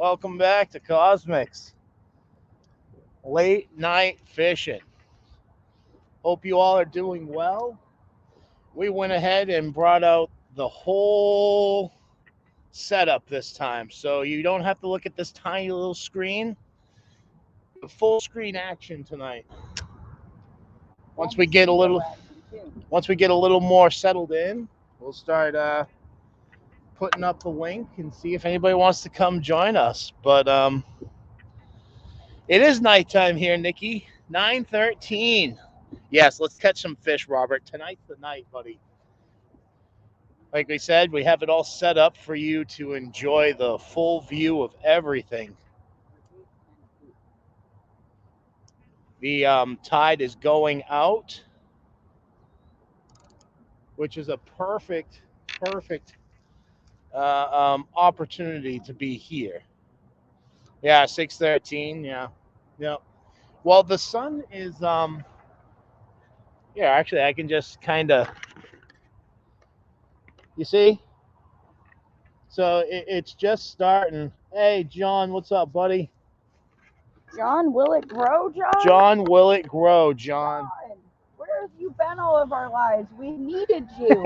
Welcome back to Cosmics Late Night Fishing. Hope you all are doing well. We went ahead and brought out the whole setup this time, so you don't have to look at this tiny little screen. The full screen action tonight. Once we get a little more settled in, we'll start putting up the link and see if anybody wants to come join us. But it is nighttime here, Nikki. 9:13. Yes, let's catch some fish, Robert. Tonight's the night, buddy. Like we said, we have it all set up for you to enjoy the full view of everything. The tide is going out, which is a perfect opportunity to be here. Yeah, 6:13. Yeah. Well, the sun is yeah. Actually, I can just kind of, you see. So it's just starting. Hey, John, what's up, buddy? John, will it grow, John? John, will it grow, John? Where have you been all of our lives? We needed you.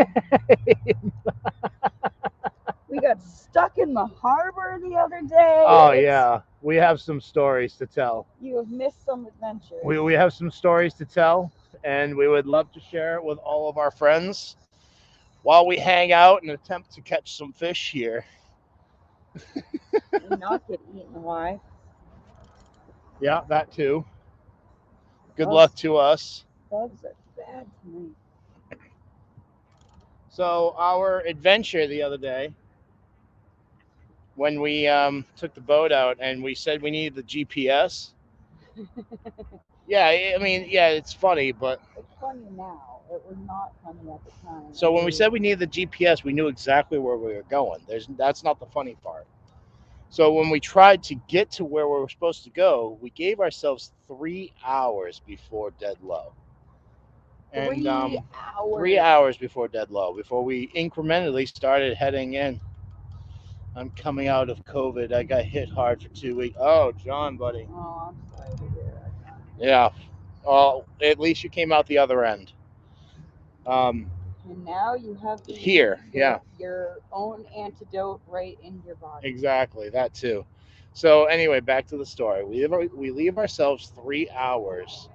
We got stuck in the harbor the other day. Oh, yeah. We have some stories to tell. You have missed some adventures. We have some stories to tell, and we would love to share it with all of our friends while we hang out and attempt to catch some fish here. And not get eaten alive. Yeah, that too. Good luck to us. Bugs are bad tonight. So our adventure the other day, when we took the boat out and we said we needed the GPS. Yeah, I mean, yeah, it's funny, but it's funny now. It was not funny at the time. So when we said we needed the GPS, we knew exactly where we were going. That's not the funny part. So when we tried to get to where we were supposed to go, we gave ourselves 3 hours before dead low. And 3 hours before dead low, before we incrementally started heading in. I'm coming out of COVID. I got hit hard for 2 weeks. Oh, John, buddy. Oh, I'm sorry to hear that. Yeah. Well, at least you came out the other end. And now you have your own antidote right in your body. Exactly, that too. So anyway, back to the story. We leave ourselves 3 hours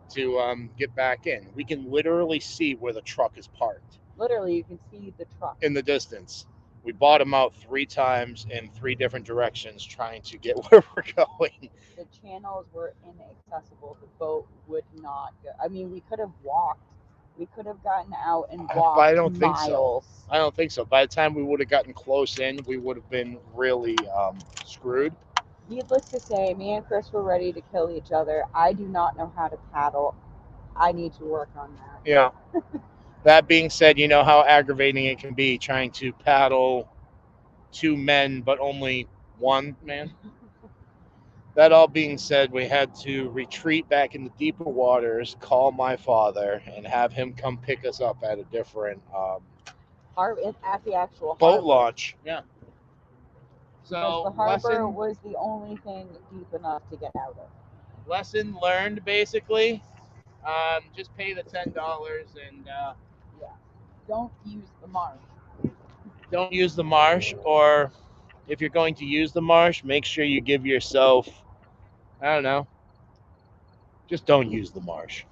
to get back in. We can literally see where the truck is parked. Literally, you can see the truck in the distance. We bottom out 3 times in 3 different directions trying to get where we're going. The channels were inaccessible. The boat would not go. I mean, we could have walked. We could have gotten out and walked but I don't miles. Think so. I don't think so. By the time we would have gotten close in, we would have been really screwed. Needless to say, me and Chris were ready to kill each other. I do not know how to paddle. I need to work on that. Yeah. That being said, you know how aggravating it can be trying to paddle 2 men, but only 1 man. That all being said, we had to retreat back in the deeper waters, call my father, and have him come pick us up at a different at the actual boat launch. Yeah. So the harbor was the only thing deep enough to get out of. Lesson learned, basically. Just pay the $10 and yeah. Don't use the marsh. Don't use the marsh, or if you're going to use the marsh, make sure you give yourself, I don't know, just don't use the marsh.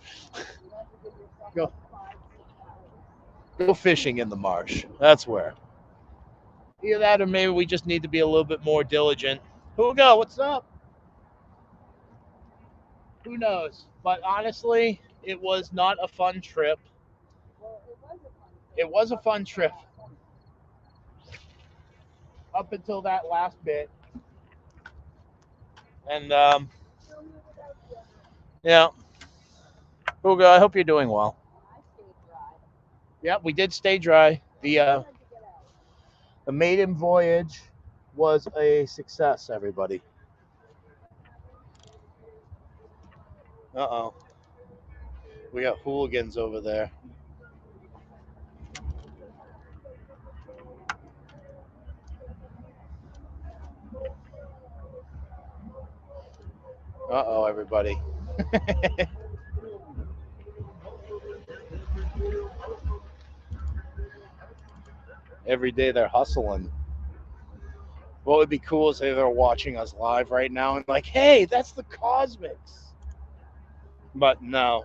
Go fishing in the marsh. That's where. Either that, or maybe we just need to be a little bit more diligent. Hugo, what's up? Who knows? But honestly, it was not a fun trip. Well, it was a fun trip. Up until that last bit. And, yeah. Hugo, I hope you're doing well. I stayed dry. Yeah, we did stay dry. The maiden voyage was a success, everybody. Uh-oh. We got hooligans over there. Uh-oh, everybody. Every day they're hustling. What would be cool is if they're watching us live right now and like, hey, that's the Cosmics. But no.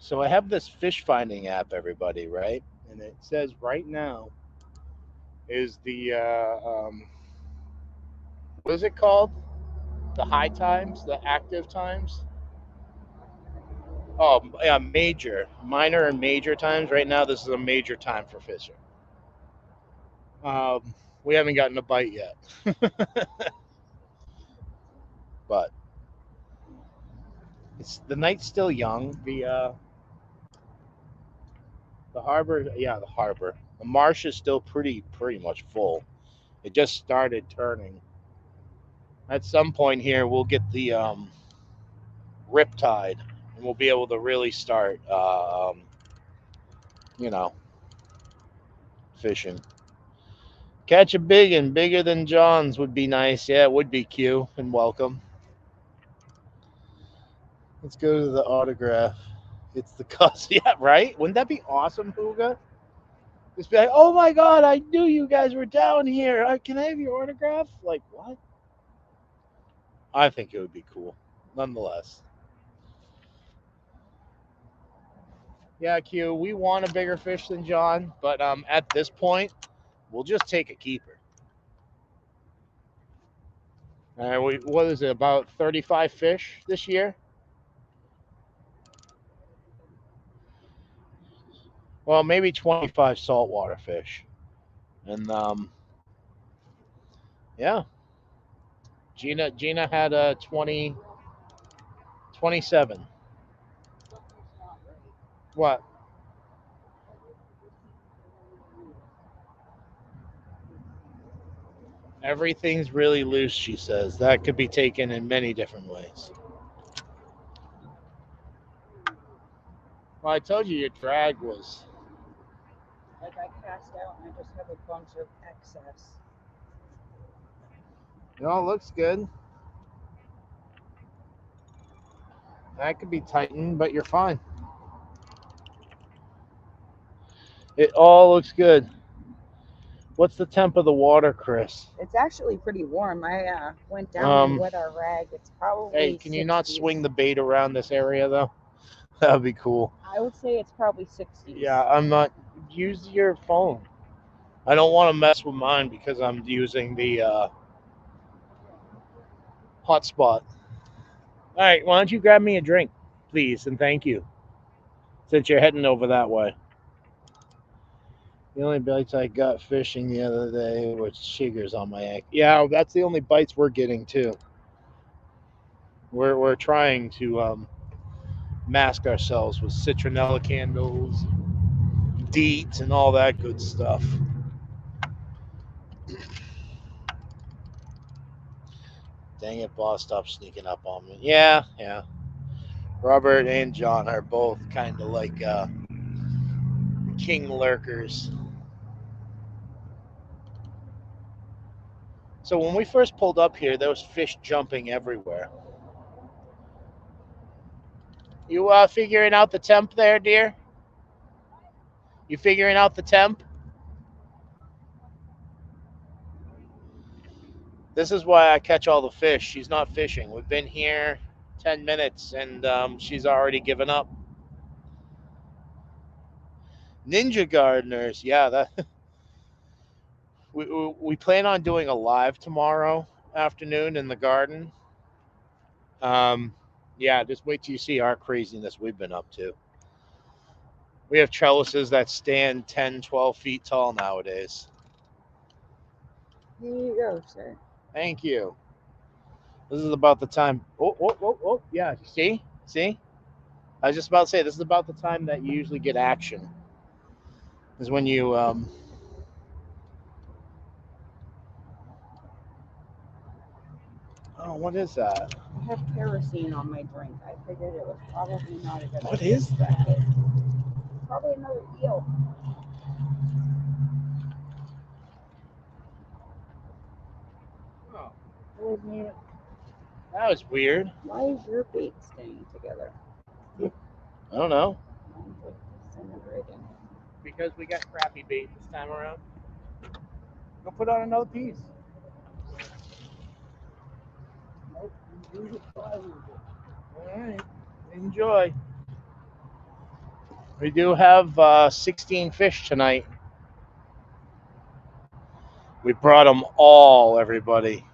So I have this fish finding app, everybody, right? And it says right now is the what is it called? The high times, the active times. Oh, yeah, major, minor, and major times. Right now, this is a major time for fishing. We haven't gotten a bite yet, but it's the night's still young. The harbor, yeah, the harbor. The marsh is still pretty much full. It just started turning. At some point here, we'll get the riptide, and we'll be able to really start, you know, fishing. Catch a big and bigger than John's would be nice. Yeah, it would be Q and welcome. Let's go to the autograph. It's the cause. Yeah, right? Wouldn't that be awesome, Huga? Just be like, oh my God, I knew you guys were down here. Can I have your autograph? Like, what? I think it would be cool, nonetheless. Yeah, Q, we want a bigger fish than John, but at this point, we'll just take a keeper. What is it, about 35 fish this year? Well, maybe 25 saltwater fish. And yeah, Gina had a 27. What? Everything's really loose, she says. That could be taken in many different ways. Well, I told you your drag was. Like I cast out and I just have a bunch of excess. It all looks good. That could be tightened, but you're fine. It all looks good. What's the temp of the water, Chris? It's actually pretty warm. I went down and wet our rag. It's probably Hey, can you not 60s. swing the bait around this area, though? That would be cool. I would say it's probably 60s. Yeah, I'm not. Use your phone. I don't want to mess with mine because I'm using the hotspot. All right, why don't you grab me a drink, please, and thank you, since you're heading over that way. The only bites I got fishing the other day were chiggers on my ankle. Yeah, that's the only bites we're getting too. We're trying to mask ourselves with citronella candles, DEET, and all that good stuff. Dang it, boss, stop sneaking up on me. Yeah. Robert and John are both kind of like king lurkers. So when we first pulled up here, there was fish jumping everywhere. You figuring out the temp there, dear? You figuring out the temp? This is why I catch all the fish. She's not fishing. We've been here 10 minutes and she's already given up. Ninja gardeners. Yeah, that we plan on doing a live tomorrow afternoon in the garden. Yeah, just wait till you see our craziness we've been up to. We have trellises that stand 10, 12 feet tall nowadays. Here you go, sir. Thank you. This is about the time. Oh. Yeah, see? I was just about to say, this is about the time that you usually get action. Is when you, oh, what is that? I have kerosene on my drink. I figured it was probably not a good idea. What is that? Probably another eel. Oh, Wasn't it? that was weird. Why is your bait staying together? I don't know. Mine's like disintegrating. Because we got crappy bait this time around. Go put on another piece. Nope. You use it till I lose it. All right. Enjoy. We do have 16 fish tonight. We brought them all, everybody.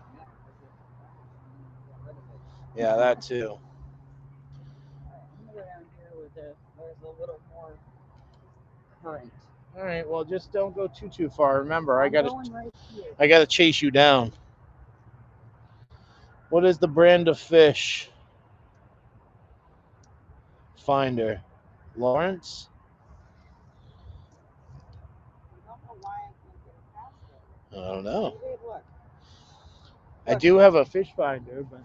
Yeah, that too. Alright, I'm gonna go down here with there's a little more current. All right. Well, just don't go too far. Remember, I'm going right here. I gotta chase you down. What is the brand of fish? Finder. Lawrence? I don't know why I can't get it past it. I don't know. Hey, look. I do have a fish finder, but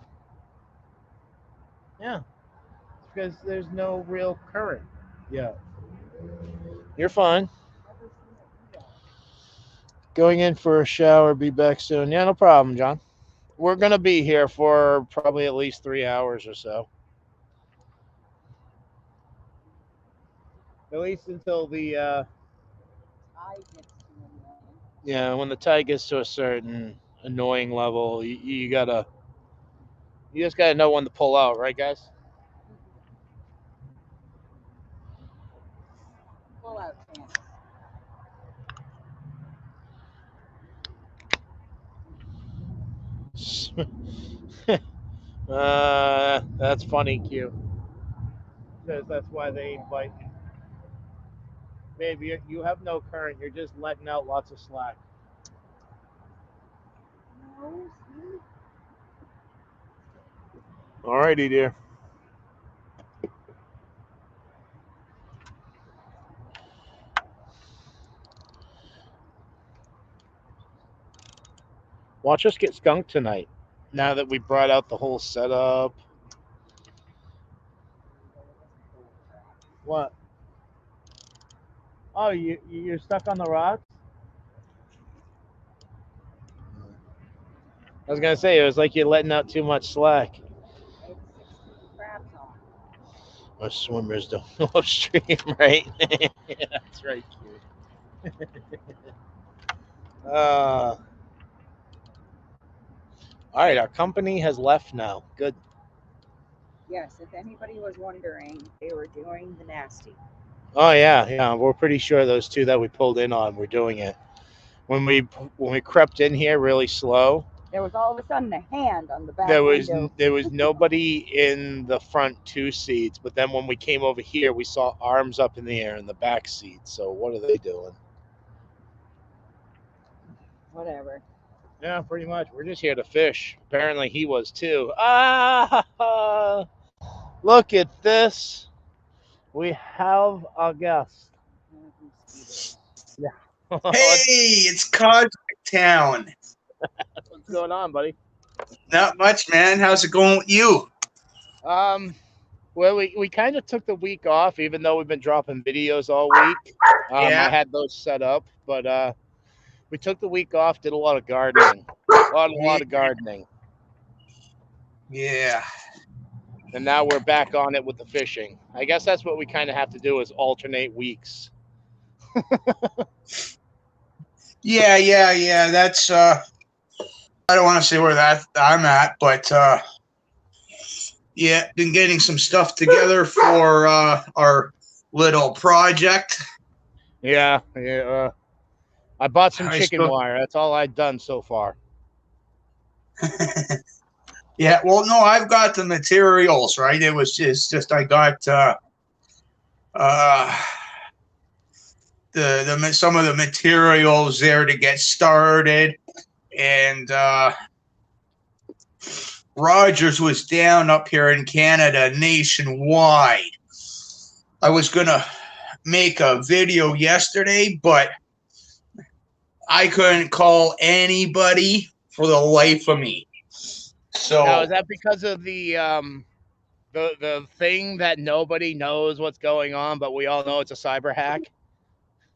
yeah, because there's no real current. Yeah. You're fine. Never seen it either. Going in for a shower. Be back soon. Yeah, no problem, John. We're going to be here for probably at least 3 hours or so. At least until the, Tide gets too annoying. yeah, when the tide gets to a certain annoying level, you just got to know when to pull out, right, guys? Pull out chance. That's funny, Q. Says that's why they ain't biting. Babe, you have no current. You're just letting out lots of slack. No, see? Alrighty, dear. Watch us get skunked tonight. Now that we brought out the whole setup. What? Oh, you're stuck on the rocks? I was gonna say it was like you're letting out too much slack. I had 16 crabs on. Most swimmers don't go upstream, right? Yeah, that's right, cute. All right, our company has left now. Good. Yes, if anybody was wondering, they were doing the nasty. Oh yeah. We're pretty sure those two that we pulled in on were doing it. When we crept in here really slow, There was all of a sudden a hand on the back there was window. nobody in the front two seats. But then when we came over here, we saw arms up in the air in the back seat. So what are they doing? Whatever. Yeah, pretty much. We're just here to fish. Apparently he was too. Ah! Look at this. We have a guest. Yeah. Hey, it's Cosmic Town. What's going on, buddy? Not much, man. How's it going with you? Well, we kind of took the week off, even though we've been dropping videos all week. Yeah. I had those set up, but we took the week off, did a lot of gardening. A lot of gardening. Yeah. And now we're back on it with the fishing. I guess that's what we kind of have to do is alternate weeks. Yeah. That's I don't want to say where that I'm at, but yeah, been getting some stuff together for our little project. Yeah. I bought some I chicken still- wire. That's all I've done so far. Yeah, well, no, I've got the materials, right? It's just I got the some of the materials there to get started, and Rogers was down up here in Canada nationwide. I was gonna make a video yesterday, but I couldn't call anybody for the life of me. So Now, is that because of the thing that nobody knows what's going on, but we all know it's a cyber hack?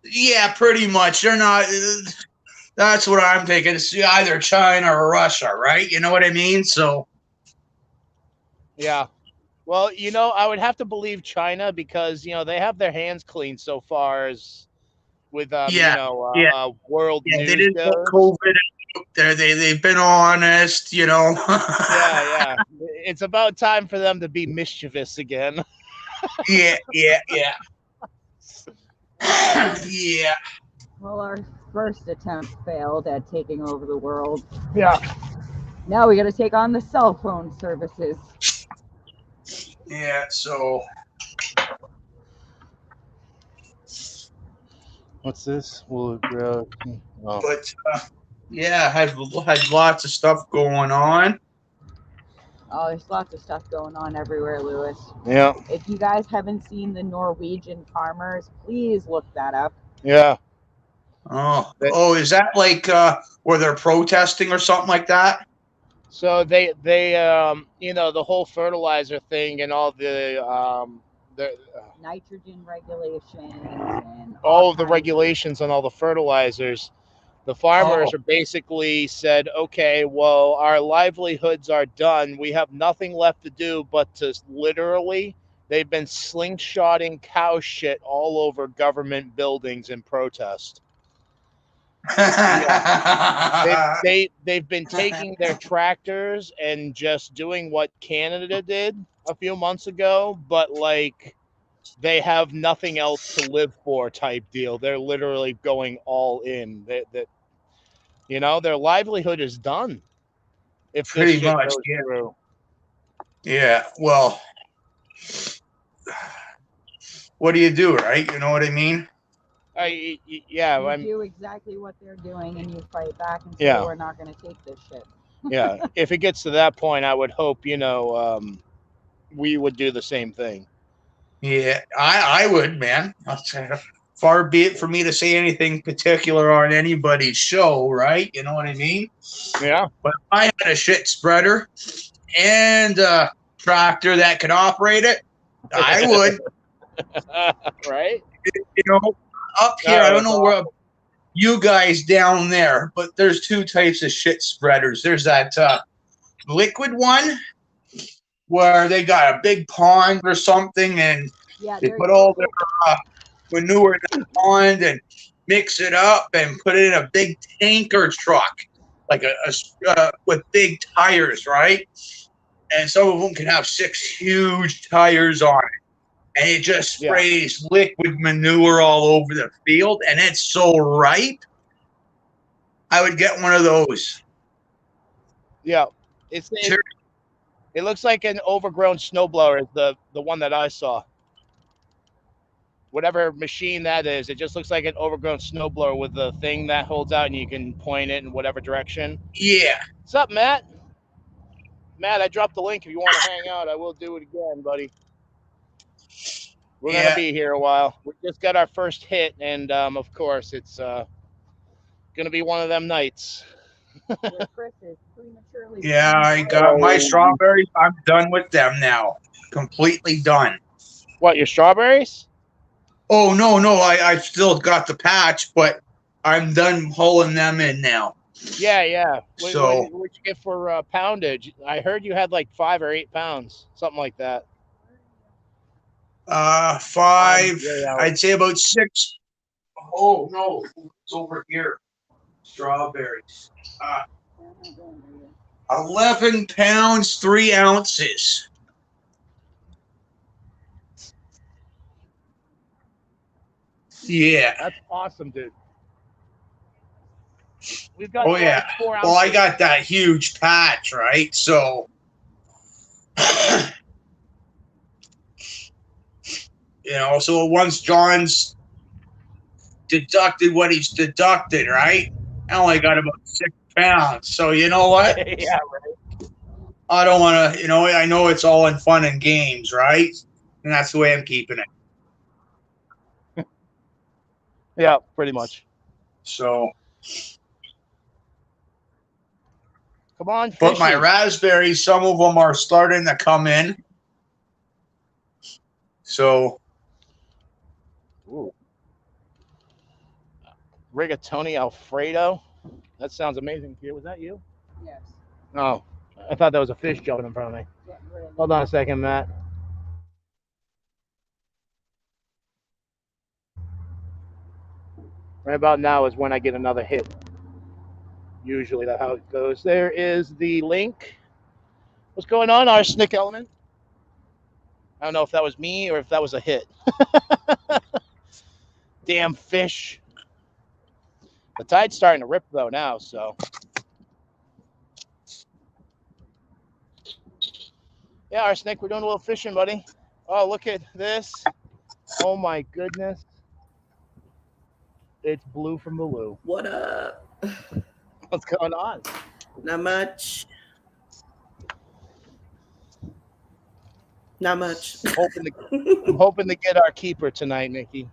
yeah, pretty much. They're not. That's what I'm thinking. It's either China or Russia, right? You know what I mean? So Yeah. Well, I would have to believe China because they have their hands clean so far as with yeah, yeah, world yeah. They news didn't put goes. COVID out there. They've been honest, you know. Yeah, yeah. It's about time for them to be mischievous again. Yeah, yeah, yeah. Yeah. Well, our first attempt failed at taking over the world. Yeah. Now we got to take on the cell phone services. Yeah, so What's this? Will it grow? Oh. but yeah, had lots of stuff going on. Oh, there's lots of stuff going on everywhere, Lewis. Yeah. If you guys haven't seen the Norwegian farmers, please look that up. Yeah. Oh, is that like where they're protesting or something like that? So they the whole fertilizer thing and all the Nitrogen regulations and all of the kinds regulations on all the fertilizers. The farmers Oh, are basically said, okay, well, our livelihoods are done. We have nothing left to do but to literally, they've been slingshotting cow shit all over government buildings in protest. Yeah. They've been taking their tractors and just doing what Canada did a few months ago, but like they have nothing else to live for type deal. They're literally going all in. Their livelihood is done if this pretty shit much. goes Yeah, through. yeah. Well, what do you do, right? You know what I mean? Yeah, You do exactly what they're doing and you fight back and say, yeah, we're not going to take this shit. yeah. If it gets to that point, I would hope we would do the same thing. Yeah, I would, man. Far be it for me to say anything particular on anybody's show, right? You know what I mean? Yeah, But if I had a shit spreader and a tractor that could operate it, I would. right. You know, up here, I Oh, don't it's know awesome. where you guys down there, but there's two types of shit spreaders. There's that liquid one where they got a big pond or something and Yeah, they put all their manure in the pond and mix it up and put it in a big tanker truck, like with big tires, right? And some of them can have 6 huge tires on it. And it just Yeah, sprays liquid manure all over the field, and it's so ripe. I would get one of those. yeah. It looks like an overgrown snowblower. Is the one that I saw. Whatever machine that is, it just looks like an overgrown snowblower with the thing that holds out and you can point it in whatever direction. Yeah. What's up, Matt? Matt, I dropped the link. If you want to hang out, I will do it again, buddy. We're gonna Yeah. be here a while. We just got our first hit, and of course, it's gonna be one of them nights. where Chris is prematurely. Yeah, I got my strawberries. I'm done with them now. Completely done. What, your strawberries? Oh, no. I've still got the patch, but I'm done pulling them in now. Yeah. So, What'd you get for poundage? I heard you had like 5 or 8 pounds, something like that. 5, Yeah. I'd say about 6. Oh, no, it's over here. Strawberries. 11 pounds, 3 ounces. Yeah. That's awesome, dude. We've got Oh, yeah. 4 ounces. Well, I got that huge patch, right? So, so once John's deducted what he's deducted, right? I only got about 6 pounds. So, you know what? Yeah, right. I don't want to, I know it's all in fun and games, right? And that's the way I'm keeping it. Yeah, pretty much. So, come on, fishy. but my raspberries, some of them are starting to come in. So, Ooh. Rigatoni Alfredo. That sounds amazing. Was that you? Yes. Oh, I thought that was a fish jumping in front of me. Getting rid of Hold on a second, Matt. Right about now is when I get another hit. Usually that's how it goes. There is the link. What's going on, Arsenic Element? I don't know if that was me or if that was a hit. Damn fish. The tide's starting to rip though now, so. Yeah, Arsenic, we're doing a little fishing, buddy. Oh, look at this. Oh my goodness. It's Blue from the Lou. What up? What's going on? Not much. Not much. I'm hoping to get our keeper tonight, Nikki.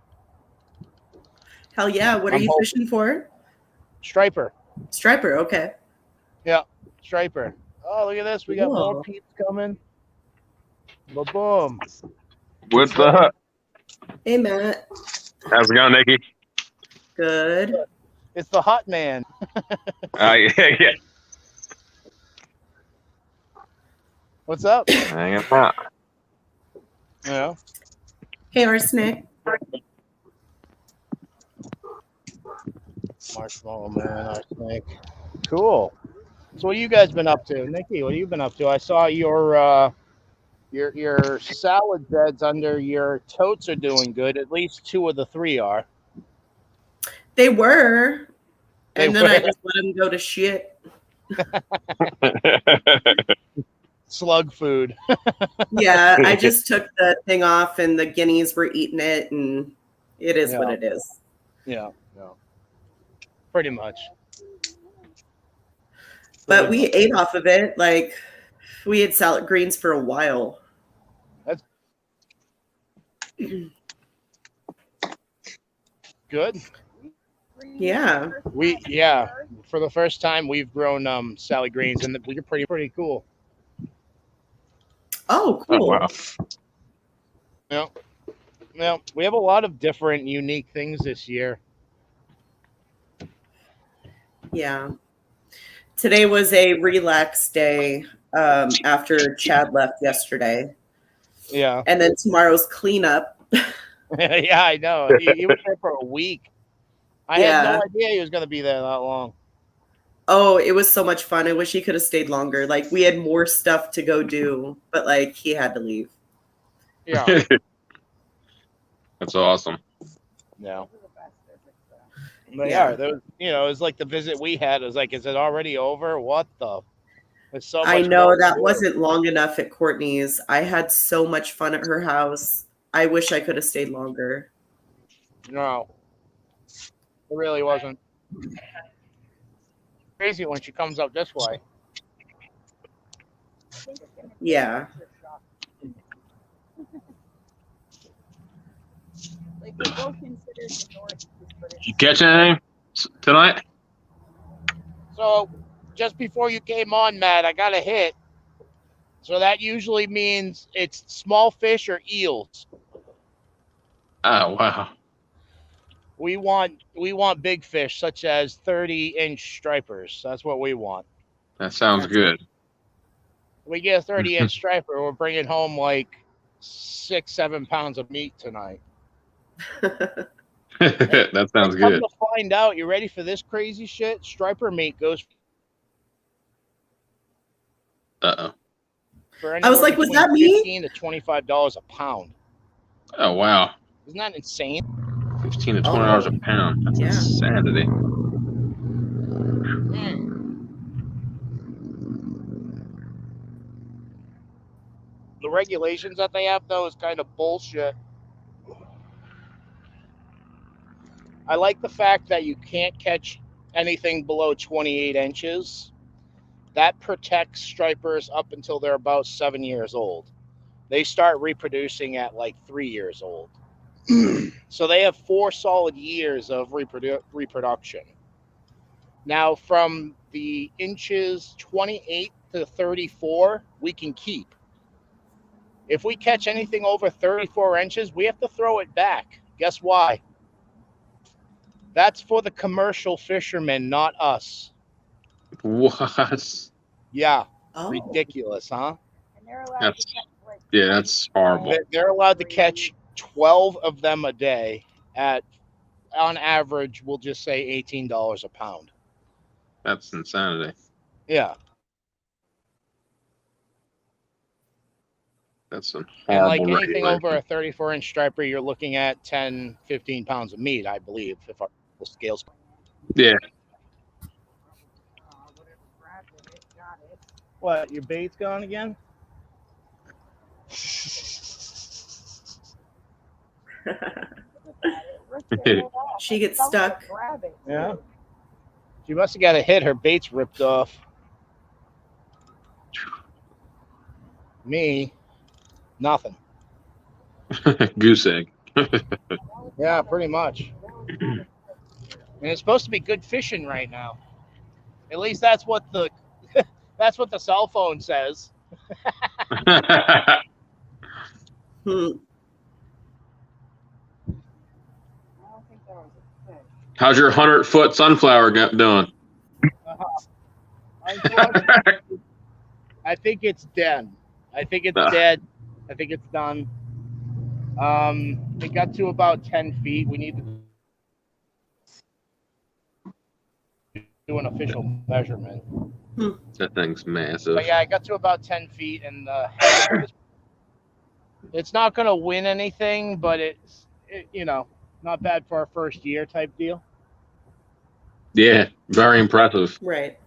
Hell yeah. What are I'm you hoping. fishing for? Striper. Striper. Okay. Yeah, striper. Oh, look at this. We got more Cool. peeps coming. Boom. What's up? Hey, Matt. How's it going, Nikki? Good. It's the hot man. Yeah. What's up? Hanging out. Yeah. Hey, Arsenic. Marshmallow man, Arsenic. Cool. So what have you guys been up to? Nikki, what have you been up to? I saw your salad beds under your totes are doing good. At least 2 of the 3 are. They were. And They then I were. just let them go to shit. Slug food. Yeah, I just took the thing off and the guineas were eating it, and it is what Yeah. it is. Yeah. Pretty much. But we ate off of it. Like, we had salad greens for a while. That's good. Yeah. For the first time we've grown salad greens, and they're pretty cool. Oh, Oh, cool. wow. Yeah, we have a lot of different unique things this year. Yeah. Today was a relax day after Chad left yesterday. Yeah. And then tomorrow's cleanup. Yeah, I know. He was there for a week. I had no idea he was going to be there that long. Oh, it was so much fun. I wish he could have stayed longer. Like, we had more stuff to go do, but like he had to leave. Yeah. That's awesome. Yeah. the best visits, though. But Yeah. there was, it was like the visit we had. It was like, is it already over? What the? There's so much I know more to that do. wasn't long enough at Courtney's. I had so much fun at her house. I wish I could have stayed longer. No. It really wasn't. Crazy when she comes up this way. I think it's gonna be Yeah. a shock. Like, we're both considered the Northeast, but it's You catch anything tonight? So just before you came on, Matt, I got a hit. So that usually means it's small fish or eels. Oh, wow. We want big fish, such as 30-inch stripers. That's what we want. That sounds good. We get a 30-inch striper, we're bringing home like 6-7 pounds of meat tonight. That sounds Come good. to find out, you ready for this crazy shit? Striper meat goes Uh-oh. for I was like, was that me? $15 to $25 a pound. Oh, wow. Isn't that insane? $15 to $20 a pound. That's Yeah. insanity. The regulations that they have, though, is kind of bullshit. I like the fact that you can't catch anything below 28 inches. That protects stripers up until they're about 7 years old. They start reproducing at like 3 years old. So they have 4 solid years of reproduction. Now, from the inches 28 to 34, we can keep. If we catch anything over 34 inches, we have to throw it back. Guess why? That's for the commercial fishermen, not us. What? Yeah, Oh. ridiculous, huh? And they're allowed That's to catch like yeah, that's horrible. They're allowed to catch 12 of them a day at, on average, we'll just say $18 a pound. That's insanity. Yeah. That's a And like horrible anything regulation. over a 34-inch striper, you're looking at 10, 15 pounds of meat, I believe, if our scales. Yeah. whatever grabbed it got it. What, your bait's gone again? She gets stuck. Grab it. Yeah. She must have got a hit. Her bait's ripped off. Me, nothing. Goose egg. Yeah, pretty much. And it's supposed to be good fishing right now. At least that's what the that's what the cell phone says. Hmm. I don't think that was a fish. How's your 100-foot sunflower doing? I think it's dead. I think it's Ah. dead. I think it's done. It got to about 10 feet. We need to do an official measurement. That thing's massive. But yeah, I got to about 10 feet, and it's not going to win anything, but it's not bad for our first year type deal. Yeah, very impressive. Right.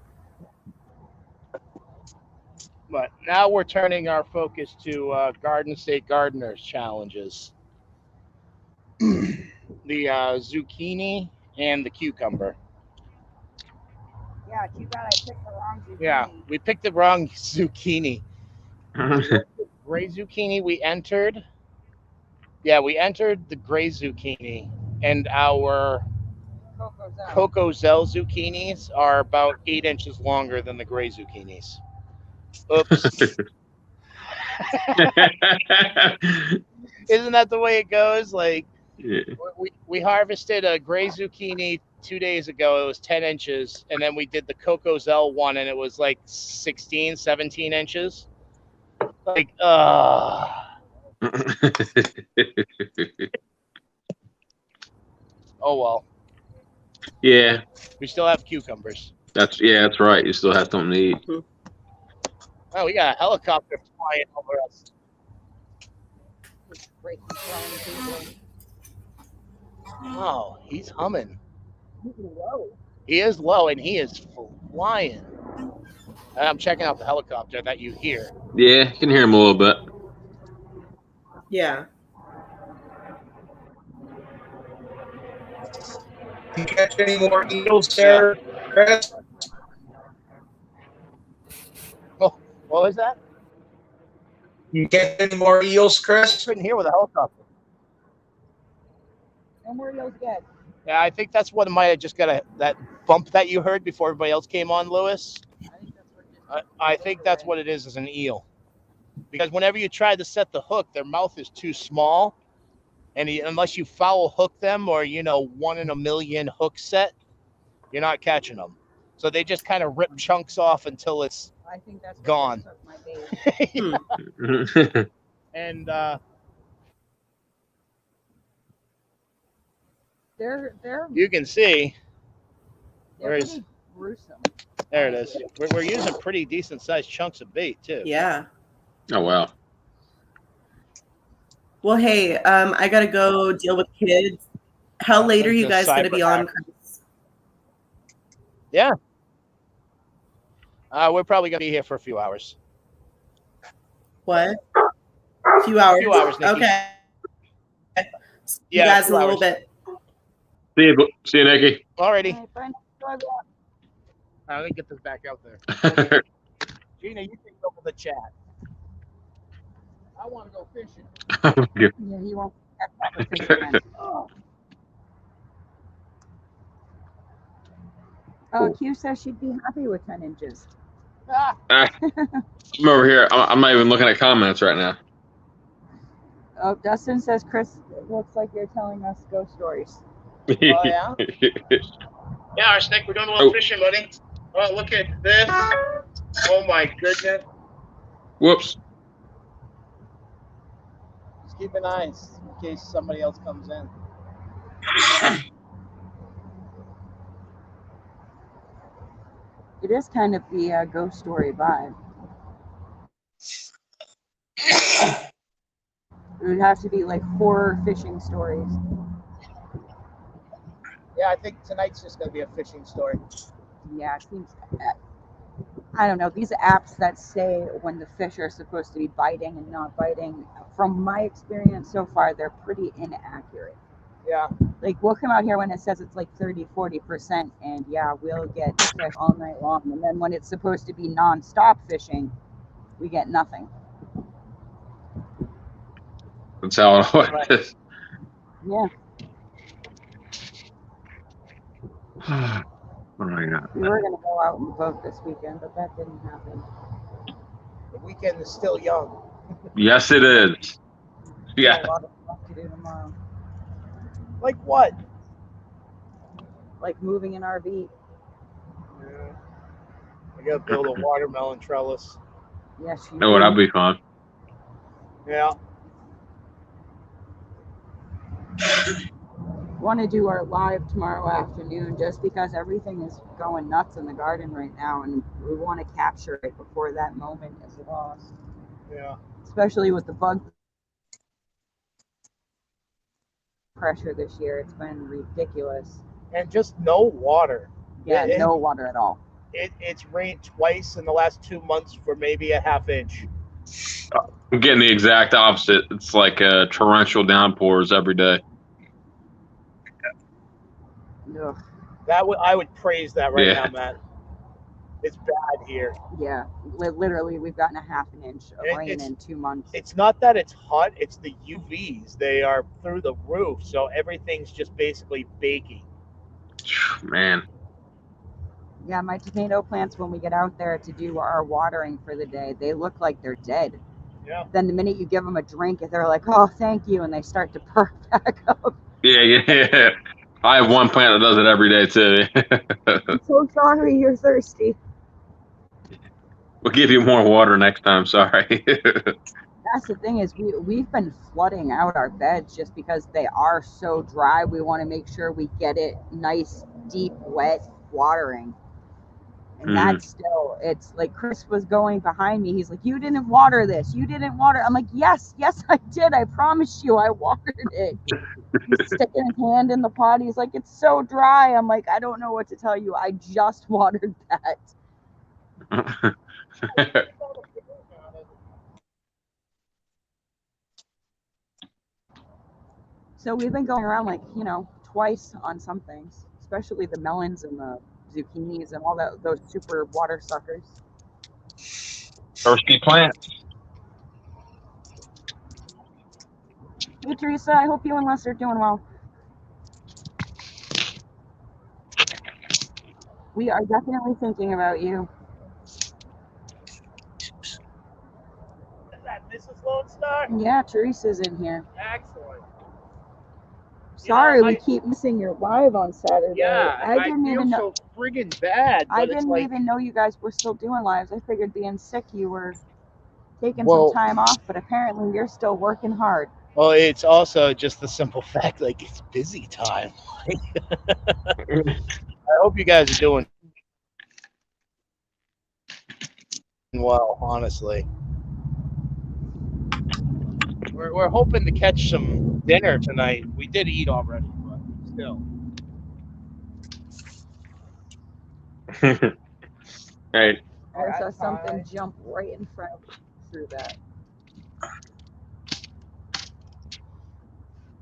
But now we're turning our focus to Garden State Gardeners challenges. The zucchini and the cucumber. Yeah, too bad I picked the wrong zucchini. Yeah, we picked the wrong zucchini. Gray zucchini we entered. Yeah, we entered the gray zucchini, and our Coco Zell zucchinis are about 8 inches longer than the gray zucchinis. Oops. Isn't that the way it goes? Like, Yeah. we harvested a gray zucchini 2 days ago. It was 10 inches. And then we did the Coco Zell one, and it was like 16, 17 inches. Like, oh, well. Yeah, We still have cucumbers. that's right. You still have something to eat. Oh, we got a helicopter flying over us. Breaking throwing people. Oh, he's humming. He's low. He is low, and he is flying. And I'm checking out the helicopter that you hear. Yeah, you can hear him a little bit. Yeah. You catch any more eels there, Chris? Oh, what was that? You catch any more eels, Chris? Couldn't hear with a helicopter. No more eels dead. Yeah, I think that's what might have just got that bump that you heard before everybody else came on, Lewis. I think that's what it is an eel. Because whenever you try to set the hook, their mouth is too small. And unless you foul hook them or, 1 in a million hook set, you're not catching them. So they just kind of rip chunks off until it's I think that's what gone. took my bait. And They're you can see, they're is- pretty gruesome. there it is. We're using pretty decent sized chunks of bait, too. Yeah. Oh wow. Well, hey, I gotta go deal with kids. How late are you Just guys gonna be on, cyber Chris? We're probably going to be here for a few hours. What? A few hours. A few hours, Nikki. Okay. See you Yeah, a guys few in a little hours. bit. See you, Nikki. Alrighty. My friend, I'm going to get this back out there. Gina, you take over the chat. I want to go fishing. yeah, he won't catch up with his friend. Oh, Q says she'd be happy with 10 inches. Ah, I'm over here. I'm not even looking at comments right now. Oh, Dustin says, Chris, it looks like you're telling us ghost stories. yeah? Yeah, Arsenic, we're doing a little fishing, buddy. Oh, look at this. Oh my goodness. Whoops. Just keep an eye in case somebody else comes in. It is kind of the ghost story vibe. It would have to be like horror fishing stories. Yeah, I think tonight's just going to be a fishing story. Yeah, it seems. I don't know. These apps that say when the fish are supposed to be biting and not biting, from my experience so far, they're pretty inaccurate. Yeah. Like, we'll come out here when it says it's like 30-40%, and yeah, we'll get fish all night long. And then when it's supposed to be non-stop fishing, we get nothing. That's how it always is. Yeah. What do I got? We were going to go out and boat this weekend, but that didn't happen. The weekend is still young. Yes, it is. We have Yeah. a lot of stuff to do tomorrow. Like what? Like moving an RV. Yeah. I got to build a watermelon trellis. Yes, you Oh, do. that'd be fun. Yeah. Want to do our live tomorrow afternoon just because everything is going nuts in the garden right now, and we want to capture it before that moment is lost. Yeah. Especially with the bug pressure this year, it's been ridiculous. And just no water. Yeah, It- no water at all. It's rained twice in the last 2 months for maybe a half inch. I'm getting the exact opposite. It's like torrential downpours every day. Ugh. I would praise that right Yeah. now, Matt. It's bad here. Yeah, literally, we've gotten a half an inch of rain It's- in 2 months. It's not that it's hot, it's the UVs. They are through the roof, so everything's just basically baking. Man. Yeah, my tomato plants, when we get out there to do our watering for the day, they look like they're dead. Yeah. Then the minute you give them a drink, they're like, oh, thank you, and they start to perk back up. Yeah. I have one plant that does it every day too. I'm so sorry you're thirsty. We'll give you more water next time. Sorry. That's the thing is we've been flooding out our beds just because they are so dry. We want to make sure we get it nice, deep, wet watering. And that's still, it's like Chris was going behind me. He's like, you didn't water this. You didn't water. I'm like, yes, I did. I promise you I watered it. He's sticking his hand in the pot. He's like, it's so dry. I'm like, I don't know what to tell you. I just watered that. So we've been going around like, twice on some things, especially the melons and the zucchinis and all those super water suckers. Thirsty plants. Hey, Teresa, I hope you and Les are doing well. We are definitely thinking about you. Is that Mrs. Lone Star? Yeah, Teresa's in here. Excellent. Sorry, I we keep missing your live on Saturday. Yeah, I didn't even know. so friggin' bad. I But it's didn't like, even know you guys were still doing lives. I figured being sick you were taking Well- some time off, but apparently you're still working hard. Well, it's also just the simple fact, like, it's busy time. I hope you guys are doing well, honestly. We're hoping to catch some dinner tonight. We did eat already, but still. Hey, I saw That's something fine. jump right in front of me through that.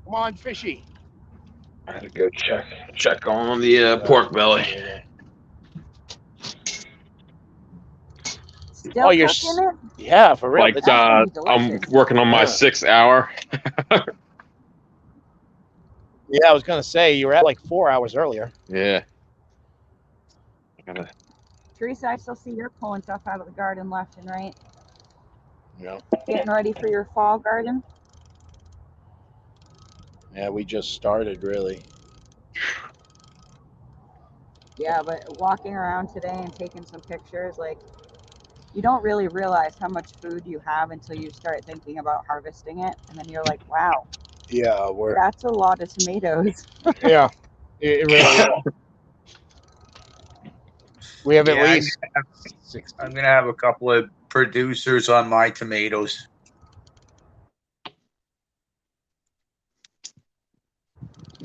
Come on, fishy. I gotta go check on the pork belly. Still Oh, you're cooking it? Yeah, for real. Like It's- That's gonna be I'm delicious. working on my Yeah. 6th hour. yeah, I was gonna say you were at like 4 hours earlier. Yeah. I gotta. Teresa, I still see you're pulling stuff out of the garden left and right. Yeah. Getting ready for your fall garden. Yeah, we just started really. Yeah, but walking around today and taking some pictures, like, you don't really realize how much food you have until you start thinking about harvesting it, and then you're like, wow, Yeah, that's a lot of tomatoes. yeah, it really is. We have at Yeah, least 60. I'm gonna have a couple of producers on my tomatoes.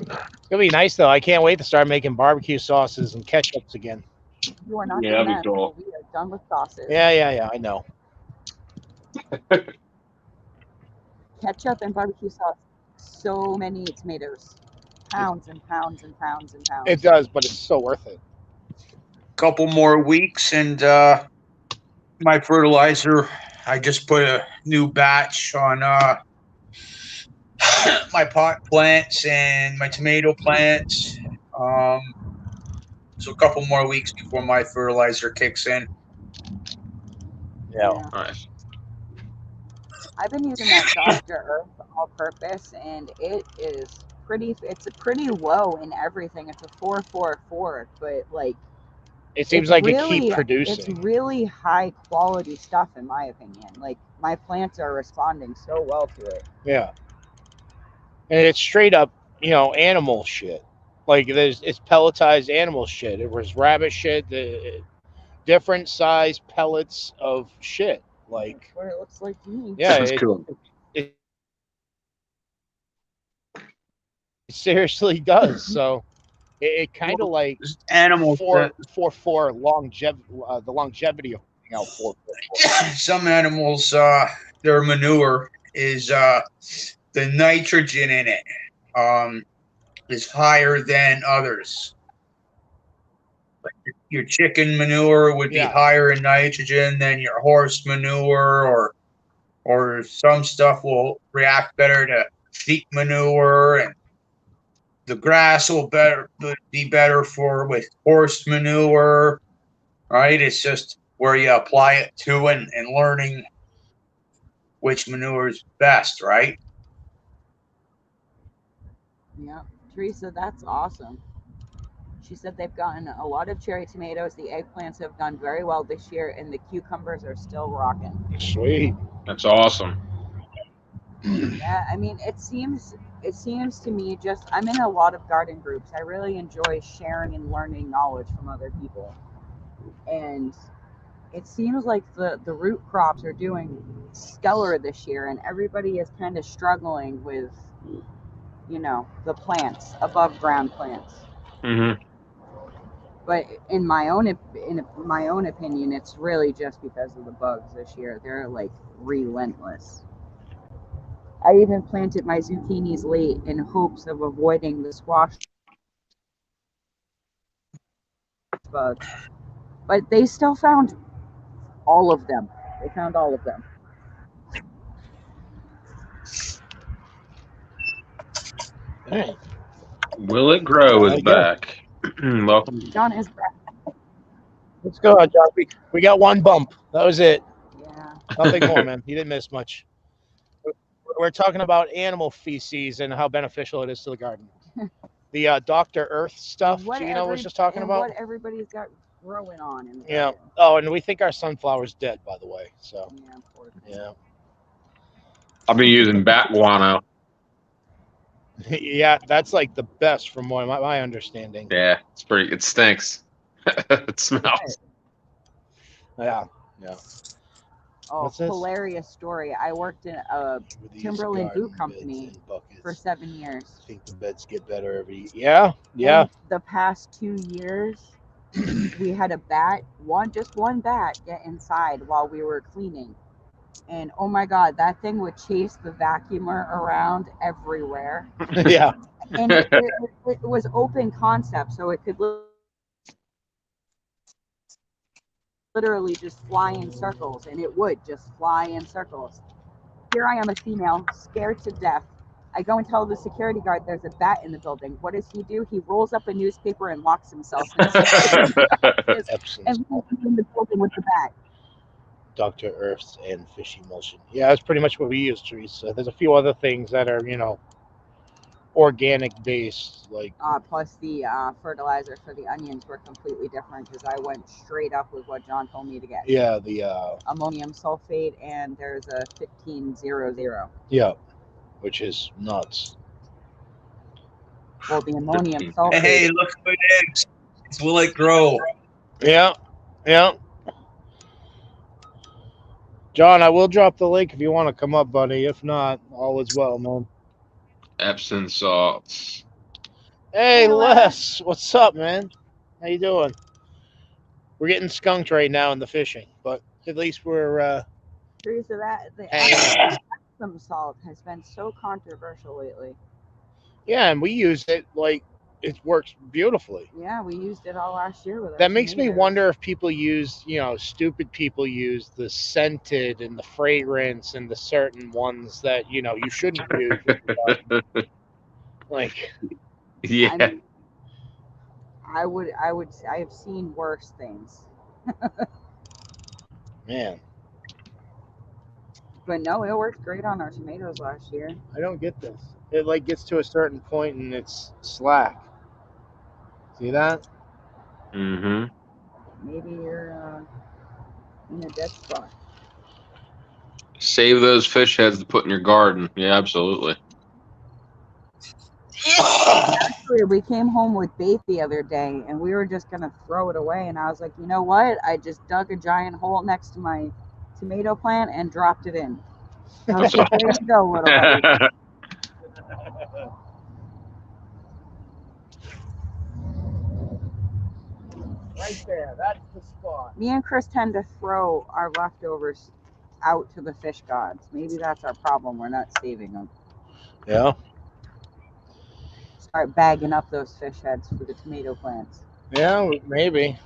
It's gonna be nice though. I can't wait to start making barbecue sauces and ketchups again. You are not Yeah, doing that'd be that. cool. We are done with sauces. Yeah, I know. Ketchup and barbecue sauce. So many tomatoes. Pounds and pounds and pounds and pounds. It does, but it's so worth it. Couple more weeks, and my fertilizer. I just put a new batch on my pot plants and my tomato plants. So a couple more weeks before my fertilizer kicks in. Yeah. Nice. I've been using that Dr. Earth all-purpose, and it's pretty low in everything. It's a 444, but like It seems it's like it really, keeps it's producing. really high quality stuff in my opinion. Like my plants are responding so well to it. Yeah. And it's straight up, animal shit. Like it's pelletized animal shit. It was rabbit shit. The different size pellets of shit. Like, That's what it looks like to me. yeah, That's cool. it seriously does. So it kind of like Animals. four longevity. The longevity of putting out 444. Some animals, their manure is the nitrogen in it is higher than others. Like your chicken manure would be Yeah. higher in nitrogen than your horse manure, or some stuff will react better to sheep manure, and the grass will be better with horse manure. Right? It's just where you apply it to and learning which manure is best, right? Yeah, Teresa, that's awesome. She said they've gotten a lot of cherry tomatoes. The eggplants have done very well this year, and the cucumbers are still rocking. Sweet. That's awesome. Yeah, I mean, it seems to me just I'm in a lot of garden groups. I really enjoy sharing and learning knowledge from other people, and it seems like the root crops are doing stellar this year, and everybody is kind of struggling with, the plants, above ground plants. Mm-hmm. But in my own opinion, it's really just because of the bugs this year. They're like relentless. I even planted my zucchinis late in hopes of avoiding the squash bugs, but they still found all of them. They found all of them. Hey, Will It Grow there is you go. back. Welcome. John is back. Let's go, John. We got one bump. That was it. Yeah. Nothing more, man. You didn't miss much. We're talking about animal feces and how beneficial it is to the garden. The Dr. Earth stuff Gina was just talking about. What everybody's got growing on in the Yeah. garden. Oh, and we think our sunflower's dead, by the way. So, Yeah, poor thing. yeah. I've been using bat guano. Yeah, that's like the best from my understanding. Yeah, it stinks. It smells. Yeah. Oh, What's this? hilarious story. I worked in a Timberland boot company for 7 years. I think the beds get better every. Yeah. And the past 2 years, we had just one bat get inside while we were cleaning. And oh my God, that thing would chase the vacuumer around everywhere. Yeah. And it was open concept, so it could literally just fly in circles, and it would just fly in circles. Here I am, a female, scared to death. I go and tell the security guard there's a bat in the building. What does he do? He rolls up a newspaper and locks himself and leaves in the building with the bat. Dr. Earth's and fish emulsion. Yeah, that's pretty much what we use, Teresa. There's a few other things that are, organic based, like Plus the fertilizer for the onions were completely different because I went straight up with what John told me to get. yeah, the Ammonium sulfate, and there's a 1500. yeah, which is nuts. Well, the ammonium sulfate. Hey, look who it is. It's Will It Grow. Yeah, yeah. John, I will drop the link if you want to come up, buddy. If not, all is well, man. Epsom salts. Hey, Hey, Les, what's up, man? How you doing? We're getting skunked right now in the fishing, but at least we're Teresa, that the hanging. Epsom salt has been so controversial lately. Yeah, and we use it like it works beautifully. Yeah, we used it all last year with our That makes me tomatoes. wonder if people use, stupid people use the scented and the fragrance and the certain ones that, you shouldn't use. Like, Yeah. I mean, I have seen worse things. man, But no, it worked great on our tomatoes last year. I don't get this. It like gets to a certain point and it's slack. See that? Mm-hmm. Maybe you're in a dead spot. Save those fish heads to put in your garden. Yeah, absolutely. Actually, we came home with bait the other day, and we were just gonna throw it away. And I was like, you know what? I just dug a giant hole next to my tomato plant and dropped it in. I was like, there you go, little buddy. Right there. That's the spot. Me and Chris tend to throw our leftovers out to the fish gods. Maybe that's our problem. We're not saving them. Yeah. Start bagging up those fish heads for the tomato plants. Yeah, maybe.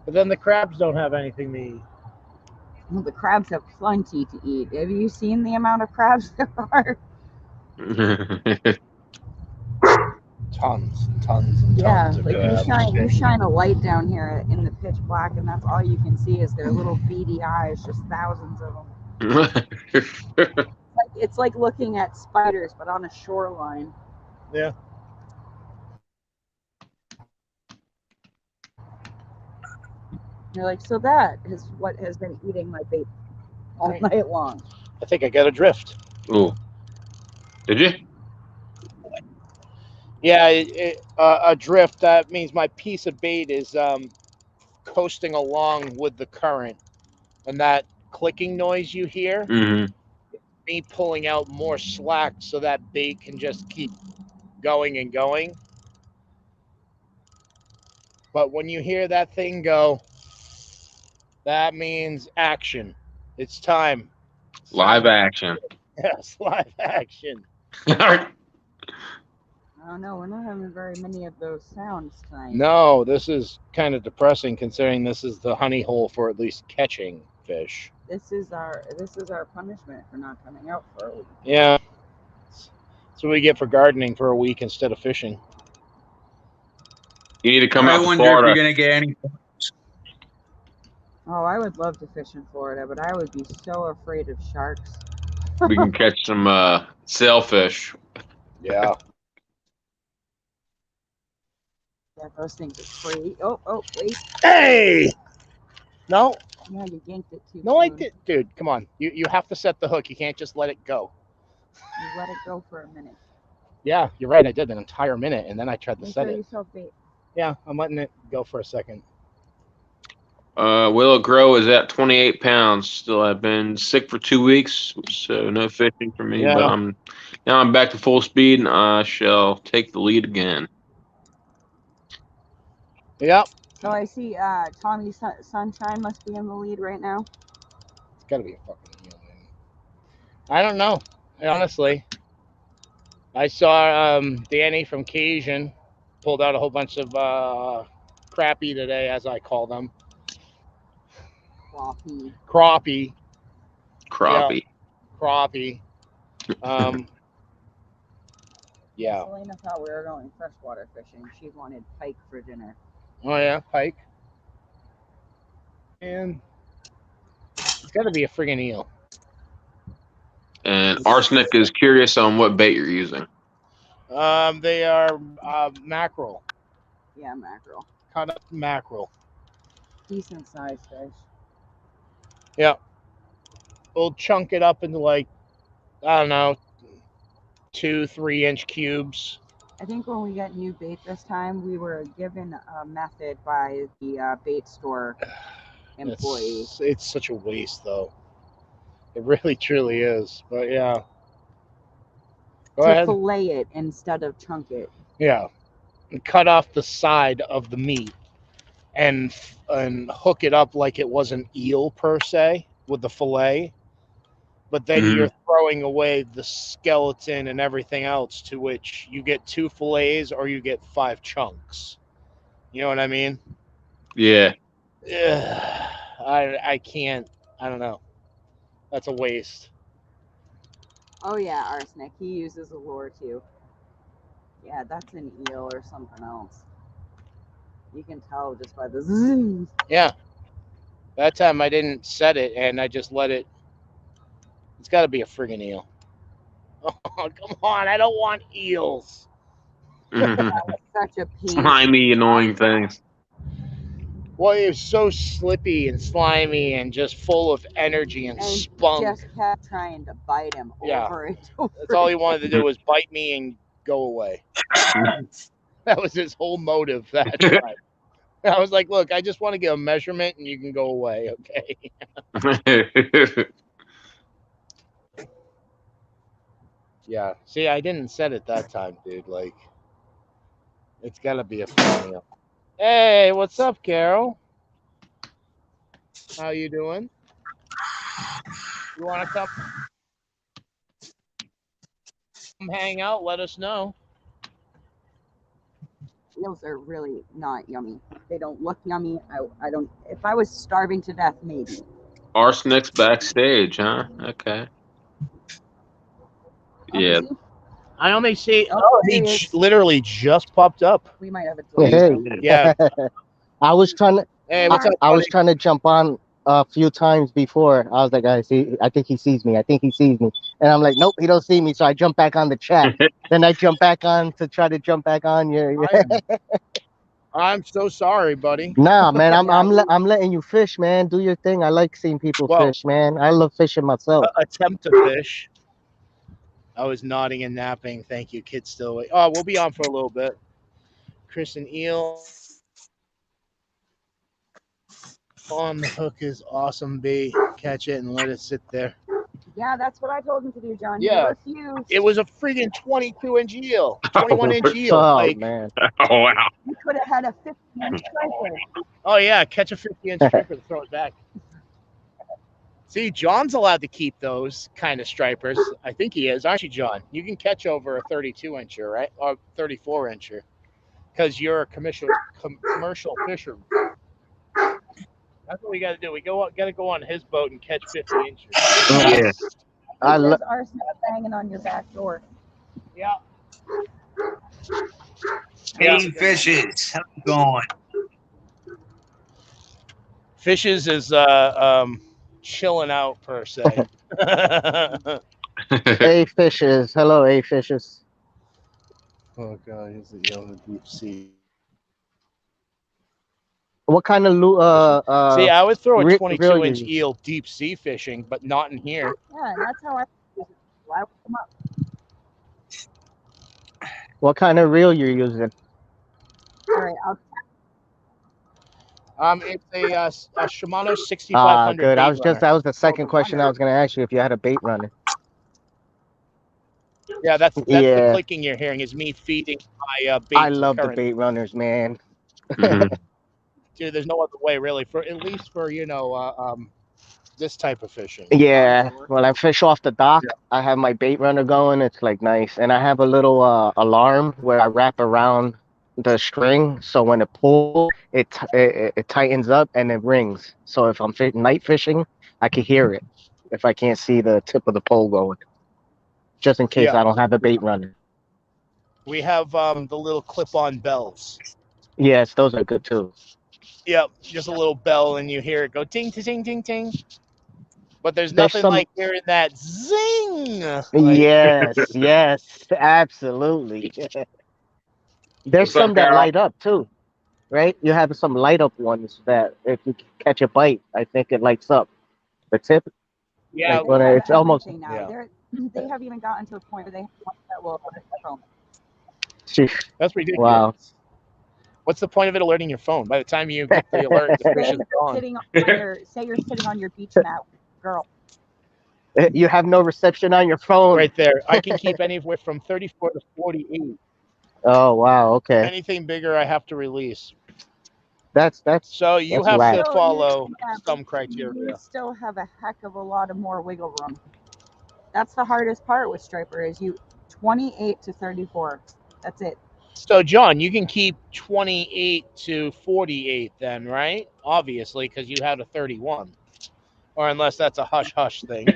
But then the crabs don't have anything to eat. Well, the crabs have plenty to eat. Have you seen the amount of crabs there are? Tons and tons and Yeah, tons of like crabs. you shine a light down here in the pitch black, and that's all you can see is their little beady eyes, just thousands of them. It's like looking at spiders, but on a shoreline. Yeah. You're like, so that is what has been eating my bait all night long. I think I got a drift. Ooh. Did you? Yeah, a drift. That means my piece of bait is coasting along with the current, and that clicking noise you hear, Mm-hmm. me pulling out more slack so that bait can just keep going and going. But when you hear that thing go, that means action. It's time. Live action. Yes, live action. I don't know. We're not having very many of those sounds tonight. No, this is kind of depressing considering this is the honey hole for at least catching fish. This is our punishment for not coming out for a week. Yeah. That's what we get for gardening for a week instead of fishing. You need to come I out to wonder if Florida. you're gonna get any. Oh, I would love to fish in Florida, but I would be so afraid of sharks. We can catch some sailfish. Yeah. Yeah, those things are free. Oh, wait. Hey! No, Yeah, you yanked it too no, I soon. did. Dude, come on. You have to set the hook. You can't just let it go. You let it go for a minute. Yeah, you're right. I did an entire minute, and then I tried to Make set sure it. you self-bait. Yeah, I'm letting it go for a second. Will It Grow is at 28 pounds. Still, I've been sick for 2 weeks, so no fishing for me. Yeah. But now I'm back to full speed, and I shall take the lead again. Yep. Oh, I see. Tommy Sunshine must be in the lead right now. It's got to be a fucking eel, man. I don't know. Honestly. I saw Danny from Cajun pulled out a whole bunch of crappie today, as I call them. Crappie. Crappie. Crappie. Yeah. Selena thought we were going freshwater fishing. She wanted pike for dinner. Oh, yeah, pike. And it's got to be a friggin' eel. And Arsenic is curious on what bait you're using. They are mackerel, Yeah, mackerel. cut up mackerel. Decent sized fish. Yeah, we'll chunk it up into like I don't know, 2-3 inch cubes. I think when we got new bait this time, we were given a method by the bait store employee. It's such a waste, though. It really, truly is. But yeah, go to ahead. fillet it instead of chunk it. Yeah, and cut off the side of the meat and hook it up like it was an eel per se with the fillet. But then Mhm. you're throwing away the skeleton and everything else, to which you get 2 fillets or you get 5 chunks. You know what I mean? Yeah. Ugh, I can't. I don't know. That's a waste. Oh yeah, arsenic. He uses a lure too. Yeah, that's an eel or something else. You can tell just by the zoom. Yeah. That time I didn't set it and I just let it. It's got to be a friggin' eel. Oh, come on. I don't want eels. Such a pain. Slimy, annoying things. Well, it was so slippy and slimy and just full of energy and spunk. Just kept trying to bite him Yeah. over and over. That's all he wanted to do was bite me and go away. That was his whole motive that time. I was like, look, I just want to get a measurement and you can go away, okay? Yeah. See, I didn't set it that time, dude. Like, it's got to be a fun meal. Hey, what's up, Carol? How you doing? You want to come hang out? Let us know. Eels are really not yummy. They don't look yummy. I don't. If I was starving to death, maybe. Arsenic's backstage, huh? Okay. Yeah. Is he? I only see. Oh, he there he is. literally just popped up. We might have a delay. Hey, Yeah. I was trying to. Hey, what's up? I was buddy? trying to jump on a few times before. I was like, I think he sees me. I think he sees me, and I'm like, nope, he don't see me. So I jump back on the chat. Then I jump back on to try to jump back on your. I'm so sorry, buddy. Nah, man, I'm letting you fish, man. Do your thing. I like seeing people Well, fish, man. I love fishing myself. Attempt to fish. I was nodding and napping. Thank you, kid. Still awake. Oh, we'll be on for a little bit. Chris and Eel on the hook is awesome. B, catch it and let it sit there. Yeah, that's what I told him to do, John. Yeah. He refused. It was a friggin' 22-inch eel, 21-inch eel. Oh Like, man, Oh wow. You could have had a 15-inch striper. oh yeah, catch a 50-inch striper to throw it back. See, John's allowed to keep those kind of stripers. I think he is, aren't you, John? You can catch over a 32-incher, right? Or 34-incher, because you're a commercial fisher. That's what we got to do. We got to go on his boat and catch 50 inches. Yeah. I There's love. arsenic hanging on your back door. Yeah. Hey, fishes, how's it going? Fishes is chilling out per se. Hey fishes, hello, hey fishes. Oh god, he's the eel in the deep sea. What kind of See, I would throw a re- 22-inch really? eel deep sea fishing, but not in here. Yeah, and that's how I use it. Why would come up? What kind of reel you're using? All right, It's a Shimano 6500. Good. bait runner. That was the second the question I was going to ask you if you had a bait runner. Yeah, that's the Yeah. clicking you're hearing is me feeding my bait. I love the current. bait runners, man. Mhm. Dude, there's no other way really for at least for this type of fishing. Yeah. When I fish off the dock, I have my bait runner going. It's like nice, and I have a little alarm where I wrap around the string, so when it pulls, it tightens up and it rings. So if I'm night fishing, I can hear it if I can't see the tip of the pole going, just in case I don't have a bait runner. We have the little clip-on bells. Yes, those are good too. Yep, just a little bell and you hear it go ting ting ting ting. But there's There's nothing some. like hearing that zing. Like, Yes, yes, absolutely. There's What's up, some that Carol? light up too, right? You have some light up ones that if you catch a bite, I think it lights up. The tip, yeah, like They when have it's almost. everything now. Yeah. They have even gotten to a point where they have ones that will alert your phone. Sheesh. that's ridiculous. Wow. What's the point of it alerting your phone? By the time you get the alert, the fish Say is you're gone. sitting on you're sitting on your beach mat, girl. You have no reception on your phone. Right there. I can keep anywhere from 34 to 48. Oh wow. Okay. Anything bigger, I have to release. That's So you that's have whack. to So follow yeah, some you criteria. still have a heck of a lot of more wiggle room. That's the hardest part with striper is you 28 to 34. That's it. So, John, you can keep 28 to 48 then, right? Obviously, because you had a 31. Or unless that's a hush-hush thing.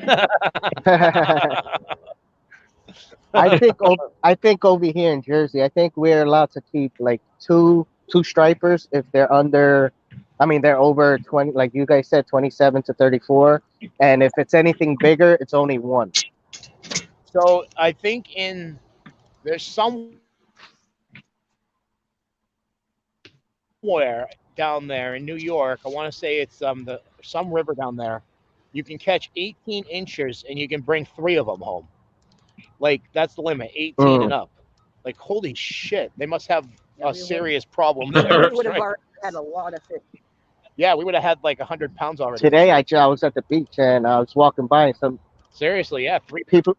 I think over here in Jersey, I think we're allowed to keep like two stripers if they're under. I mean, they're over 20, like you guys said, 27 to 34. And if it's anything bigger, it's only one. So I think there's somewhere down there in New York. I want to say it's some river down there. You can catch 18 inches and you can bring 3 of them home. Like that's the limit, 18 and Mm. up. Like holy shit, they must have Yeah, a serious problem there. we of would have stripers. already had a lot of fish. Yeah, we would have had like 100 pounds already. Today, I was at the beach and I was walking by and some Seriously, yeah, 3 people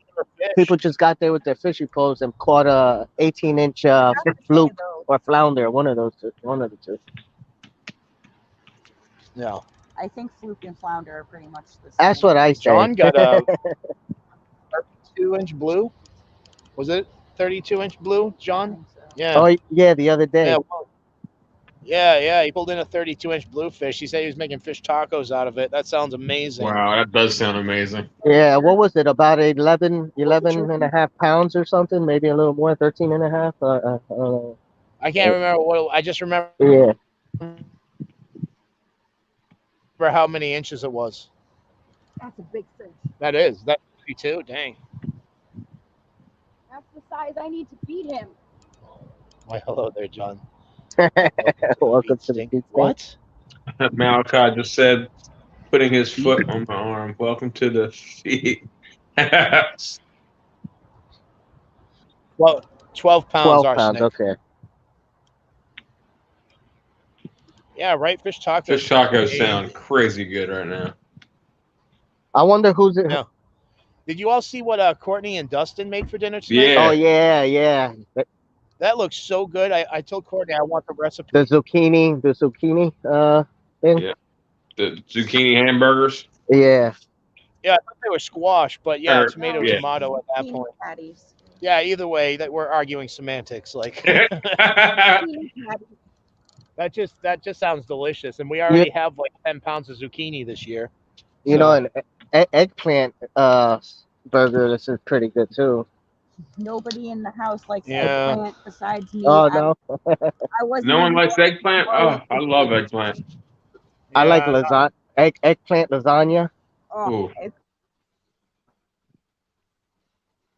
fish. just got there with their fishing poles and caught a 18-inch fluke or flounder, one of those two, one of the two. No, I think fluke and flounder are pretty much the same. That's what I say. John got a 32-inch blue. Was it 32-inch blue, I John? think so. Yeah. Oh yeah, the other day. Yeah, well, yeah. He pulled in a 32-inch bluefish. He said he was making fish tacos out of it. That sounds amazing. Wow, that does sound amazing. Yeah, what was it? About 11 and a half pounds or something? Maybe a little more, 13 and a half. I can't remember what. I just remember Yeah. how many inches it was. That's a big fish. That's 32. Dang. That's the size I need to feed him. Why, hello there, John. Welcome to the beach. What? Malachi just said, putting his foot on my arm. Welcome to the feed. Well, 12 pounds 12 arsenic. pounds, okay. Yeah, right. Fish tacos. Fish tacos sound crazy good right now. I wonder who's it. Yeah. Did you all see what Courtney and Dustin made for dinner tonight? Yeah. Oh yeah. That looks so good. I told Courtney I want the recipe. The zucchini thing. Yeah. The zucchini hamburgers. Yeah. Yeah, I thought they were squash, but yeah, Or- tomato yeah. at that Beanie point. patties. Yeah, either way, that we're arguing semantics. Like Beanie patties. that just sounds delicious, and we already have like 10 pounds of zucchini this year. You know, an eggplant burger. This is pretty good too. Nobody in the house likes Yeah. eggplant besides me. Oh no, I wasn't No one even likes going eggplant? for Oh, it. I love eggplant. I like Yeah, lasagna. Eggplant lasagna. Oh, Ooh.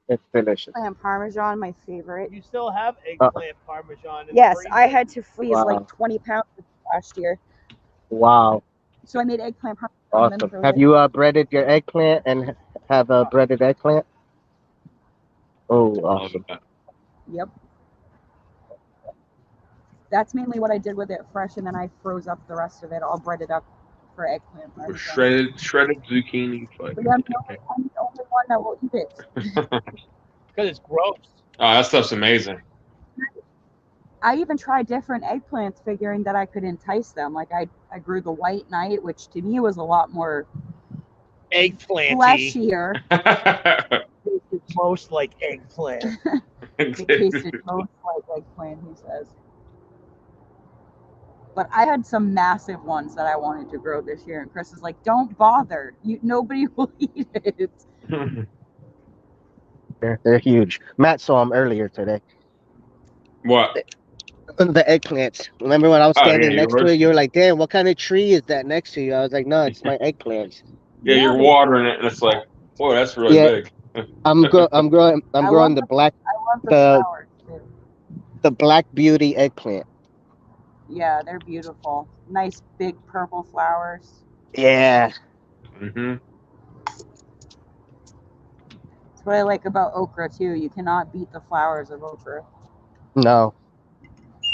It's delicious. eggplant parmesan, my favorite. You still have eggplant parmesan? In Yes, the I freezer? had to freeze Wow. like 20 pounds last year. Wow, So I made eggplant parmesan. and then awesome. froze Have it. you breaded your eggplant and have a breaded eggplant? Oh, Love awesome. that. Yep. That's mainly what I did with it fresh, and then I froze up the rest of it, all breaded up for eggplant With parmesan. shredded zucchini. But I'm the only one that will eat it. Because it's gross. Oh, that stuff's amazing. I even tried different eggplants, figuring that I could entice them. Like I grew the white knight, which to me was a lot more Eggplanty. fleshier. Tasted most like eggplant. It tasted most like eggplant, he says. But I had some massive ones that I wanted to grow this year, and Chris is like, "Don't bother. Nobody will eat it." They're huge. Matt saw them earlier today. What? The eggplants. Remember when I was Oh, standing yeah, next to it? You were like, "Damn, what kind of tree is that next to you?" I was like, "No, it's my eggplants." Yeah, you're watering it, and it's like, boy, that's really Yeah, big. I'm growing I love the black I love the the flowers too. the black beauty eggplant. Yeah, they're beautiful. Nice big purple flowers. Yeah. Mm-hmm. That's what I like about okra too. You cannot beat the flowers of okra. No.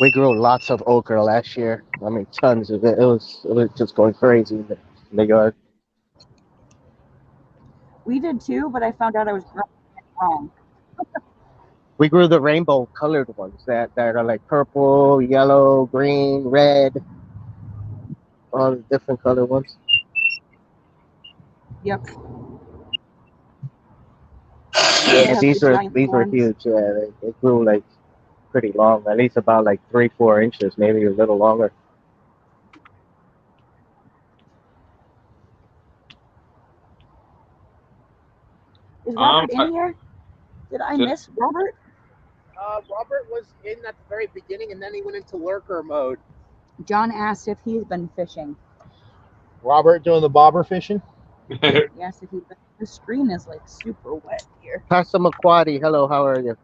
We grew lots of okra last year. I mean, tons of it. It was just going crazy in the yard. We did too, but I found out I was growing it wrong. We grew the rainbow colored ones that are like purple, yellow, green, red, all the different color ones. Yep. Yeah, They but have the giant these were thorns. huge. Yeah, they grew like pretty long, at least about like 3-4 inches, maybe a little longer. Is Robert in here? Did I Just- miss Robert? Robert was in at the very beginning, and then he went into lurker mode. John asked if he's been fishing. Robert doing the bobber fishing. Yes, if he's been. The screen is like super wet here. Pastor McQuaddy, hello, how are you?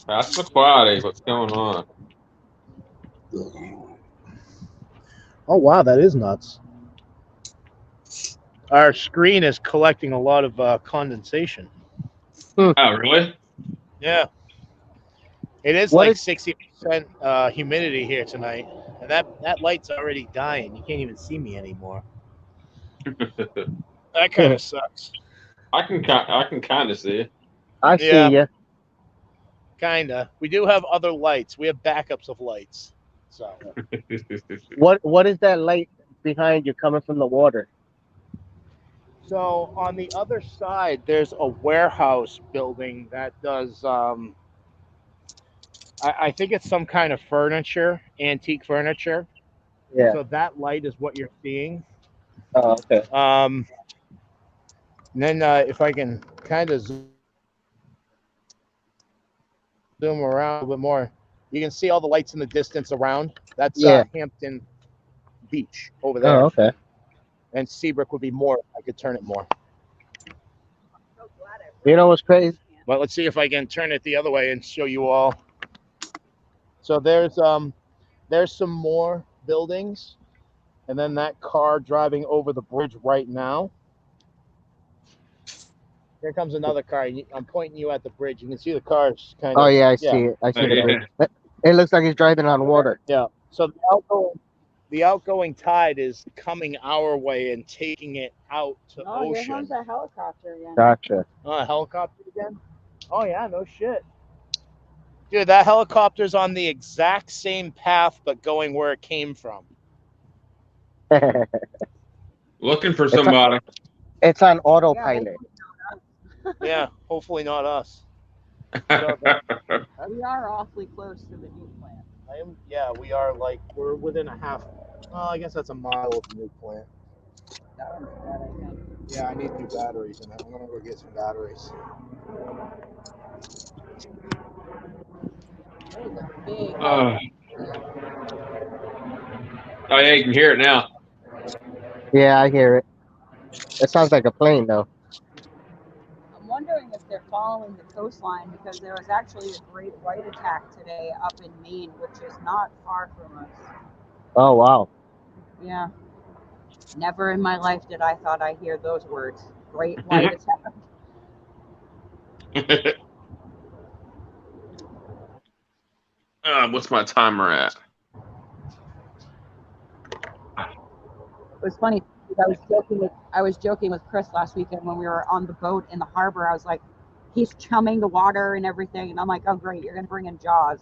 That's McQuaddy. What's going on? Oh wow, that is nuts. Our screen is collecting a lot of condensation. Oh, really? Yeah, it is What like is 60% humidity here tonight, and that light's already dying. You can't even see me anymore. That kind of sucks. I can kind of see. I Yeah. see you. Kinda. We do have other lights. We have backups of lights. So What is that light behind you coming from the water? So on the other side, there's a warehouse building that does. I think it's some kind of furniture, antique furniture. Yeah. So that light is what you're seeing. Oh, okay. And then if I can kind of zoom around a little bit more, you can see all the lights in the distance around. That's Yeah. Hampton Beach over Oh, there. okay. And Seabrook would be more. I could turn it more. You know what's crazy? But let's see if I can turn it the other way and show you all. So there's some more buildings, and then that car driving over the bridge right now. Here comes another car. I'm pointing you at the bridge. You can see the cars kind of. Oh yeah, I see it. I see Oh, the yeah. bridge. It looks like he's driving on water. Yeah. So the outgoing tide is coming our way and taking it out to Oh, here ocean. comes a helicopter again. Gotcha. Oh, a helicopter again? Oh yeah, no shit. Dude, that helicopter's on the exact same path, but going where it came from. Looking for somebody. It's on autopilot. Yeah, hopefully not us. We are awfully close to the new plant. We are we're within a half. Well, I guess that's a mile of the new plant. That one's dead, I think. Yeah, I need new batteries in it. I'm gonna go get some batteries. There's a big Oh yeah, you can hear it now. Yeah, I hear it. It sounds like a plane though. I'm wondering if they're following the coastline because there was actually a great white attack today up in Maine, which is not far from us. Oh wow. Yeah. Never in my life did I thought I'd hear those words. Great white attack. What's my timer at? It was funny. I was joking with Chris last weekend when we were on the boat in the harbor. I was like, he's chumming the water and everything, and I'm like, oh great, you're gonna bring in Jaws.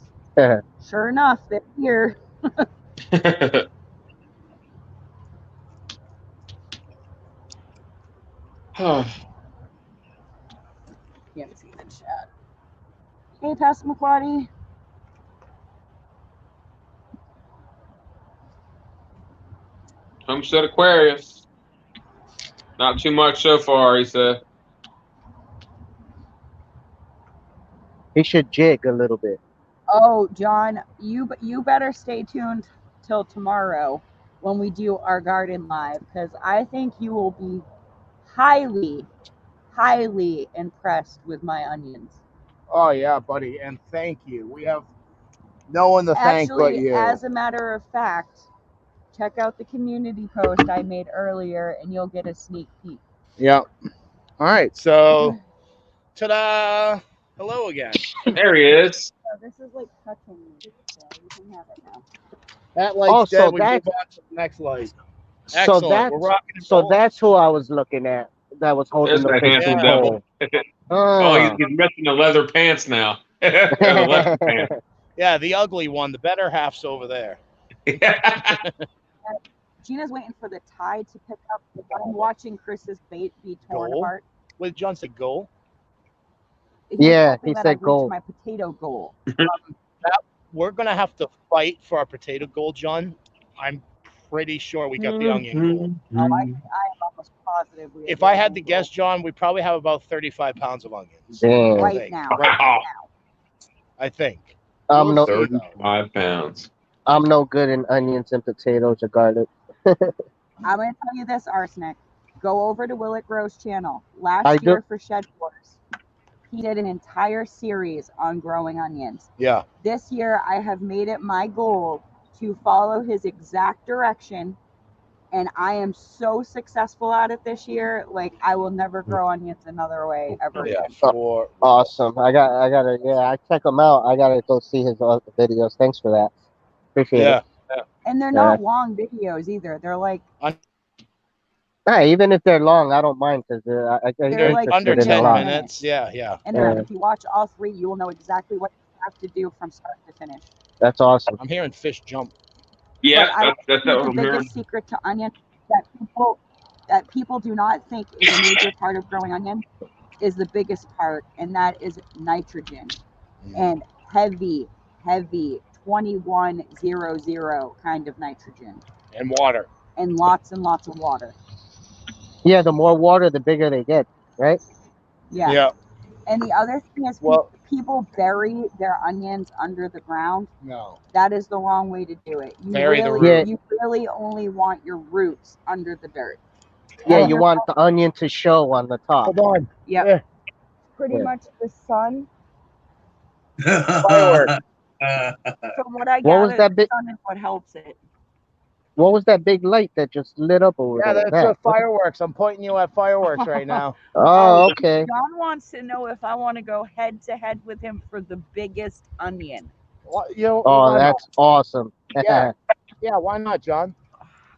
Sure enough, they're here. Can't see the chat. Hey, Pastor McQuaddy. Homestead Aquarius. Not too much so far, he said. He should jig a little bit. Oh, John, you better stay tuned till tomorrow when we do our garden live, because I think you will be highly, highly impressed with my onions. Oh yeah, buddy, and thank you. We have no one to thank but Actually, you. as a matter of fact, check out the community post I made earlier and you'll get a sneak peek. Yep. All right, so ta-da! Hello again. There he is. So this is like touching me, so you can have it now. That light's Oh, dead. so We move that's on to the next light. so Excellent. We're that's rocking and so rolling. that's who I was looking at. That was holding There's the that handsome fishing devil. pole. Oh, he's missing the leather pants now. The leather pants. Yeah, the ugly one. The better half's over there. Gina's waiting for the tide to pick up. I'm watching Chris's bait be torn Goal? apart. With John said goal. He's Yeah, hoping he that said I reach goal. my potato goal. We're gonna have to fight for our potato goal, John. I'm pretty sure we got the onion goal. Oh, I am almost positive. We have If the I had onion to goal. guess, John, we probably have about 35 pounds of onions. Damn. I right think. now, Wow. I think. I'm We'll no see, though. 35 pounds. I'm no good in onions and potatoes or garlic. I'm going to tell you this, Arsenic. Go over to Willet Grove's channel. I Last do. year for Shed Wars, he did an entire series on growing onions. Yeah. This year, I have made it my goal to follow his exact direction, and I am so successful at it this year. Like, I will never grow onions another way ever Yeah, again. for Awesome. I gotta. Yeah, I check him out. I gotta go see his other videos. Thanks for that. Appreciate yeah. it. And they're not long videos either. They're like Hey, even if they're long, I don't mind because I'm They're like Under interested in a 10 lot. minutes. Yeah, yeah. and they're, if you watch all three, you will know exactly what you have to do from start to finish. That's awesome. I'm hearing fish jump. Yeah, But I that's think what the I'm hearing. biggest secret to onion that people do not think is a major part of growing onion is the biggest part, and that is nitrogen and heavy 2100 kind of nitrogen And water. and lots of water. Yeah, the more water, the bigger they get, right? Yeah. Yeah. And the other thing is Well- people bury their onions under the ground. No. That is the wrong way to do it. You Bury the really, root. you really only want your roots under the dirt. Yeah, you want the onion to show on the top. Hold on. Yep. Yeah. Pretty Yeah. much the sun. Fireworks. From what I What was gather, that the big? sun is what helps it. What was that big light that just lit up over Yeah, there? that's the fireworks. I'm pointing you at fireworks right now. Oh, okay. John wants to know if I want to go head to head with him for the biggest onion. What, you know, Oh, why not? that's awesome. Yeah. Yeah, why not, John?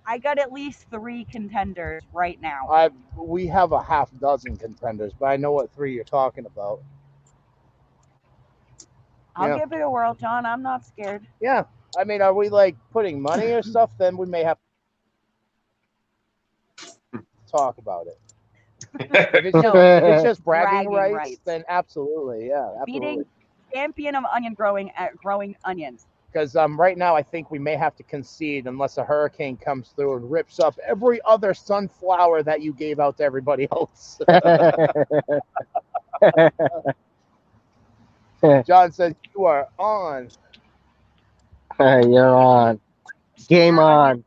I got at least 3 contenders right now. We have a half dozen contenders, but I know what 3 you're talking about. I'll Yeah. give it a whirl, John. I'm not scared. Yeah. I mean, are we like putting money or stuff? Then we may have to talk about it. If it's just bragging Bragging rights, rights. then absolutely, yeah, absolutely. Beating champion of onion growing at growing onions. Because right now I think we may have to concede unless a hurricane comes through and rips up every other sunflower that you gave out to everybody else. John said you are on. You're on. Game on.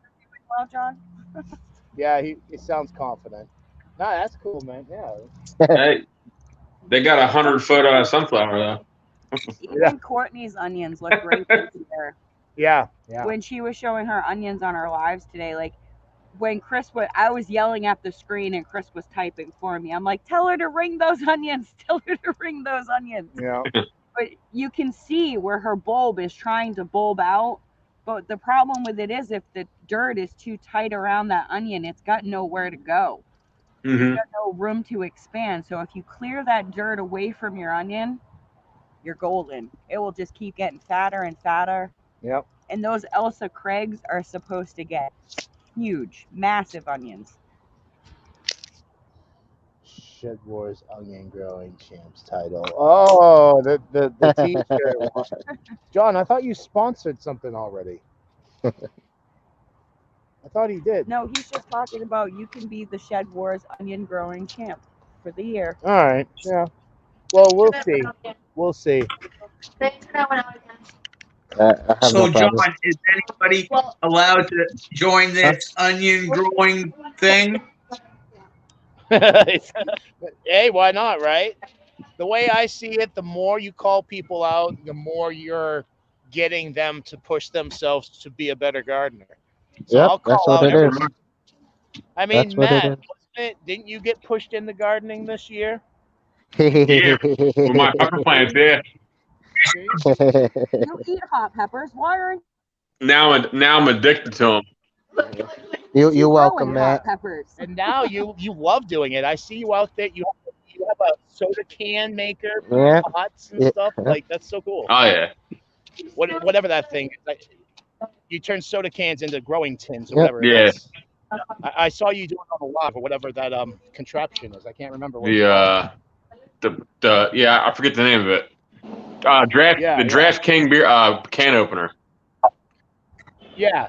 Well, John. Yeah, he sounds confident. Nah, that's cool, man. Yeah. Hey, they got 100-foot sunflower though. Even Yeah. Courtney's onions look great this year. Yeah. Yeah. When she was showing her onions on her lives today, like when I was yelling at the screen and Chris was typing for me. I'm like, tell her to ring those onions. Tell her to ring those onions. Yeah. But you can see where her bulb is trying to bulb out. But the problem with it is if the dirt is too tight around that onion, it's got nowhere to go. Mm-hmm. It's got no room to expand. So if you clear that dirt away from your onion, you're golden. It will just keep getting fatter and fatter. Yep. And those Elsa Craigs are supposed to get huge, massive onions. Shed Wars Onion Growing Champs title. Oh, the t-shirt one. John, I thought you sponsored something already. I thought he did. No, he's just talking about you can be the Shed Wars onion growing champ for the year. All right. Yeah. Well, we'll see. We'll see. I have no So, John, problem. is anybody allowed to join Huh? this onion growing thing? Hey, why not, right? The way I see it, the more you call people out, the more you're getting them to push themselves to be a better gardener. So Yep, I'll that's call what out it is. everyone. I That's mean, what it Matt, wasn't it? Didn't you get pushed into gardening this year? Yeah, with my pepper plants. Yeah. See? You eat hot peppers. Why are Now I'm addicted to them. You're you growing welcome, hot Matt. peppers? And now you love doing it. I see you out there. You have a soda can maker, Yeah, pots and yeah. stuff. Like that's so cool. Oh yeah. Whatever that thing is. Like, you turn soda cans into growing tins or Yep. whatever it Yeah. is. I saw you doing it on the live or whatever that contraption is. I can't remember what it's The called. the yeah, I forget the name of it. Yeah, The yeah, Draft King beer can opener. yeah.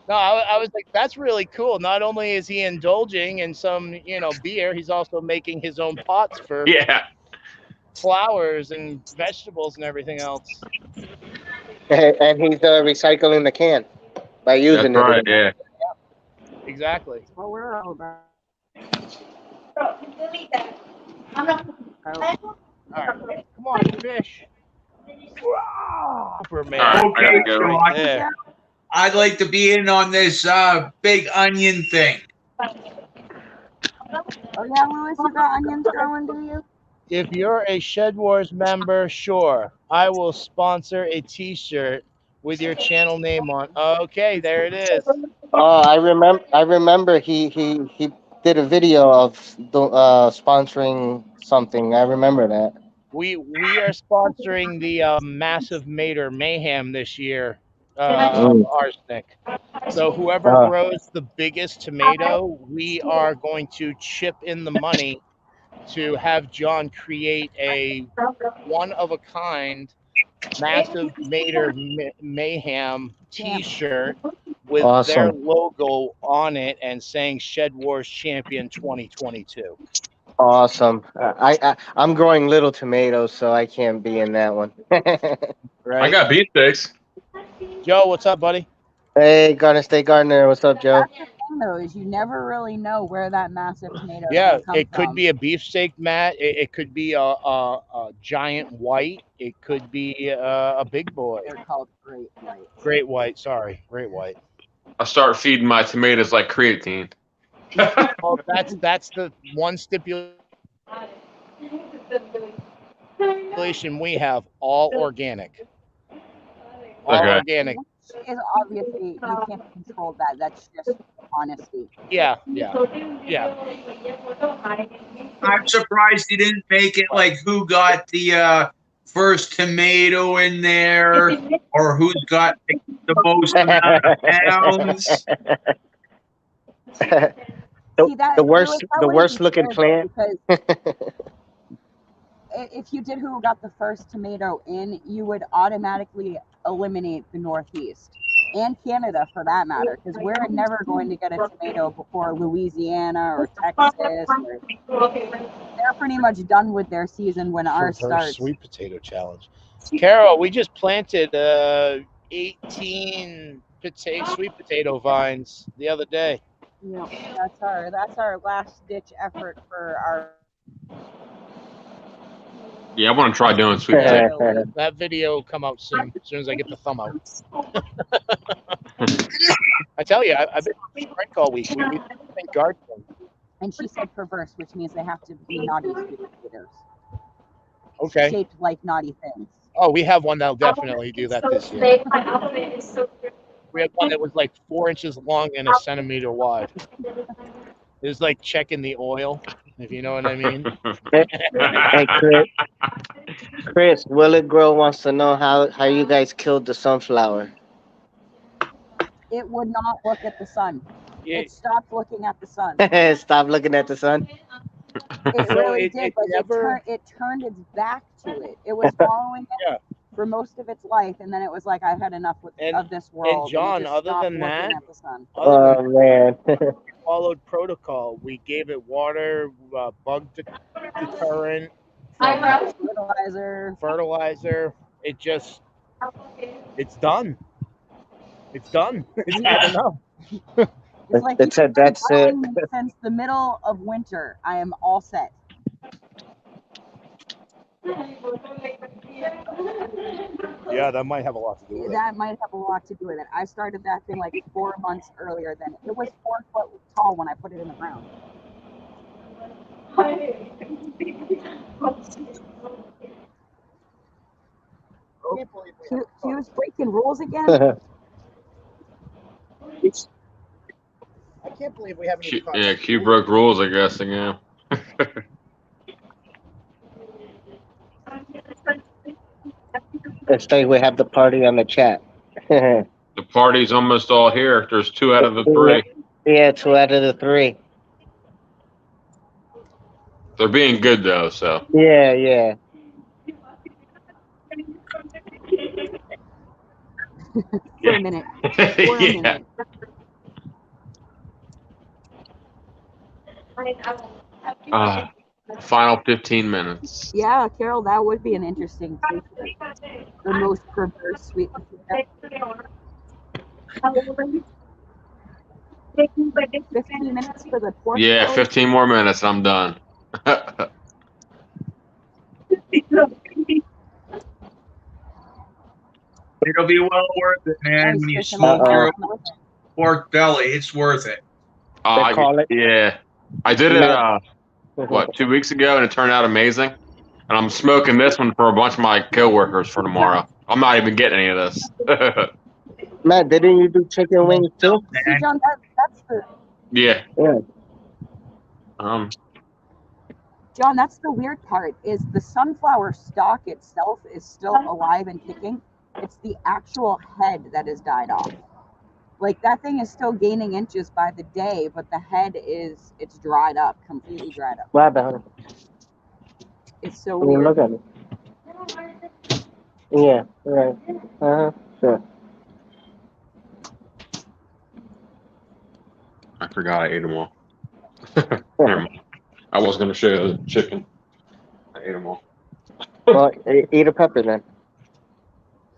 No, I was like, that's really cool. Not only is he indulging in some, beer, he's also making his own pots for Yeah. flowers and vegetables and everything else. And he's recycling the can by That's using it right. again. Yeah. Exactly. Well, we're all about. All right, come on, fish. Superman. All right, I Okay, gotta go. John, Right there. I'd like to be in on this big onion thing. Oh yeah, Louis, you got onions growing, do you? If you're a Shed Wars member, sure, I will sponsor a T-shirt with your channel name on. Okay, there it is. Oh, I remember. I remember he did a video of sponsoring something. I remember that. We are sponsoring the Massive Mater Mayhem this year of Mm. arsenic. So whoever Uh, grows the biggest tomato, we are going to chip in the money to have John create a one of a kind Massive Mater Mayhem T-shirt with their awesome, logo on it and saying Shed Wars Champion 2022. awesome. I'm growing little tomatoes, so I can't be in that one. I Right, got beefsteaks. Joe, what's up, buddy? Hey, Garden State Gardener, what's up, Joe? That's the thing, though, is you never really know where that massive tomato is Yeah, going to come it from. could be a beefsteak, Matt. It could be a giant white. It could be a big boy. They're called great white. Great white. Sorry, great white. I start feeding my tomatoes like creatine. Well, that's the one stipulation we have. All organic. All Okay. organic. Which is obviously, you can't control that. That's just honesty. Yeah. I'm surprised you didn't make it like who got the first tomato in there or who's got the most amount of pounds. See, that, the Louis, worst, that the wouldn't worst be looking fair, though, plant. because if you did who got the first tomato in, you would automatically eliminate the Northeast and Canada for that matter, because we're never going to get a tomato before Louisiana or Texas. They're pretty much done with their season when ours starts. Sweet potato challenge. Carol, we just planted 18 sweet potato vines the other day. Yeah, that's our last ditch effort for our. Yeah, I want to try doing sweet potato. That video will come out soon. As soon as I get the thumb out. I tell you, I've been on sprint all week. We've been gardening. And she said perverse, which means they have to be naughty sweet potatoes. Okay. Shaped like naughty things. Oh, we have one that'll definitely do that this year. We had one that was like 4 inches long and a centimeter wide. It was like checking the oil, if you know what I mean. Hey, Chris, Will It Grow wants to know how you guys killed the sunflower. It would not look at the sun. Yeah. It stopped looking at the sun. Stop looking at the sun. It So really it did, but never- it turned its back to it. It was following it Yeah. for most of its life, and then it was like, I've had enough of this world. And John, it just other stopped than looking that, at the sun. Oh man. we followed protocol. We gave it water, bug deterrent, Fertilizer. fertilizer. It just It's done. It's done. It's had enough. It's like It said that's it. growing me since the middle of winter. I am all set. Yeah, that might have a lot to do with it. That might have a lot to do with it. I started that thing like 4 months earlier than it was 4 foot tall when I put it in the ground. Q's breaking rules again. I can't believe we haven't even Yeah, Q broke rules, I guess. Yeah. It's like we have the party on the chat. The party's almost all here. There's 2 out of the 3. Yeah, 2 out of the 3. They're being good though, so. Yeah, yeah. For a minute. For a minute. Final 15 minutes. Yeah, Carol, that would be an interesting take. The most perverse sweet potato. 15 minutes for the pork. Yeah, belly? 15 more minutes and I'm done. It'll be well worth it, man. Nice When you fishing smoke like your that. own pork belly, it's worth it. They call it. Yeah. I did it, what, 2 weeks ago, and it turned out amazing. And I'm smoking this one for a bunch of my coworkers for tomorrow. I'm not even getting any of this. Matt, didn't you do chicken wings too? See, John, that's the Yeah. Yeah. John, that's the weird part, is the sunflower stalk itself is still alive and kicking. It's the actual head that has died off. Like, that thing is still gaining inches by the day, but the head it's dried up, completely dried up. What happened? It's so I mean, weird. look at it. Yeah, right. Sure. I forgot I ate them all. Never mind. I was going to show you the chicken. I ate them all. Well, eat a pepper then.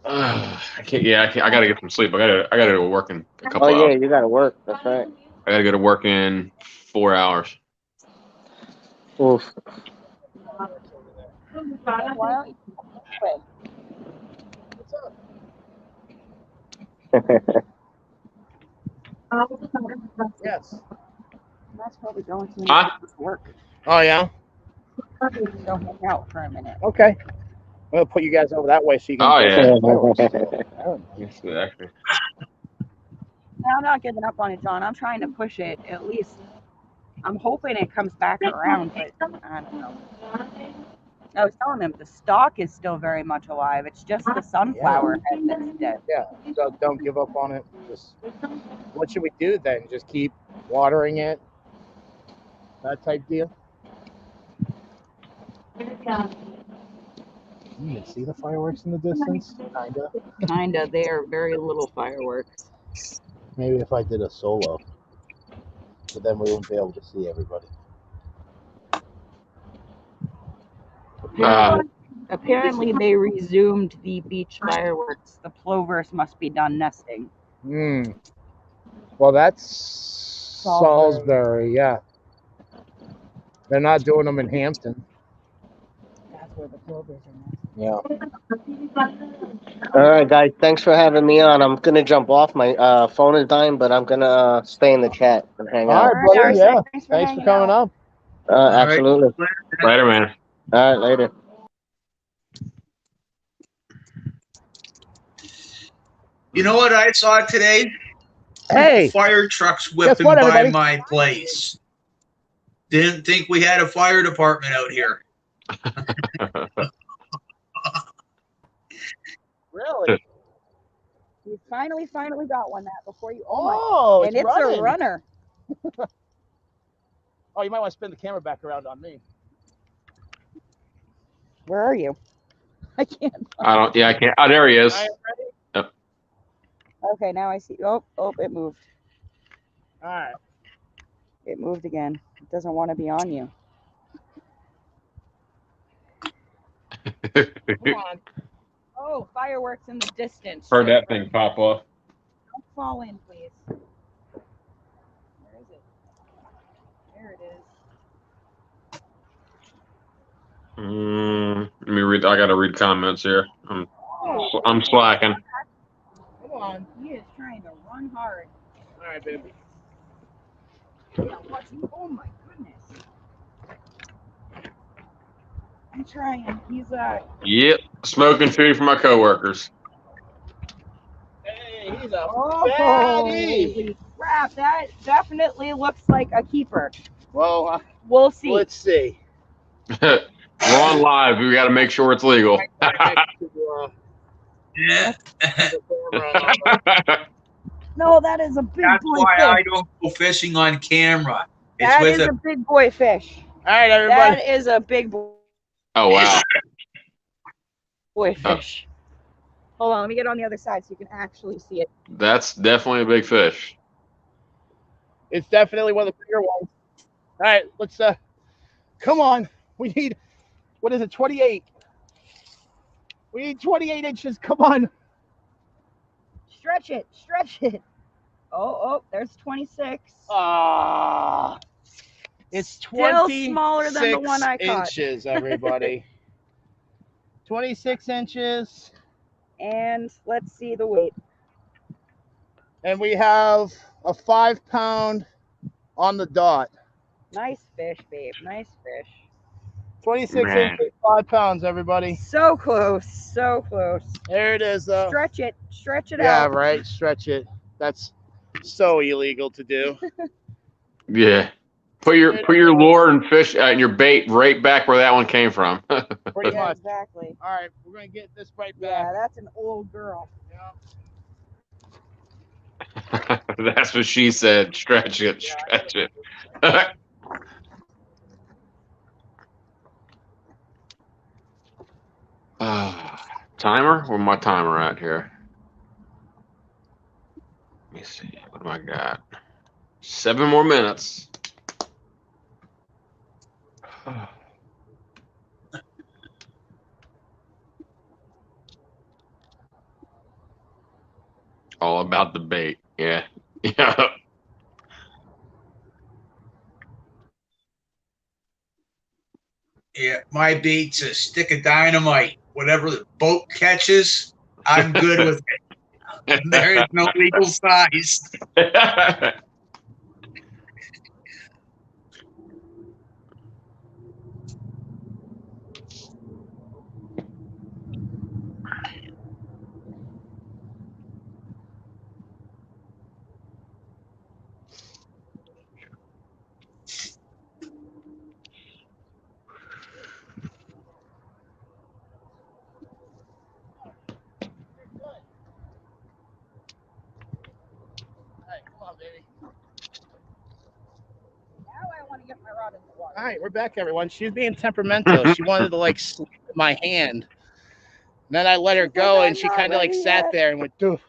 I can't. Yeah, I can't. I got to get some sleep. I got to go to work in a couple Oh yeah, hours. you gotta work. That's right. I got to go to work in 4 hours. Oof. Why don't you wait, Yes. Matt's probably going to Huh? work. Oh yeah. Go hang out for a minute. Okay. I'm gonna put you guys over that way so you can. Oh, yeah. Oh. Yes, actually. Now, I'm not giving up on it, John. I'm trying to push it at least. I'm hoping it comes back around, but I don't know. I was telling him the stalk is still very much alive. It's just the sunflower head that's dead. Yeah. So don't give up on it. Just what should we do then? Just keep watering it. That type deal. You can see the fireworks in the distance, kinda. Kinda. They are very little fireworks. Maybe if I did a solo, but then we wouldn't be able to see everybody. Apparently, they resumed the beach fireworks. The plovers must be done nesting. Well, that's Salisbury, yeah. They're not doing them in Hampton. That's where the plovers are nesting. Yeah. All right, guys. Thanks for having me on. I'm gonna jump off. My phone is dying, but I'm gonna stay in the chat and hang All out. right, buddy. Darcy, Yeah. thanks for Thanks for hanging coming out. up. Absolutely. Later, man. All right, later. You know what I saw today? Hey. Fire trucks whipping what, by everybody? my place. Didn't think we had a fire department out here. Really? You finally got one that before you. Oh, and it's running. a runner. Oh, you might want to spin the camera back around on me. Where are you? I can't. I don't. Yeah, I can't. Oh, there he is. All right, ready? Yep. Okay, now I see. Oh, it moved. All right. It moved again. It doesn't want to be on you. Come on. Oh, fireworks in the distance. Heard that thing pop off. Don't fall in, please. Where is it? There it is. Let me read. I gotta read comments here. I'm slacking. Come on. He is trying to run hard. All right, baby. Yeah, watch him. Oh my goodness. I'm trying. He's Yep, smoking food for my coworkers. Hey, he's a oh, fatty. holy crap. That definitely looks like a keeper. Well, We'll see. let's see. We're on live. We got to make sure it's legal. Yeah. No, that is a big That's boy why fish. I don't go fishing on camera. It's That with is a big boy fish. All right, everybody. That is a big boy Oh wow! fish. Hold on, let me get on the other side so you can actually see it. That's definitely a big fish. It's definitely one of the bigger ones. All right, let's come on. We need, what is it, 28? We need 28 inches. Come on. Stretch it, stretch it. Oh, there's 26. Ah, it's Still 26 smaller than the one I caught. inches, everybody. 26 inches. And let's see the weight. And we have a 5 pound on the dot. Nice fish, babe. Nice fish. 26 Man. inches, 5 pounds, everybody. So close, so close. There it is, though. Stretch it Yeah, out. right. Stretch it. That's so illegal to do. Yeah. Put your lure and fish and your bait right back where that one came from. Pretty Yeah, much. exactly. All right, we're going to get this right Yeah, back. that's an old girl. Yeah. That's what she said. Stretch it, stretch it. Timer? Where's my timer at here? Let me see. What do I got? 7 more minutes. All about the bait. Yeah. Yeah. Yeah, my bait's a stick of dynamite. Whatever the boat catches, I'm good with it. There is no legal size. All right, come on, baby. Now I want to get my rod in the water. All right, we're back, everyone. She was being temperamental. She wanted to, like, slip my hand. And then I let her go, and she kind of, like, sat there and went, doof.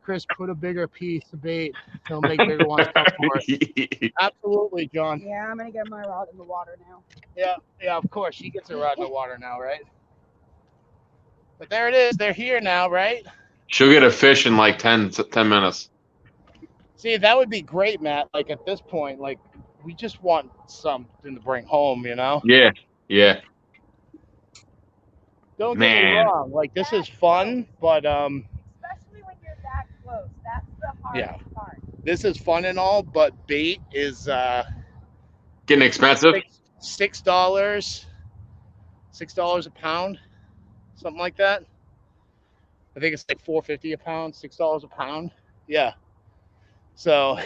Chris, put a bigger piece of bait. He'll make bigger ones come for it. Absolutely, John. Yeah, I'm going to get my rod in the water now. Yeah, of course. She gets her rod in the water now, right? But there it is. They're here now, right? She'll get a fish in like 10 minutes. See, that would be great, Matt. Like, at this point, like, we just want something to bring home, you know? Yeah. Yeah. Don't get me Man. wrong. Like, this is fun, but Especially when you're that close. That's the hardest part. this is fun and all, but bait is Getting expensive. $6 a pound, something like that. I think it's like $4.50 a pound, $6 a pound. Yeah. So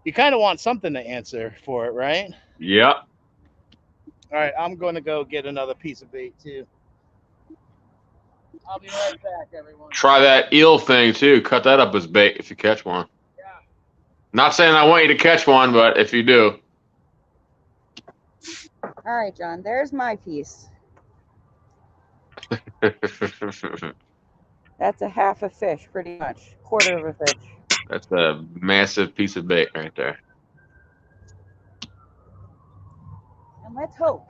you kind of want something to answer for it, right? Yep. All right, I'm going to go get another piece of bait too. I'll be right back, everyone. Try that eel thing too. Cut that up as bait if you catch one. Yeah. Not saying I want you to catch one, but if you do. All right, John, there's my piece. That's a half a fish, pretty much. Quarter of a fish. That's a massive piece of bait right there. And let's hope.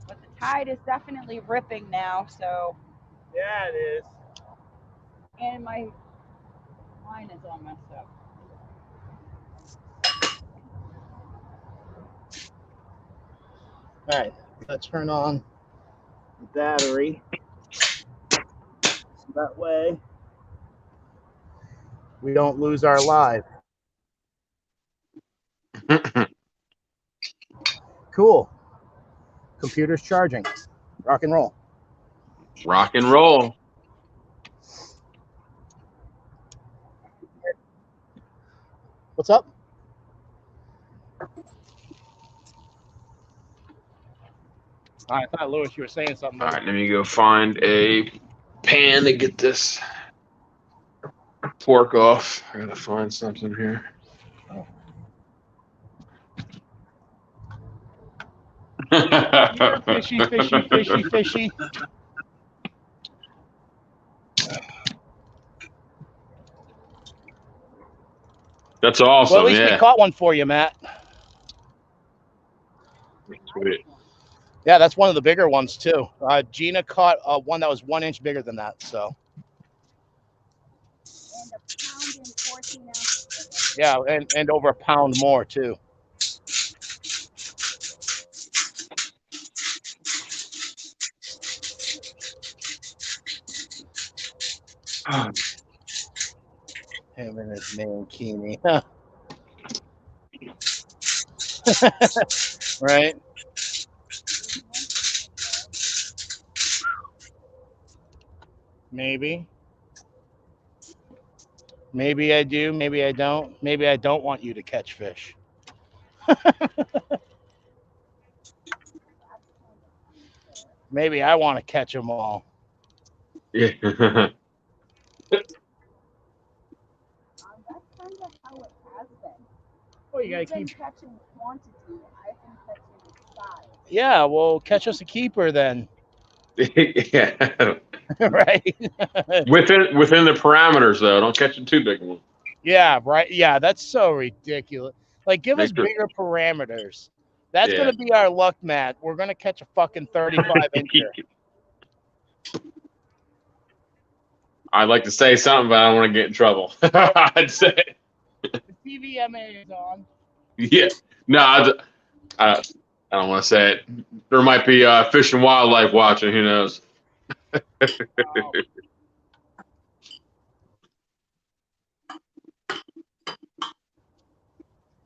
But the tide is definitely ripping now, so. Yeah, it is. And my line is all messed up. All right, let's turn on the battery. So that way we don't lose our live. Cool. Computer's charging. Rock and roll. Rock and roll. What's up? I thought, Lewis, you were saying something. All right, let me go find a pan to get this pork off. I gotta find something here. You're fishy, fishy, fishy, fishy. That's awesome. Well, at least we Yeah. caught one for you, Matt. Sweet. Yeah, that's one of the bigger ones too. Gina caught one that was 1 inch bigger than that. So. And a pound and 14 ounces. Yeah, and over a pound more too. Him and his mankini. Right? Maybe. Maybe I do. Maybe I don't. Maybe I don't want you to catch fish. Maybe I want to catch them all. Yeah. That's kind of how it has been. Oh, you gotta You've been keep. catching quantity. I've been catching size. Yeah, well, catch us a keeper then. Yeah. Right? Within the parameters though. Don't catch a too big one. Yeah, right. Yeah, that's so ridiculous. Like, give us Make sure. bigger parameters. That's Yeah. gonna be our luck, Matt. We're gonna catch a fucking 35 incher. I'd like to say something, but I don't want to get in trouble. I'd say, The TVMA is on. yeah. No, I don't want to say it. There might be Fish and Wildlife watching. Who knows? Oh.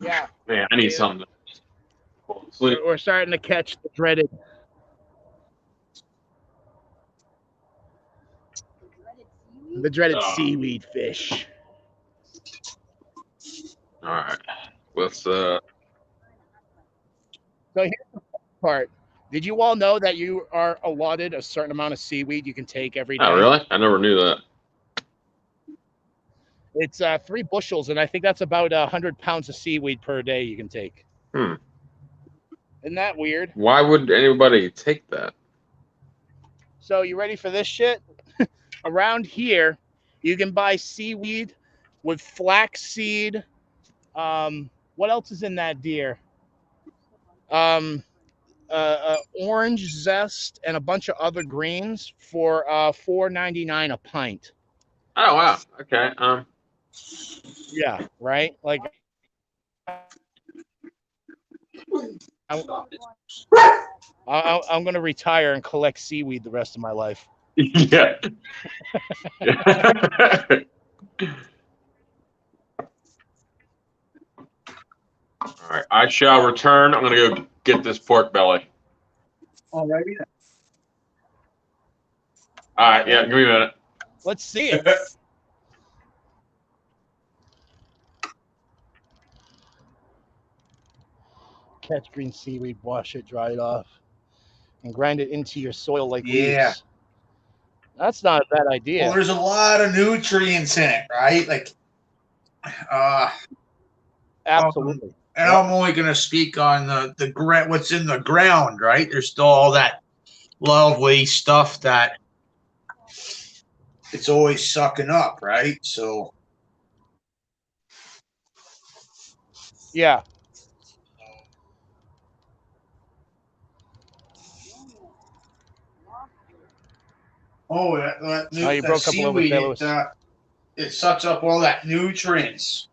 Yeah, Man, I need something to fall asleep. we're starting to catch the dreaded. The dreaded Oh. seaweed fish. All right. Let's So here's the part. Did you all know that you are allotted a certain amount of seaweed you can take every day? Oh, really? I never knew that. It's 3 bushels, and I think that's about 100 pounds of seaweed per day you can take. Hmm. Isn't that weird? Why would anybody take that? So you ready for this shit? Around here, you can buy seaweed with flaxseed. What else is in that deer? Orange zest and a bunch of other greens for $4.99 a pint. Oh wow. Okay. Yeah, right. Like, I'm gonna retire and collect seaweed the rest of my life. Yeah. All right. I shall return. I'm gonna go get this pork belly. Alrighty. All right. Yeah. Give me a minute. Let's see it. Catch green seaweed, wash it, dry it off, and grind it into your soil like leaves. That's not a bad idea. Well, there's a lot of nutrients in it, right? Like, Absolutely. and I'm only going to speak on the what's in the ground, right? There's still all that lovely stuff that it's always sucking up, right? So, Yeah. Oh, you that broke up a little bit seaweed, there, Lewis. it sucks up all that nutrients.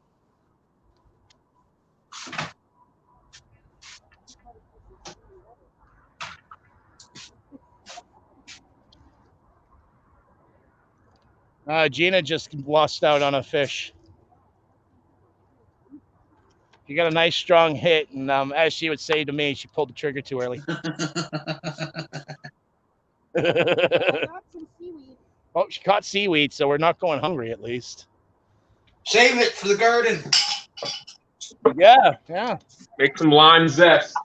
Gina just lost out on a fish. She got a nice strong hit, and as she would say to me, she pulled the trigger too early. Oh, she caught seaweed, so we're not going hungry at least. Save it for the garden. Yeah, yeah. Make some lime zest.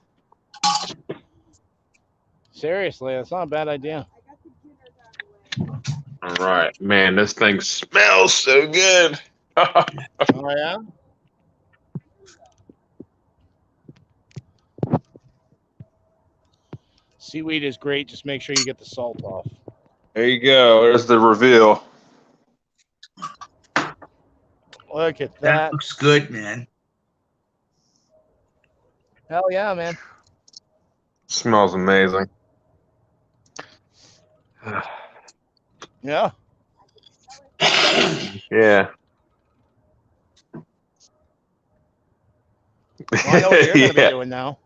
Seriously, that's not a bad idea. All right, man, this thing smells so good. Oh, yeah? Seaweed is great. Just make sure you get the salt off. There you go. There's the reveal. Look at That that. looks good, man. Hell yeah, man. Smells amazing. Yeah. Yeah. Well, I know what you're going to be Yeah. doing now.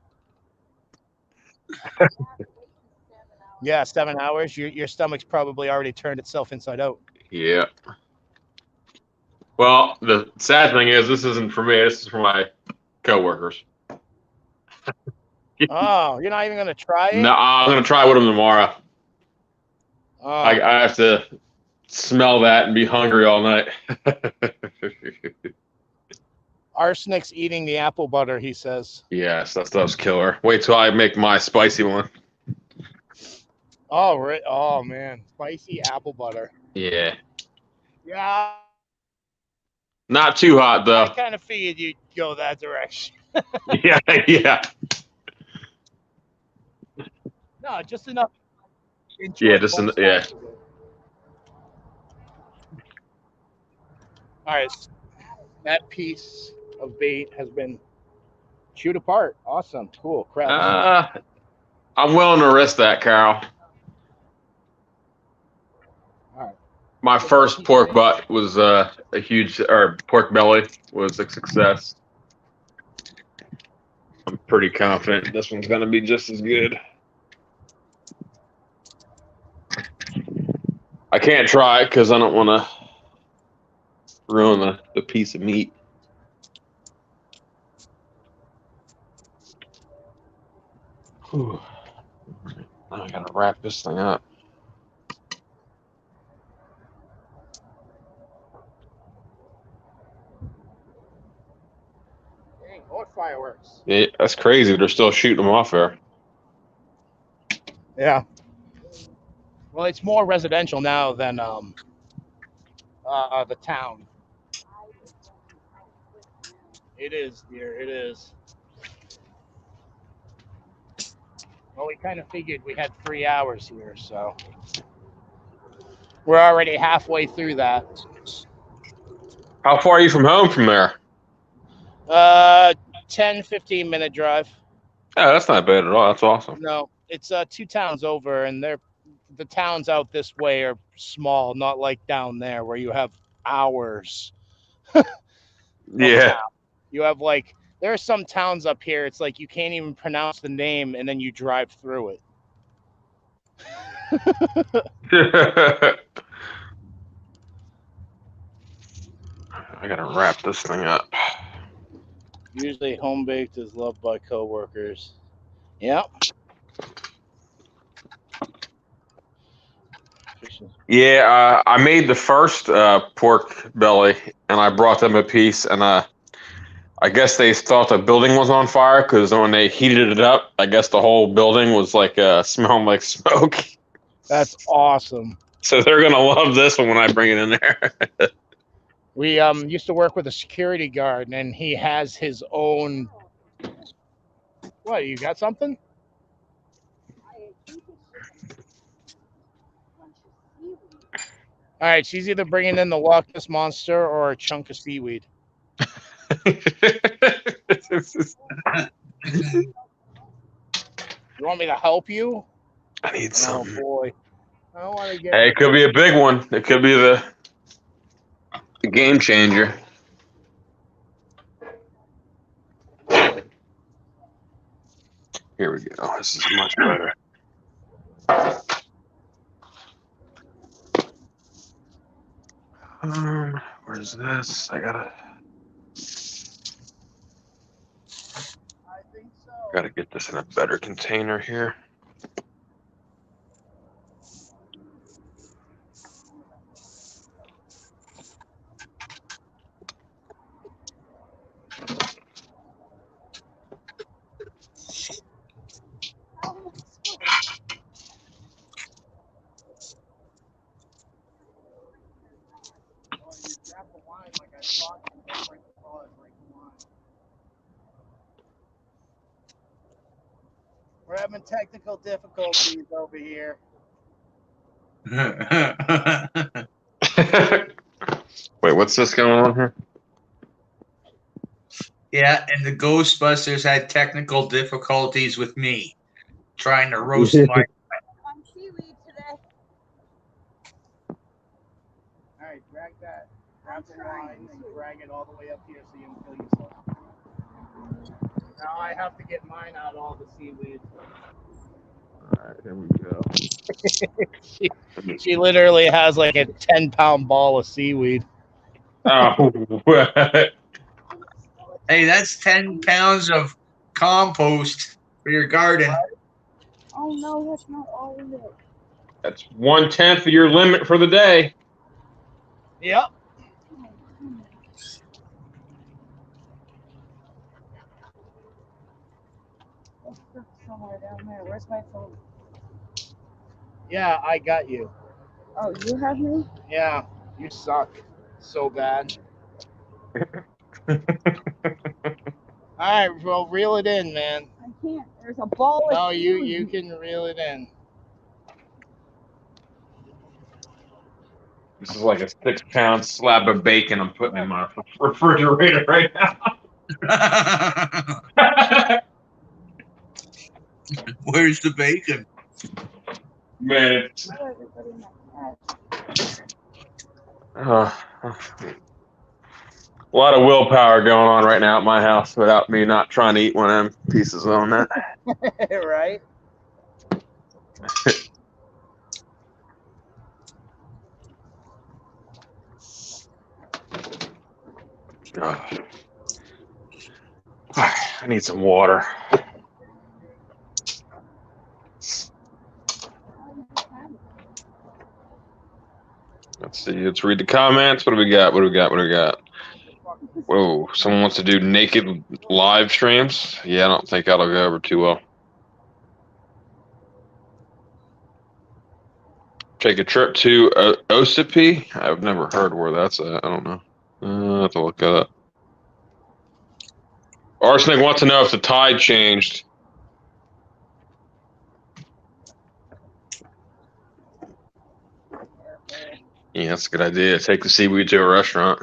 Yeah, 7 hours. Your stomach's probably already turned itself inside out. Yeah. Well, the sad thing is, this isn't for me. This is for my coworkers. Oh, you're not even going to try it? No, I'm gonna try with them tomorrow. Oh, I have to smell that and be hungry all night. Arsenic's eating the apple butter, he says. Yes, that stuff's killer. Wait till I make my spicy one. Oh, right. Oh, man. Spicy apple butter. Yeah. Yeah. Not too hot I though. kind of figured you'd go that direction. Yeah, yeah. No, just enough. Yeah, just yeah. All right. That piece of bait has been chewed apart. Awesome. Cool. Crap. I'm willing to risk that, Carol. All right. My first pork butt was a huge, or pork belly was a success. I'm pretty confident this one's gonna be just as good. I can't try it because I don't want to ruin the piece of meat. Whew. Now I gotta wrap this thing up. Dang, more fireworks. Yeah, that's crazy. They're still shooting them off there. Yeah. Well, it's more residential now than the town. It is, dear. It is. Well, we kind of figured we had 3 hours here, so we're already halfway through that. How far are you from home from there? 10-15 minute drive. Yeah, that's not bad at all. That's awesome. No, it's 2 towns over, and the towns out this way are small, not like down there where you have hours. Yeah. You have like, there are some towns up here, it's like you can't even pronounce the name and then you drive through it. I gotta wrap this thing up. Usually home baked is loved by coworkers. Yep. Yeah, I made the first pork belly, and I brought them a piece, and I guess they thought the building was on fire because when they heated it up, I guess the whole building was like smelling like smoke. That's awesome. So they're gonna love this one when I bring it in there. We used to work with a security guard, and he has his own. What, you got something? All right, she's either bringing in the Loch Ness Monster or a chunk of seaweed. You want me to help you? I need Oh some. boy. I don't want to get. Hey, it could be a big one. It could be the game changer. Here we go. This is much better. Where's this? I think so. Gotta get this in a better container here. Grab the line like I thought you don't break the ball and break the line. We're having technical difficulties over here. Wait, what's this going on here? Yeah, and the Ghostbusters had technical difficulties with me trying to roast my. On seaweed today. All right, drag that. Grab the line and drag it all the way up here so you don't kill yourself. Now I have to get mine out of all the seaweed. All right, here we go. She literally has like a 10-pound ball of seaweed. Oh, what? Hey, that's 10 pounds of compost for your garden. Oh no, that's not all of it. That's 1/10 of your limit for the day. Yep. It's somewhere down there. Where's my phone? Yeah, I got you. Oh, you have me? Yeah, you suck so bad. All right, well, reel it in, man. I can't. There's a ball of No, you seaweed. can reel it in. This is like a 6-pound slab of bacon I'm putting in my refrigerator right now. Where's the bacon? Man, it's, Where everybody in my a lot of willpower going on right now at my house without me not trying to eat one of them pieces on that. Right? I need some water. Let's see. Let's read the comments. What do we got? What do we got? What do we got? Whoa. Someone wants to do naked live streams. Yeah, I don't think that'll go over too well. Take a trip to Ossipee. I've never heard where that's at. I don't know. I have to look that up. Arsenic wants to know if the tide changed. Yeah, that's a good idea. Take the seaweed to a restaurant.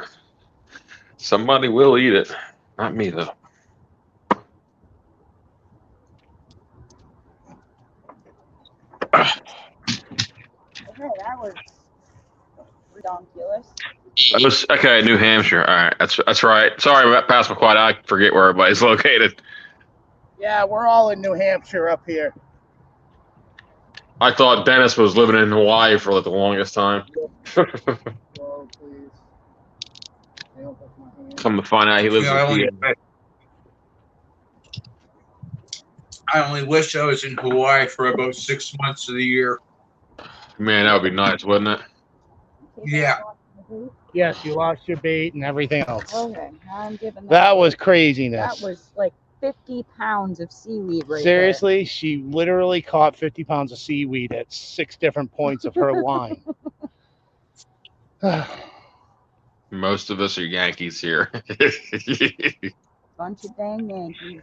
Somebody will eat it. Not me, though. Okay, that was ridiculous. Okay, New Hampshire. All right, that's right. Sorry about Passamaquoddy. I forget where everybody's located. Yeah, we're all in New Hampshire up here. I thought Dennis was living in Hawaii for like the longest time. Whoa, please. I don't touch my hand. Come to find out, he lives in I only wish I was in Hawaii for about 6 months of the year. Man, that would be nice, wouldn't it? Yeah. Yes, you lost your bait and everything else. Okay, I'm giving That was craziness. That was like 50 pounds of seaweed right Seriously, she literally caught 50 pounds of seaweed at 6 different points of her line. Most of us are Yankees here. Bunch of dang Yankees.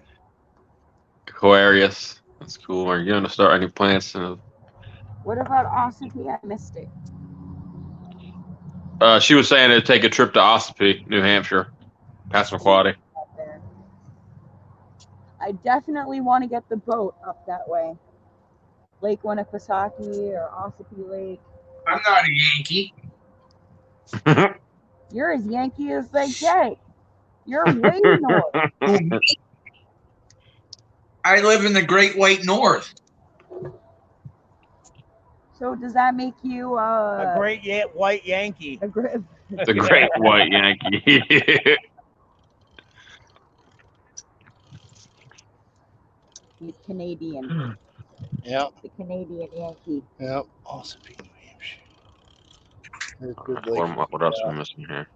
Aquarius. That's cool. Are you going to start any plants? What about Ossipee? I missed it. She was saying to take a trip to Ossipee, New Hampshire, Passamaquoddy. Up there. I definitely want to get the boat up that way. Lake Winnipesaukee or Ossipee Lake. I'm not a Yankee. You're as Yankee as they get. You're way north. Who, me? I live in the Great White North. So does that make you A great white Yankee. a great? The Great White Yankee. He's Canadian. Yep. The Canadian Yankee. Yep. Also being New Hampshire. There's good What else am I missing here?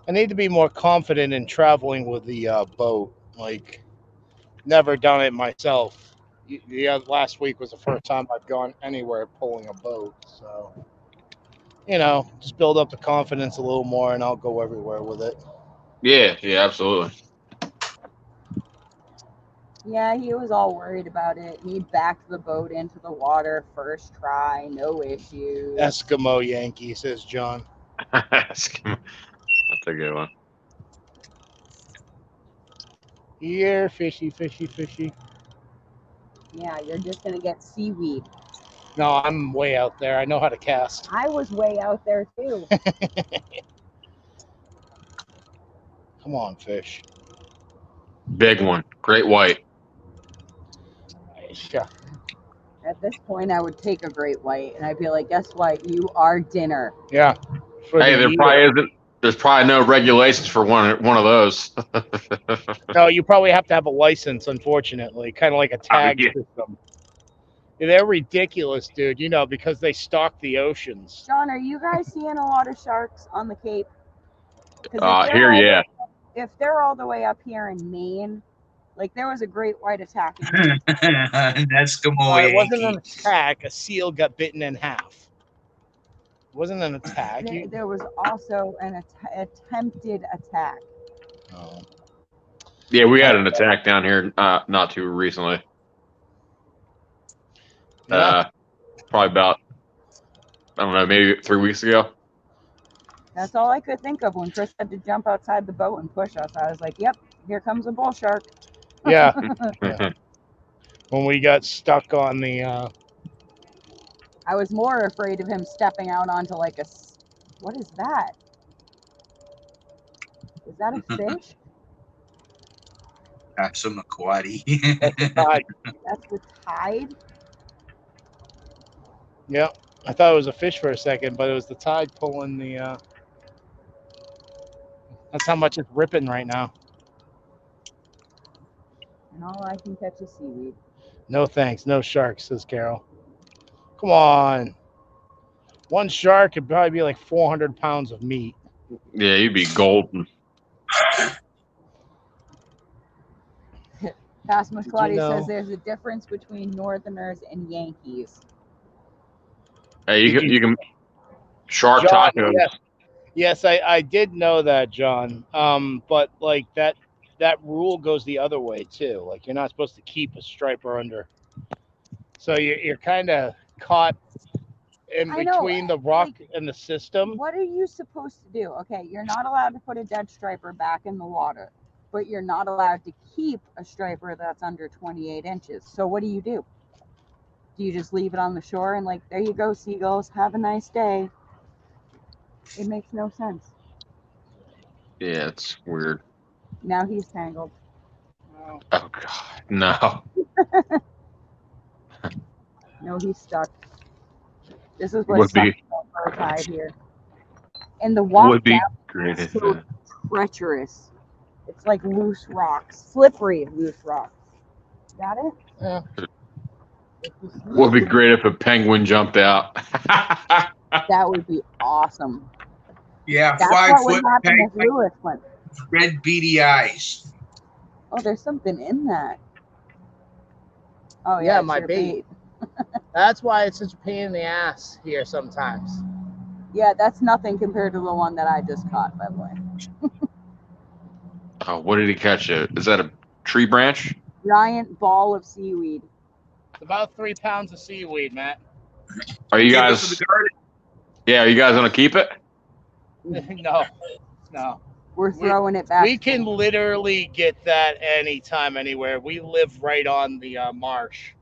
I need to be more confident in traveling with the boat. Like, never done it myself. Last week was the first time I've gone anywhere pulling a boat. So, just build up the confidence a little more, and I'll go everywhere with it. Yeah, absolutely. Yeah, he was all worried about it. He backed the boat into the water first try, no issues. Eskimo Yankee, says John. That's a good one. Here, fishy, fishy, fishy. Yeah, you're just gonna get seaweed. No, I'm way out there. I know how to cast. I was way out there too. Come on, fish. Big one. Great white. Yeah. At this point, I would take a great white, and I'd be like, "Guess what? You are dinner." Yeah. Hey, there probably isn't. There's probably no regulations for one of those. No, you probably have to have a license, unfortunately. Kind of like a tag system. They're ridiculous, dude. Because they stock the oceans. John, are you guys seeing a lot of sharks on the Cape? Here, yeah. If they're all the way up here in Maine, like there was a great white attacking. An Eskimo it wasn't Yankee. an attack. A seal got bitten in half. It wasn't an attack. There was also an attempted attack. Oh. Yeah, we had an attack down here not too recently. Yeah. Probably about, I don't know, maybe 3 weeks ago. That's all I could think of when Chris had to jump outside the boat and push us. I was like, "Yep, here comes a bull shark." Yeah. Yeah. When we got stuck on the. I was more afraid of him stepping out onto like a. What is that? Is that a fish? That's a Maquati. That's the tide. Yeah, I thought it was a fish for a second, but it was the tide pulling the. That's how much it's ripping right now. And all I can catch is seaweed. No thanks, no sharks, says Carol. Come on. One shark could probably be like 400 pounds of meat. Yeah, you'd be golden. Pasmus Claudia says there's a difference between Northerners and Yankees. Hey, you can shark John, tacos. Yes, I did know that, John. But like that rule goes the other way too. Like you're not supposed to keep a striper under. So you're kind of caught in between the rock and the system. What are you supposed to do? Okay, you're not allowed to put a dead striper back in the water, but you're not allowed to keep a striper that's under 28 inches. So what do? Do you just leave it on the shore and like, there you go, seagulls, have a nice day? It makes no sense. Yeah, it's weird. Now he's tangled. Oh God, no. No, he's stuck. This is what sucks about tide here. And the walk down is so treacherous. It's like loose rocks, slippery loose rocks. Got it? Yeah. Would be great if a penguin jumped out. That would be awesome. Yeah, that's 5 what foot would happen penguin, if Lewis went. red beady eyes. Oh, there's something in that. Oh yeah, my bait. That's why it's such a pain in the ass here sometimes. Yeah, that's nothing compared to the one that I just caught, by the way. Oh, what did he catch? Is that a tree branch? Giant ball of seaweed. It's about 3 pounds of seaweed, Matt. Are you guys? Yeah, are you guys gonna keep it? No. We're throwing it back. We can literally get that anytime, anywhere. We live right on the marsh.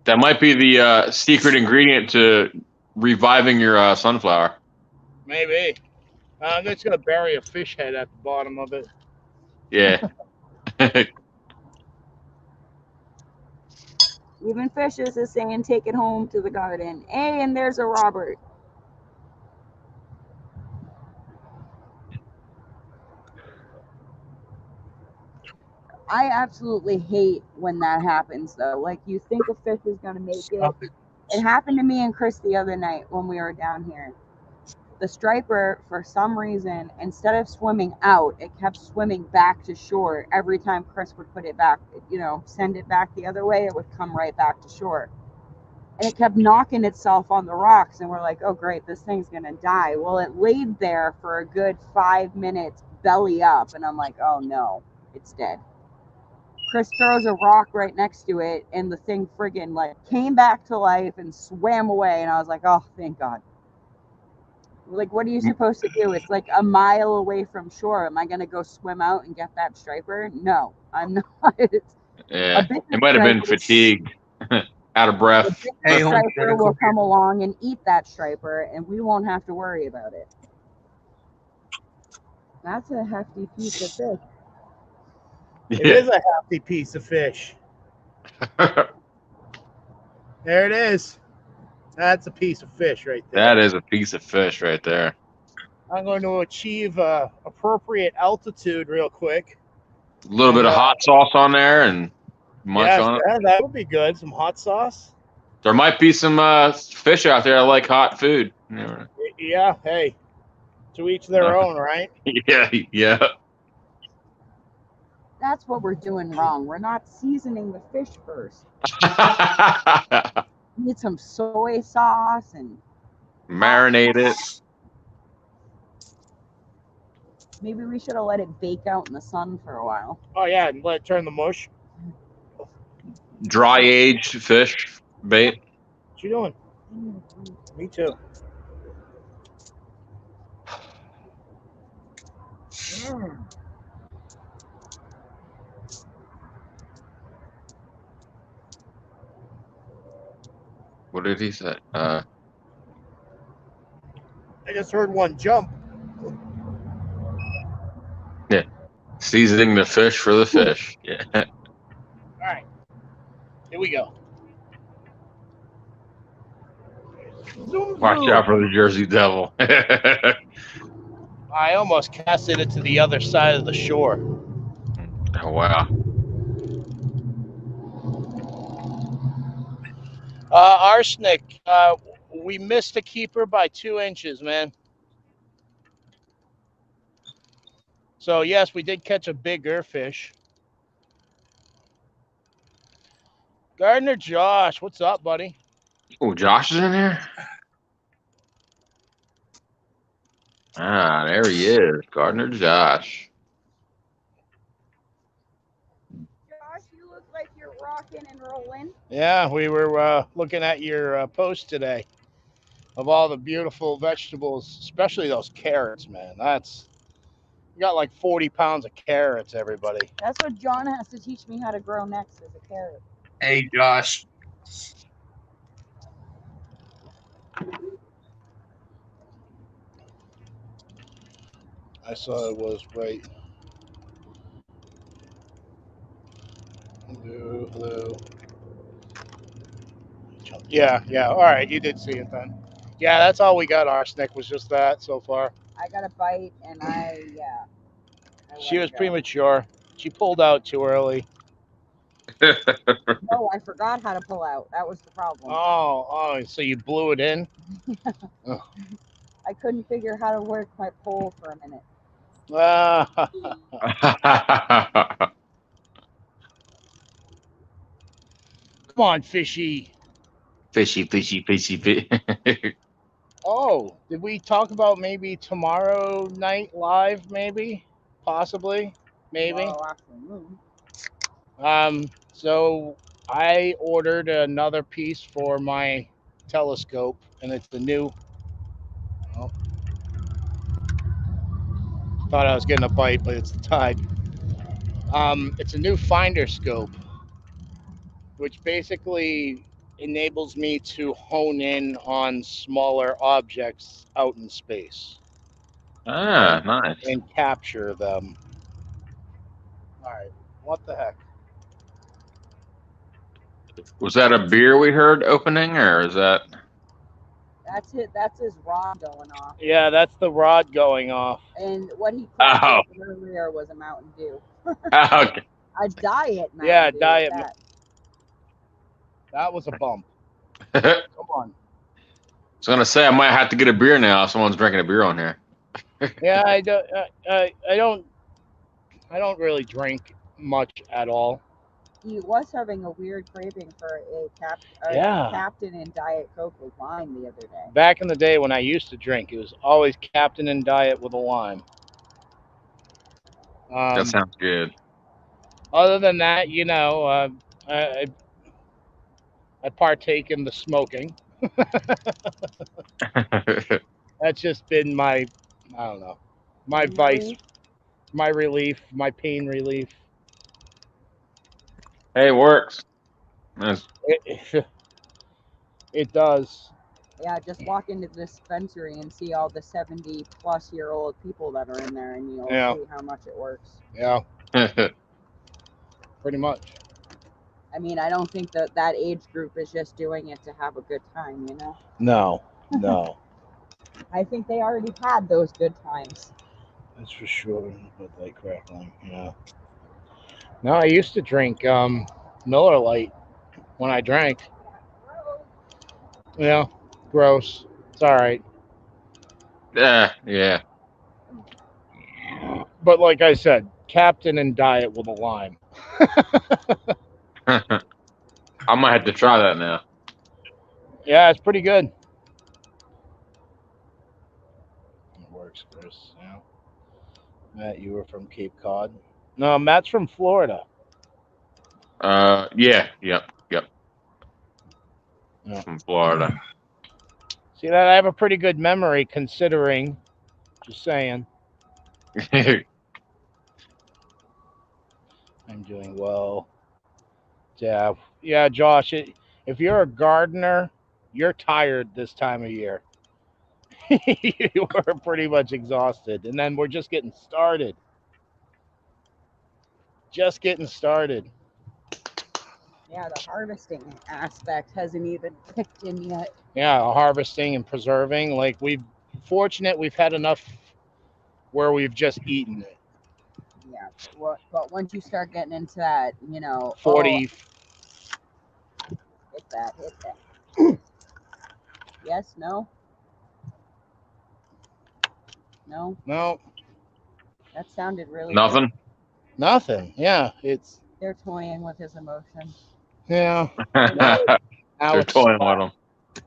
That might be the secret ingredient to reviving your sunflower. Maybe. I'm just gonna bury a fish head at the bottom of it. Yeah. Even Fishes is saying take it home to the garden. Hey, and there's a Robert. I absolutely hate when that happens though. Like you think a fish is gonna make it. It happened to me and Chris the other night when we were down here. The striper, for some reason, instead of swimming out, it kept swimming back to shore. Every time Chris would put it back, send it back the other way, it would come right back to shore. And it kept knocking itself on the rocks, and we're like, oh great, this thing's gonna die. Well, it laid there for a good 5 minutes belly up, and I'm like, oh no, it's dead. Chris throws a rock right next to it, and the thing friggin' like came back to life and swam away, and I was like, oh, thank God. Like, what are you supposed to do? It's like a mile away from shore. Am I going to go swim out and get that striper? No, I'm not. Yeah, it might have been fatigued, out of breath. The striper will come along and eat that striper, and we won't have to worry about it. That's a hefty piece of fish. It is a hefty piece of fish. There it is. That's a piece of fish right there. That is a piece of fish right there. I'm going to achieve appropriate altitude real quick. A little bit of hot sauce on there and munch on it. Yeah, that would be good. Some hot sauce. There might be some fish out there that like hot food. Yeah, hey. To each their own, right? Yeah. That's what we're doing wrong. We're not seasoning the fish first. Need some soy sauce and marinate it. Maybe we should have let it bake out in the sun for a while. Oh yeah, and let it turn the mush. Dry aged fish bait. What you doing? Me too. What did he say? I just heard one jump. Yeah. Seasoning the fish for the fish. Yeah. All right. Here we go. Watch out for the Jersey Devil. I almost casted it to the other side of the shore. Oh, wow. Arsenic, we missed a keeper by 2 inches, man. So, yes, we did catch a bigger fish. Gardner Josh, what's up, buddy? Oh, Josh is in here? Ah, there he is. Gardner Josh. Josh, you look like you're rocking and rolling. Yeah, we were looking at your post today of all the beautiful vegetables, especially those carrots, man. You got like 40 pounds of carrots, everybody. That's what John has to teach me how to grow next, is a carrot. Hey, Josh. I saw it was right. Hello. Yeah. All right, you did see it then. Yeah, that's all we got. Arsenic was just that so far. I got a bite, and she was premature. She pulled out too early. Oh, I forgot how to pull out. That was the problem. Oh, so you blew it in? Oh. I couldn't figure how to work my pole for a minute. Come on, fishy. Fishy. Oh, did we talk about maybe tomorrow night live? Maybe, possibly, maybe. So I ordered another piece for my telescope, and it's the new. Oh, thought I was getting a bite, but it's the tide. It's a new finder scope, which basically enables me to hone in on smaller objects out in space Ah, nice. and capture them. All right, what the heck? Was that a beer we heard opening, or is that? That's it. That's his rod going off. Yeah, that's the rod going off. And what he cracked Oh. open earlier was a Mountain Dew. Okay. A diet Mountain Yeah, Dew. diet at that. That was a bump. I Come on. was gonna say I might have to get a beer now. If someone's drinking a beer on here. Yeah, I don't really drink much at all. He was having a weird craving for a Yeah. Captain and Diet Coke with lime the other day. Back in the day when I used to drink, it was always Captain and Diet with a lime. That sounds good. Other than that, you know, I partake in the smoking. That's just been my, I don't know, my vice, my relief, my pain relief. Hey, it works. Nice. It does. Yeah, just walk into the dispensary and see all the 70-plus-year-old people that are in there, and you'll Yeah. see how much it works. Yeah, pretty much. I mean, I don't think that age group is just doing it to have a good time, you know? No. I think they already had those good times. That's for sure. But like crackling, yeah. No, I used to drink Miller Lite when I drank. Yeah, gross. It's all right. Yeah. But like I said, Captain and Diet with a lime. I might have to try that now. Yeah, it's pretty good. It works, Chris. Yeah. Matt, you were from Cape Cod. No, Matt's from Florida. Yeah. Yep. Yeah. From Florida. See that I have a pretty good memory considering. Just saying. I'm doing well. Yeah, Josh. If you're a gardener, you're tired this time of year. You are pretty much exhausted, and then we're just getting started. Just getting started. Yeah, the harvesting aspect hasn't even kicked in yet. Yeah, harvesting and preserving. Like we've had enough where we've just eaten it. Yeah, but once you start getting into that, you know, 40. Hit that. Yes, no? No? No, That sounded really Nothing. nothing. Yeah, it's They're toying with his emotions. yeah. They're Alex, toying with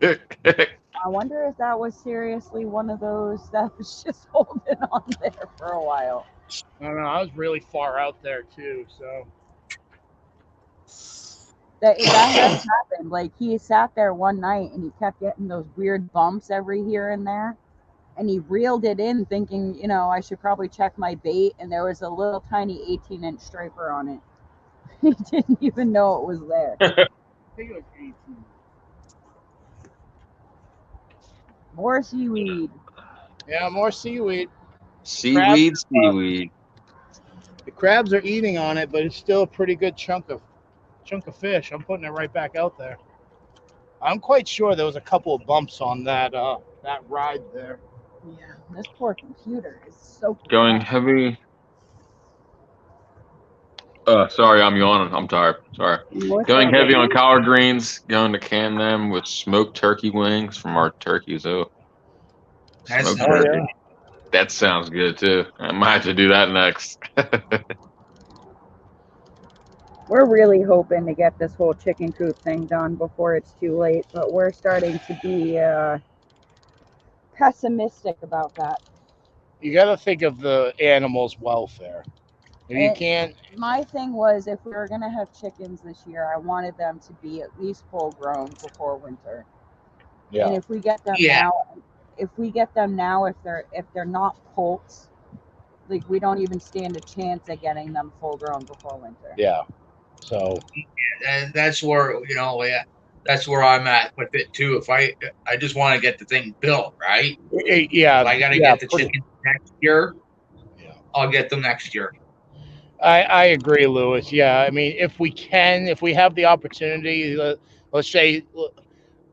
them. I wonder if that was seriously one of those that was just holding on there for a while. I don't know. I was really far out there too, so That has happened. Like, he sat there one night and he kept getting those weird bumps every here and there. And he reeled it in thinking, you know, I should probably check my bait. And there was a little tiny 18-inch striper on it. He didn't even know it was there. I think it was 18. More seaweed. Yeah, more seaweed. Seaweed. The crabs are eating on it, but it's still a pretty good chunk of fish. I'm putting it right back out there. I'm quite sure there was a couple of bumps on that ride there. Yeah, this poor computer is so Going heavy. Sorry, I'm yawning. I'm tired. Sorry. Going heavy on collard greens. Going to can them with smoked turkey wings from our turkeys. Oh, That's smoked not turkey. yeah. That sounds good too. I might have to do that next. We're really hoping to get this whole chicken coop thing done before it's too late, but we're starting to be pessimistic about that. You got to think of the animals' welfare. You can't. My thing was, if we were going to have chickens this year, I wanted them to be at least full grown before winter. Yeah. And if we get them now, if they're not poults, like, we don't even stand a chance at getting them full grown before winter. Yeah. So and that's where, you know, that's where I'm at with it too. If I just want to get the thing built, right? Yeah, If I got to yeah, get the chicken next year, Yeah. I'll get them next year. I agree, Lewis. Yeah, I mean, if we have the opportunity, let's say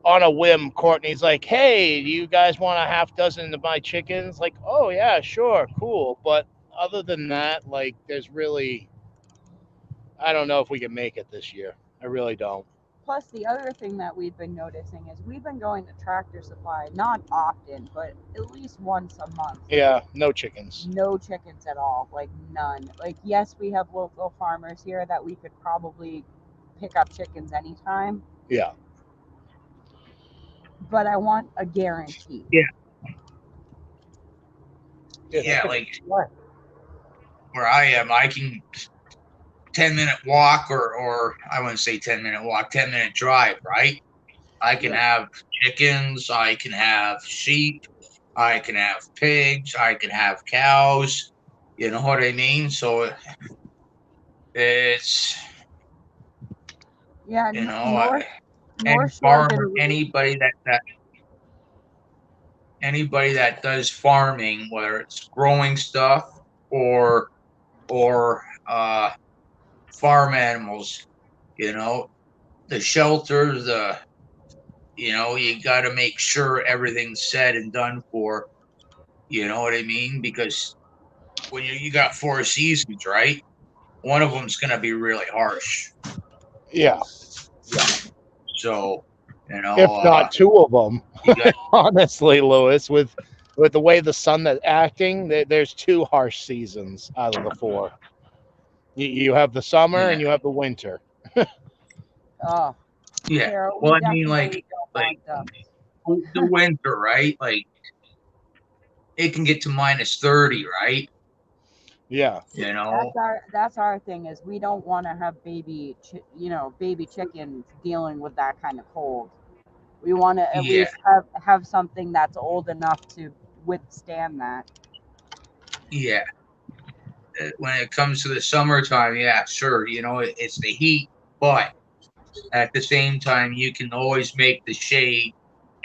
on a whim, Courtney's like, "Hey, do you guys want a half dozen of my chickens?" Like, "Oh yeah, sure, cool." But other than that, like, there's really, I don't know if we can make it this year. I really don't. Plus, the other thing that we've been noticing is we've been going to Tractor Supply, not often, but at least once a month. Yeah, no chickens. No chickens at all, like none. Like, yes, we have local farmers here that we could probably pick up chickens anytime, Yeah, but I want a guarantee. Yeah, like where I am, I can 10-minute walk or I wouldn't say 10-minute walk, 10-minute drive, right? I can have chickens, I can have sheep, I can have pigs, I can have cows. You know what I mean? So it's Yeah, you know, North and Shore did a farmer anybody that does farming, whether it's growing stuff or or farm animals, you know, the shelter, you got to make sure everything's said and done for. You know what I mean? Because when you got 4 seasons, right? One of them's going to be really harsh. yeah. So, If not two of them, you got, honestly, Lewis, with the way the sun that's acting, there's two harsh seasons out of the four. You have the summer and you have the winter. Oh, yeah. Carol, Well, we I mean, definitely don't like want ducks. the winter, right? Like it can get to -30, right? Yeah, You know, That's our thing is we don't want to have baby chickens dealing with that kind of cold. We want to at yeah, least have something that's old enough to withstand that. yeah. When it comes to the summertime, yeah, sure, it's the heat, but at the same time, you can always make the shade.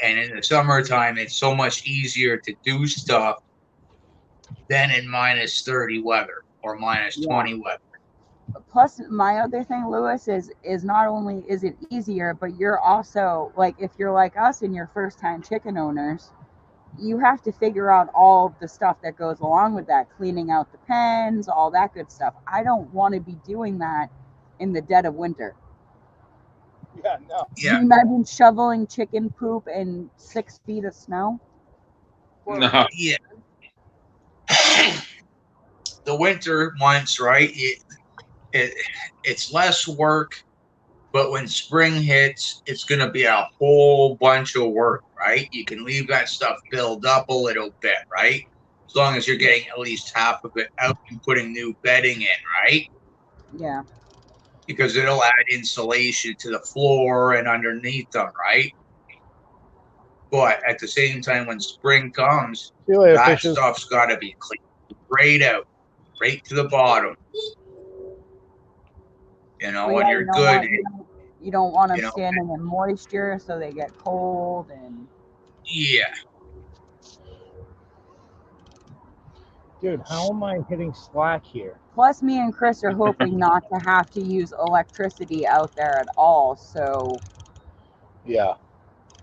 And in the summertime, it's so much easier to do stuff than in -30 weather or Yeah. -20 weather. Plus, my other thing, Lewis, is not only is it easier, but you're also like if you're like us and you're first time chicken owners, you have to figure out all of the stuff that goes along with that, cleaning out the pens, all that good stuff. I don't want to be doing that in the dead of winter. yeah, no, Yeah, Can you imagine shoveling chicken poop in 6 feet of snow? No. yeah. The winter months, right? It's less work, but when spring hits, it's going to be a whole bunch of work, right? You can leave that stuff build up a little bit, right? As long as you're getting at least half of it out and putting new bedding in, right? Yeah. Because it'll add insulation to the floor and underneath them, right? But at the same time, when spring comes, see you later, that fishes. stuff's got to be cleaned right out, right to the bottom. Well, And yeah, you're good. you don't want them You know, standing in moisture so they get cold and yeah, Dude, how am I hitting Slack here? plus me and Chris are hoping not to have to use electricity out there at all. So Yeah,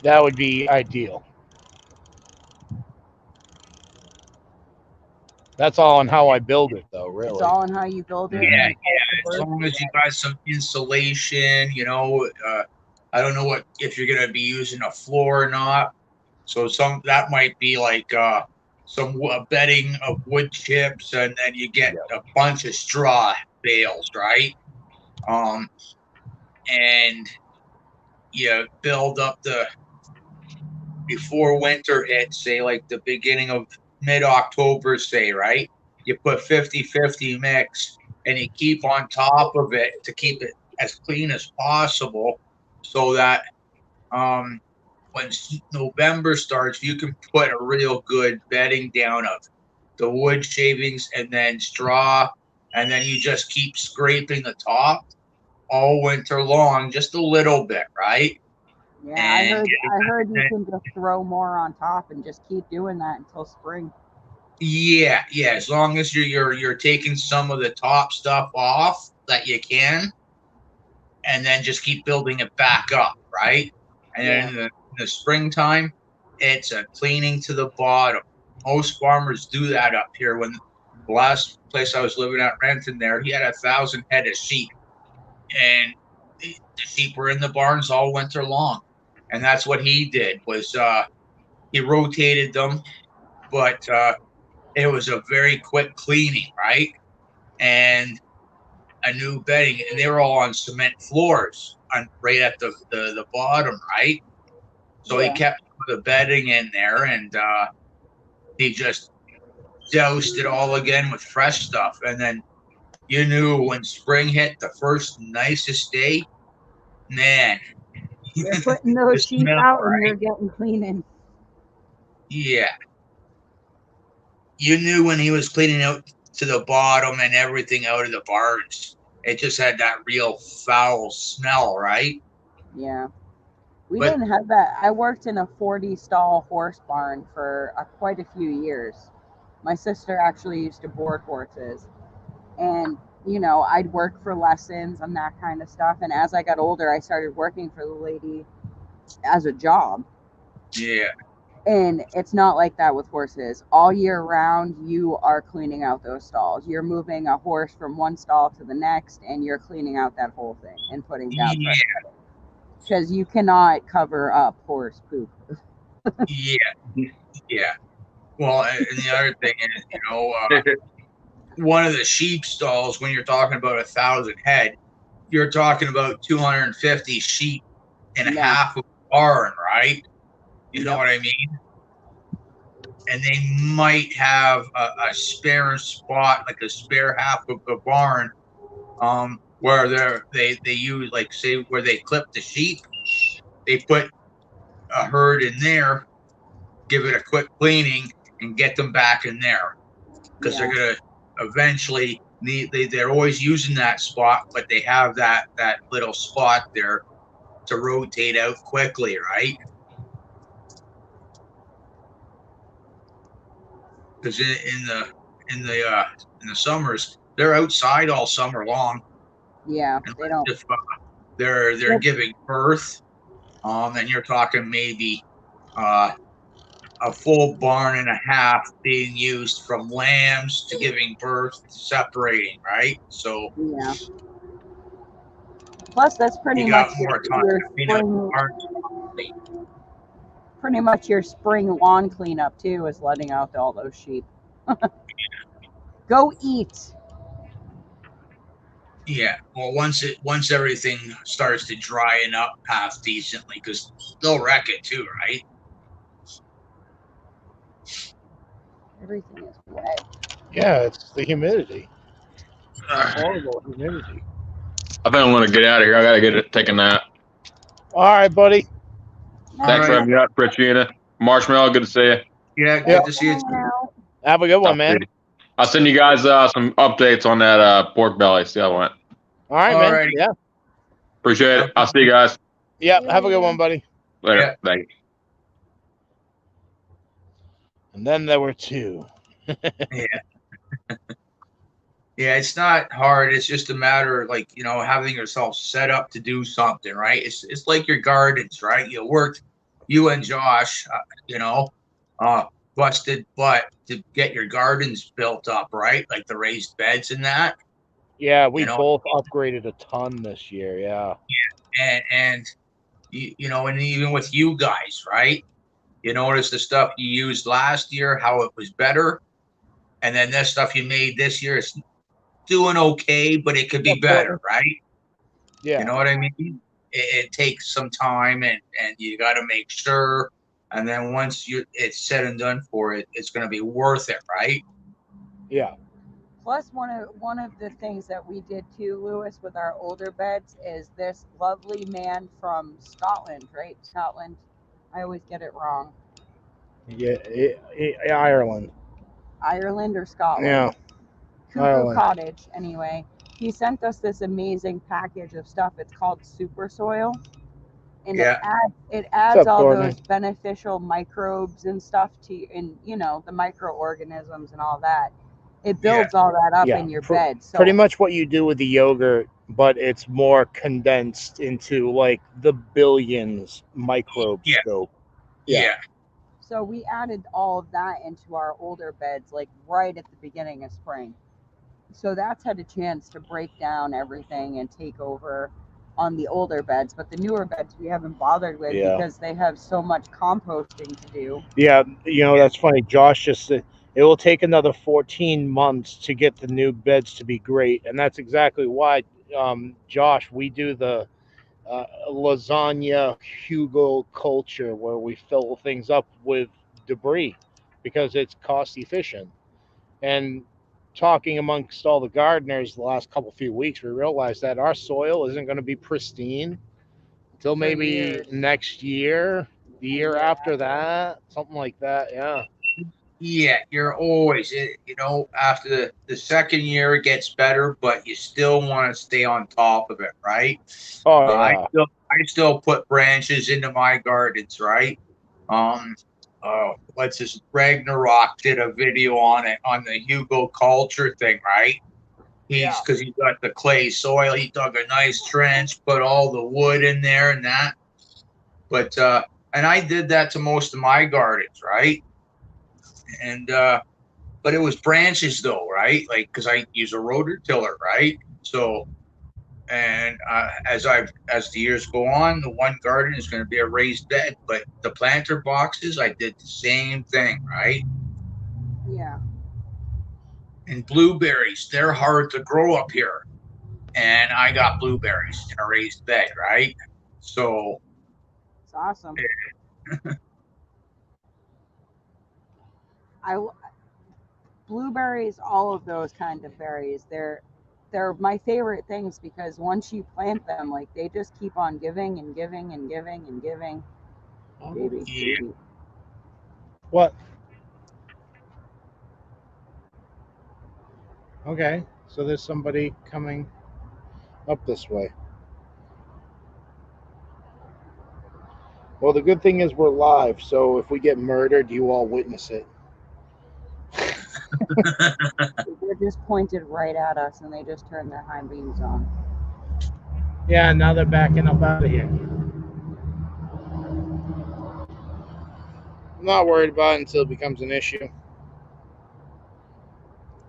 that would be ideal. That's all on how I build it, though. it's Really. all in how you build it. yeah. And As long as you got some insulation, I don't know if you're gonna be using a floor or not. So that might be like some bedding of wood chips, and then you get a bunch of straw bales, right? And you build up before winter hits, say like the beginning of mid-October, say, right? You put 50-50 mix and you keep on top of it to keep it as clean as possible so that when November starts, you can put a real good bedding down of the wood shavings and then straw, and then you just keep scraping the top all winter long, just a little bit, right? Yeah, And I heard you can just throw more on top and just keep doing that until spring. yeah, as long as you're taking some of the top stuff off that you can, and then just keep building it back up, right? And then Yeah. in the springtime, it's a cleaning to the bottom. Most farmers do that up here. When the last place I was living at, Renton, there, he had 1,000 head of sheep, and the sheep were in the barns all winter long. And that's what he did was he rotated them, but it was a very quick cleaning, right? And a new bedding, and they were all on cement floors, right at the bottom, right? So he Yeah. kept the bedding in there, and he just doused it all again with fresh stuff. And then you knew when spring hit, the first nicest day, man. You're putting The those sheep smell, out and right? you're getting cleaning. Yeah, you knew when he was cleaning out to the bottom and everything out of the barns. It just had that real foul smell, right? Yeah. We But didn't have that. I worked in a 40 stall horse barn for quite a few years. My sister actually used to board horses. And, you know, I'd work for lessons and that kind of stuff. And as I got older, I started working for the lady as a job. yeah, And it's not like that with horses. All year round, you are cleaning out those stalls. You're moving a horse from one stall to the next, and you're cleaning out that whole thing and putting down yeah, fresh. Because you cannot cover up horse poop. yeah, yeah. Well, and the other thing is, one of the sheep stalls, when you're talking about 1,000 head, you're talking about 250 sheep in a Yeah. half of a barn, right? You know Yep. what I mean? And they might have a spare spot, like a spare half of the barn, where they use, like, say, where they clip the sheep, they put a herd in there, give it a quick cleaning, and get them back in there, because Yeah. they're gonna eventually need. They're always using that spot, but they have that little spot there to rotate out quickly, right? Because in the summers, they're outside all summer long, Yeah. and They don't. if they're Yep. giving birth, and you're talking maybe uh, a full barn and a half being used, from lambs to giving birth to separating, right? So Yeah. Plus, that's pretty you much got more time your to clean out the spring. barn. Pretty much your spring lawn cleanup too is letting out all those sheep. Go eat. Yeah. Well, once everything starts to drying up half decently, because they'll wreck it too, right? Everything is wet. Yeah, it's the humidity. Horrible humidity. I think I'm gonna get out of here. I gotta take a nap. All right, buddy. Thanks for right. having me up, Christina. Marshmallow, good to see you. Yeah. Yeah. Good to see you. Hanging out. Have a good one, I'll man. I'll send you guys some updates on that pork belly. See how it went. All right, All man. righty. Yeah. Appreciate it. I'll see you guys Yeah. Have a good one, buddy. later. Yeah. Thank you. And then there were two. Yeah. Yeah, it's not hard. It's just a matter of, like, having yourself set up to do something, right? It's like your gardens, right? You and Josh, busted butt to get your gardens built up, right? Like the raised beds and that, Yeah, we you know, both upgraded a ton this year. Yeah. and and even with you guys, right? You notice the stuff you used last year, how it was better, and then this stuff you made this year is doing okay, but it could be better, right? Yeah. You know what I mean? It takes some time, and you got to make sure. And then once it's said and done for it, it's going to be worth it, right? Yeah. Plus, one of the things that we did too, Lewis, with our older beds is this lovely man from Scotland, right? Scotland. I always get it wrong. Yeah. Ireland. Ireland or Scotland? Yeah. Cuckoo Ireland. Cottage, anyway. He sent us this amazing package of stuff. It's called Super Soil. and Yeah. it adds What's up, all Courtney? those beneficial microbes and stuff to, and you know, the microorganisms and all that. It builds all that up Yeah, in your bed. So pretty much what you do with the yogurt, but it's more condensed into like the billions microbe Yeah. scope. Yeah. So we added all of that into our older beds, like right at the beginning of spring. So that's had a chance to break down everything and take over on the older beds. But the newer beds we haven't bothered with Yeah. because they have so much composting to do. Yeah, you know, that's funny. Josh just said it will take another 14 months to get the new beds to be great. And that's exactly why, Josh, we do the lasagna Hugo culture where we fill things up with debris because it's cost efficient. And talking amongst all the gardeners the last few weeks, we realized that our soil isn't going to be pristine until maybe years. next year, the year year after after. that, something like that. Yeah. Yeah, you're always, you know, after the second year it gets better, but you still want to stay on top of it, right? Oh I yeah. still put branches into my gardens, right? What's this? Ragnarok did a video on it on the Hugo culture thing, right? Because he's got the clay soil. He dug a nice trench, put all the wood in there and that. But and I did that to most of my gardens, right? And but it was branches though, right? Like because I use a rototiller, right? So and as the years go on, the one garden is going to be a raised bed, but the planter boxes, I did the same thing, right? Yeah. And blueberries, they're hard to grow up here, and I got blueberries in a raised bed, right? So It's awesome. I blueberries, all of those kind of berries, they're my favorite things because once you plant them, like they just keep on giving and giving and giving and giving. Baby, yeah, baby. What? Okay. So there's somebody coming up this way. Well, the good thing is we're live, so if we get murdered, you all witness it. They're just pointed right at us and they just turned their high beams on. Yeah, now they're backing up out of here. I'm not worried about it until it becomes an issue.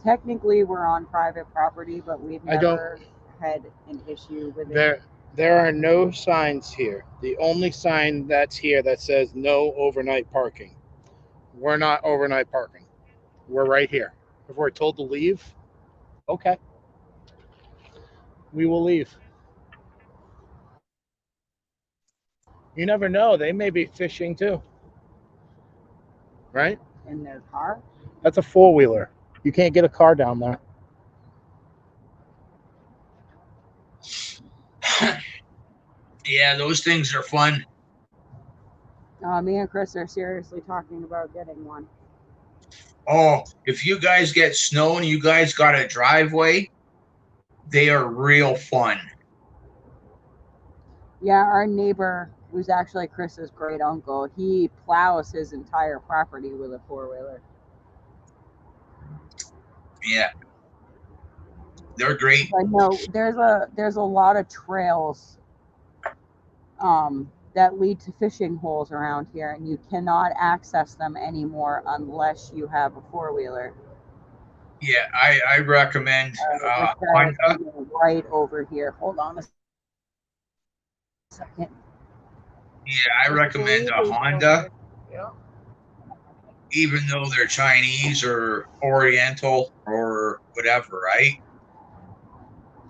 Technically, we're on private property, but we've I don't- never had an issue with it. There are no signs here. The only sign that's here that says no overnight parking. We're not overnight parking. We're right here. If we're told to leave, okay. We will leave. You never know. They may be fishing too. Right? In their car. That's a four-wheeler. You can't get a car down there. yeah, those things are fun. Me and Chris are seriously talking about getting one. Oh, if you guys get snow and you guys got a driveway, they are real fun. Yeah, our neighbor, who's actually Chris's great uncle, he plows his entire property with a four-wheeler. Yeah, they're great. I know there's a lot of trails that lead to fishing holes around here, and you cannot access them anymore unless you have a four-wheeler. Yeah, I recommend This guy is Honda. right over here. Hold on a second. Yeah, I recommend a Honda, even though they're Chinese or Oriental or whatever, right?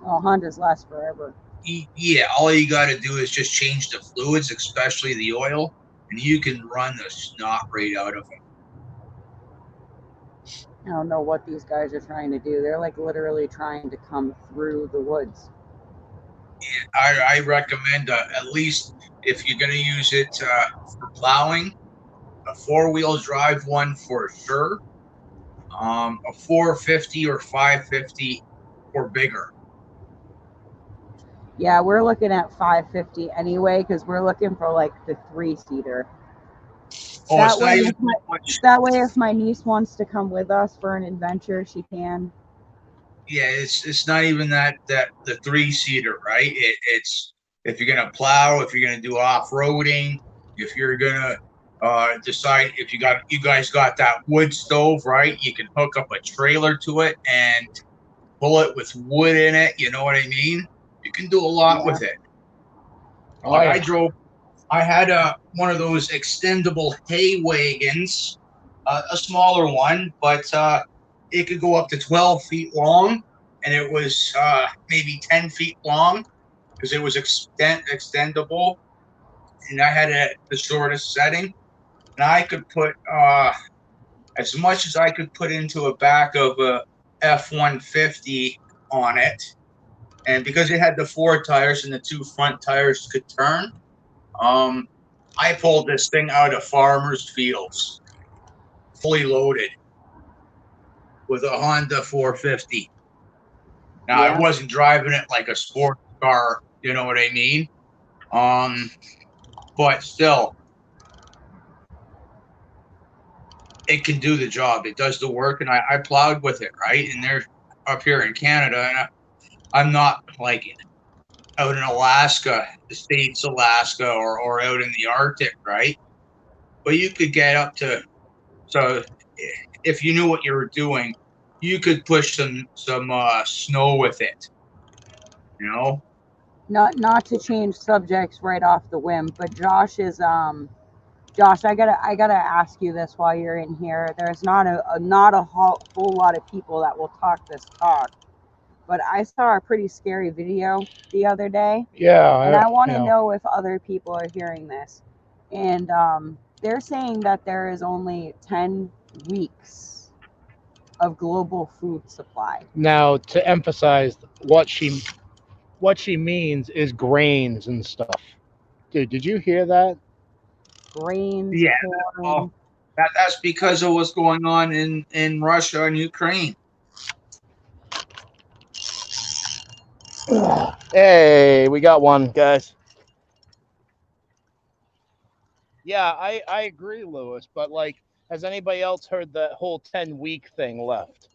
Oh, Hondas last forever. Yeah, all you got to do is just change the fluids, especially the oil, and you can run the snot right out of them. I don't know what these guys are trying to do. They're like literally trying to come through the woods. I recommend at least if you're going to use it for plowing, a four-wheel drive one for sure. A 450 or 550 or bigger. Yeah, we're looking at 550 anyway because we're looking for like the 3-seater. Oh, That it's way, not even if my, much. that way, if my niece wants to come with us for an adventure, she can. Yeah, it's not even that the 3-seater, right? It's if you're gonna plow, if you're gonna do off roading, if you're gonna decide if you guys got that wood stove, right? You can hook up a trailer to it and pull it with wood in it. You know what I mean? You can do a lot Yeah. with it. Oh, Like yeah. I had one of those extendable hay wagons, a smaller one, but it could go up to 12 feet long, and it was maybe 10 feet long because it was extendable, and I had it at the shortest setting, and I could put as much as I could put into a back of a F-150 on it, and because it had the 4 tires and the 2 front tires could turn. Um, I pulled this thing out of farmers' fields, fully loaded with a Honda 450. Now I Yeah. wasn't driving it like a sports car, you know what I mean? Um, but still, it can do the job. It does the work, and I plowed with it, right? And they're up here in Canada, and I'm not like out in Alaska, the states, Alaska, or out in the Arctic, right? But you could get up to so if you knew what you were doing, you could push some snow with it. You know? Not to change subjects right off the whim, but Josh, I gotta ask you this while you're in here. There's not a whole lot of people that will talk this talk, but I saw a pretty scary video the other day, Yeah. and I want to yeah. know if other people are hearing this. And they're saying that there is only 10 weeks of global food supply. Now, to emphasize what she means is grains and stuff. Dude, did you hear that? Grains, Yeah. corn. Well, that's because of what's going on in Russia and Ukraine. Hey, we got one, guys. Yeah, I agree, Lewis. But like, has anybody else heard that whole 10-week thing left?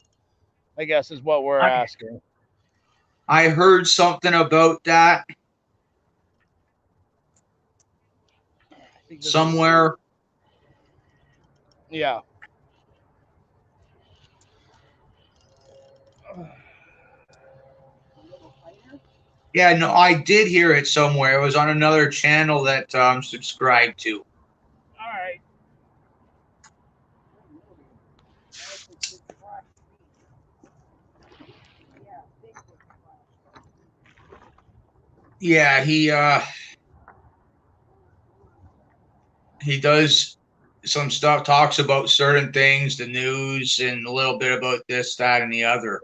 I guess is what we're asking. I heard something about that Because somewhere. yeah. Yeah, no, I did hear it somewhere. It was on another channel that I'm subscribed to. All right. Yeah, he does some stuff, talks about certain things, the news, and a little bit about this, that, and the other.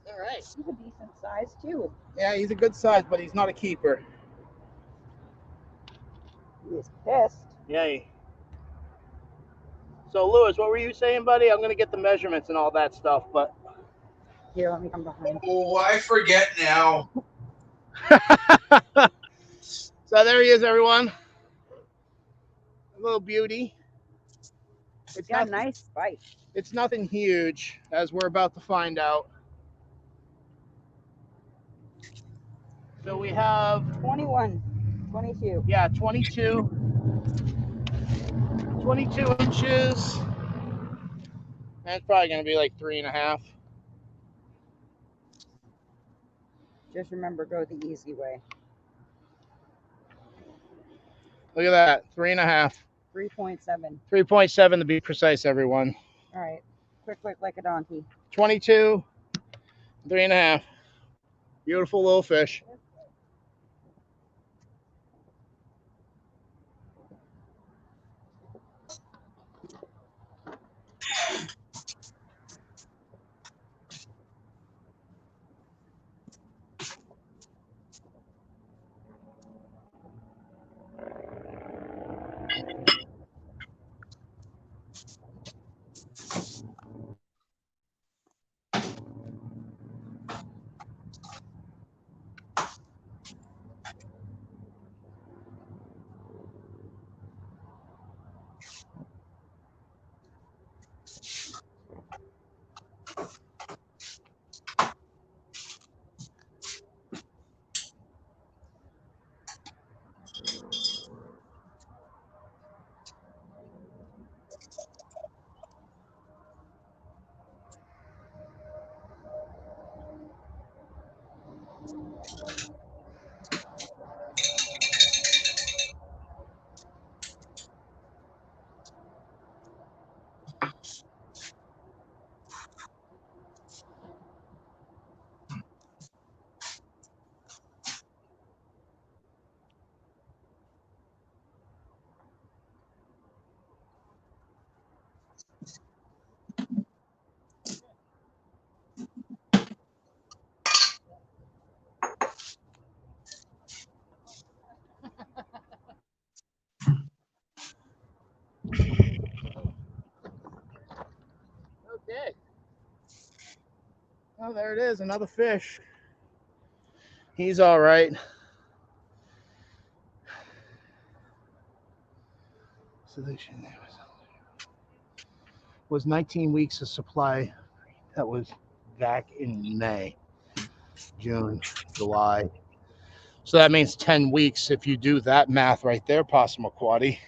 All right. He's a decent size too. Yeah, he's a good size, but he's not a keeper. He's pissed. Yay. So, Lewis, what were you saying, buddy? I'm gonna get the measurements and all that stuff, but Here, let me come behind. Oh, I forget now. so there he is, everyone. A little beauty. It's got a nice bite. It's nothing huge, as we're about to find out. So we have 21, 22. yeah, 22 inches. That's probably gonna be like 3.5. Just remember, go the easy way. Look at that, 3.5. 3.7. 3.7 to be precise, everyone. All right. Quick like a donkey. 22, 3.5. Beautiful little fish. Oh, there it is, another fish. He's all right. Solution was 19 weeks of supply. That was back in May, June, July. So that means 10 weeks if you do that math right there, Possum Aquati.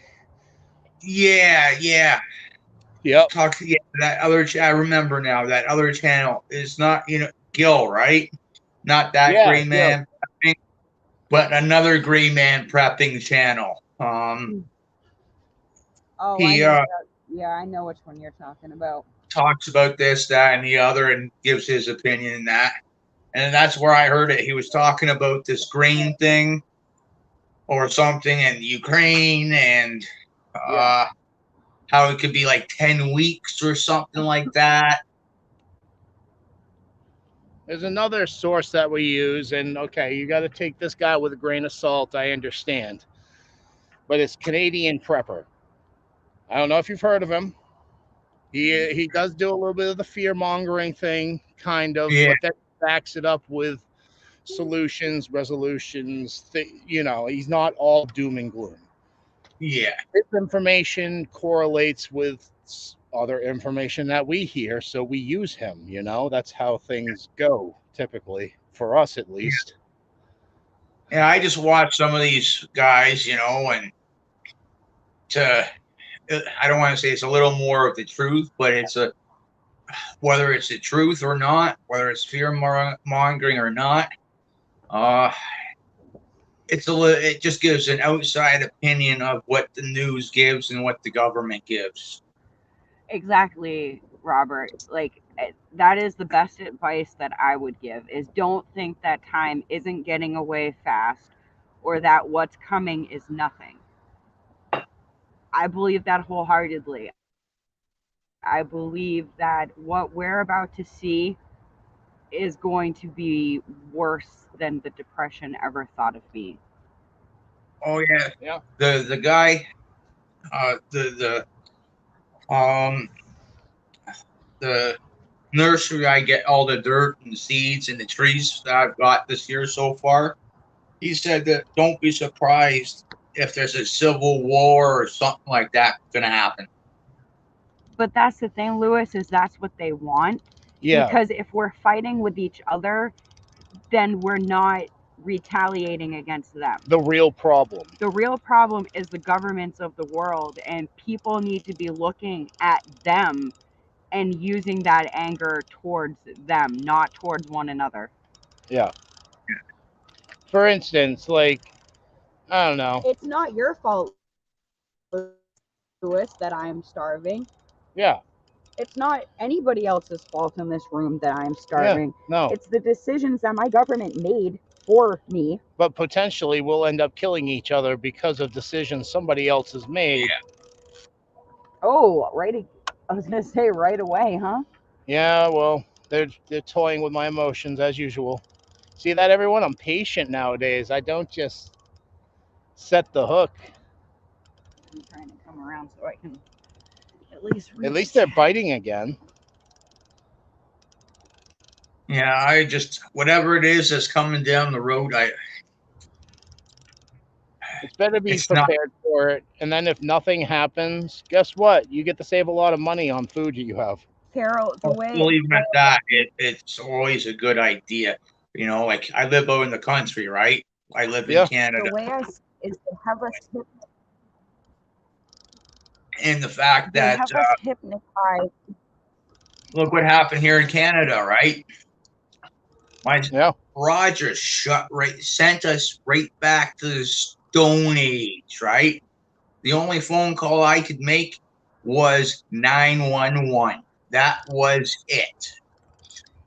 Yeah. Yep. That other. I remember now. That other channel is not, Gil, right? Not that Yeah, gray man prepping, but another gray man prepping channel. Oh, I He know. Yeah, I know which one you're talking about. talks about this, that, and the other, and gives his opinion in that. And that's where I heard it. He was talking about this grain thing or something in Ukraine, and how it could be like 10 weeks or something like that. There's another source that we use, and okay, you got to take this guy with a grain of salt. I understand, but it's Canadian Prepper. I don't know if you've heard of him. He does do a little bit of the fear mongering thing, kind of, Yeah. but that backs it up with solutions, resolutions. He's not all doom and gloom. Yeah. This information correlates with other information that we hear, so we use him. That's how things go typically, for us at least. Yeah, I just watch some of these guys, and I don't want to say it's a little more of the truth, but whether it's the truth or not, whether it's fear mongering or not, it just gives an outside opinion of what the news gives and what the government gives. Exactly, Robert. Like, that is the best advice that I would give, is don't think that time isn't getting away fast or that what's coming is nothing. I believe that wholeheartedly. I believe that what we're about to see is going to be worse than the Depression ever thought of being. Oh yeah. Yeah. The guy, the nursery I get all the dirt and the seeds and the trees that I've got this year so far. He said that don't be surprised if there's a civil war or something like that going to happen. But that's the thing, Lewis, is that's what they want. Yeah. Because if we're fighting with each other, then we're not retaliating against them. The real problem is the governments of the world, and people need to be looking at them and using that anger towards them, not towards one another. Yeah. For instance, like, I don't know. It's not your fault, Lewis, that I'm starving. Yeah. It's not anybody else's fault in this room that I'm starving. Yeah, no. It's the decisions that my government made for me. But potentially we'll end up killing each other because of decisions somebody else has made. Yeah. Oh, right. I was going to say right away, huh? Yeah, well, they're toying with my emotions as usual. See that, everyone? I'm patient nowadays. I don't just set the hook. I'm trying to come around so I can at least reach. At least they're biting again. Yeah, I just, whatever it is that's coming down the road, it's better to be prepared for it. And then if nothing happens, guess what? You get to save a lot of money on food that you have. Carol, the way even at that, it's always a good idea. Like I live out in the country, right? I live in Canada. The way I is to have us and the fact that have us hypnotized. Look what happened here in Canada, right? Rogers sent us right back to the Stone Age, right? The only phone call I could make was 911. That was it.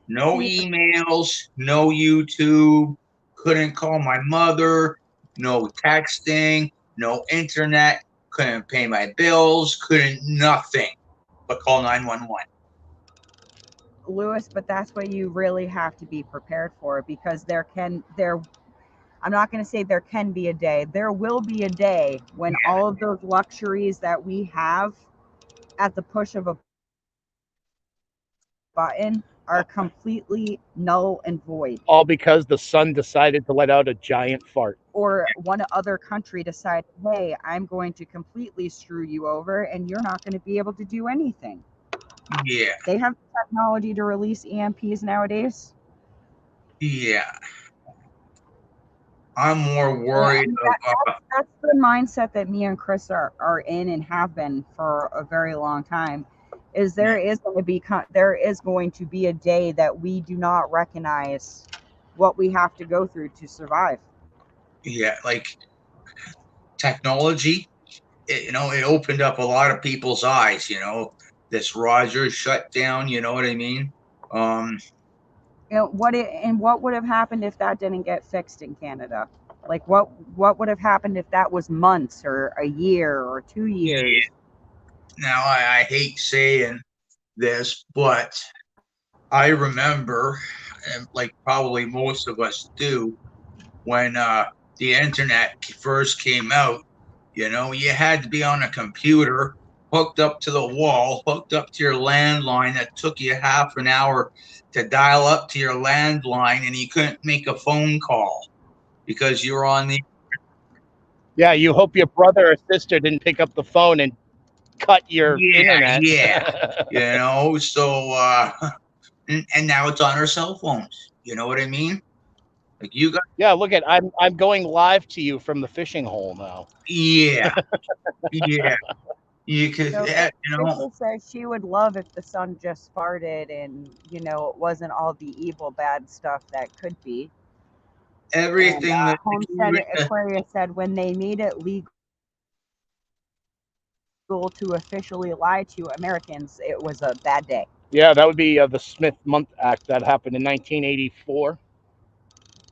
No emails, no YouTube, couldn't call my mother, no texting, no internet, couldn't pay my bills, couldn't nothing but call 911. Lewis, but that's what you really have to be prepared for, because I'm not going to say there can be a day. There will be a day when all of those luxuries that we have at the push of a button are completely null and void. All because the sun decided to let out a giant fart. Or one other country decided, hey, I'm going to completely screw you over and you're not going to be able to do anything. Yeah. They have technology to release EMPs nowadays. Yeah. I'm more worried That's the mindset that me and Chris are in and have been for a very long time. Is there is going to be a day that we do not recognize what we have to go through to survive. Yeah, like technology, it opened up a lot of people's eyes, this Rogers shutdown, you know what I mean? What would have happened if that didn't get fixed in Canada? Like what would have happened if that was months or a year or 2 years? Yeah. Now, I hate saying this, but I remember, and like probably most of us do, when the internet first came out, you had to be on a computer hooked up to the wall, hooked up to your landline. That took you half an hour to dial up to your landline, and you couldn't make a phone call because you were on the. Yeah, you hope your brother or sister didn't pick up the phone and cut your internet. Yeah. So and now it's on our cell phones. You know what I mean? Like you got. Yeah, look at I'm going live to you from the fishing hole now. Yeah. Yeah. You could, So you says she would love if the sun just farted and it wasn't all the evil bad stuff that could be. everything And, that Homestead Aquarius said when they made it legal to officially lie to Americans, it was a bad day. Yeah, that would be the Smith-Mundt Act that happened in 1984.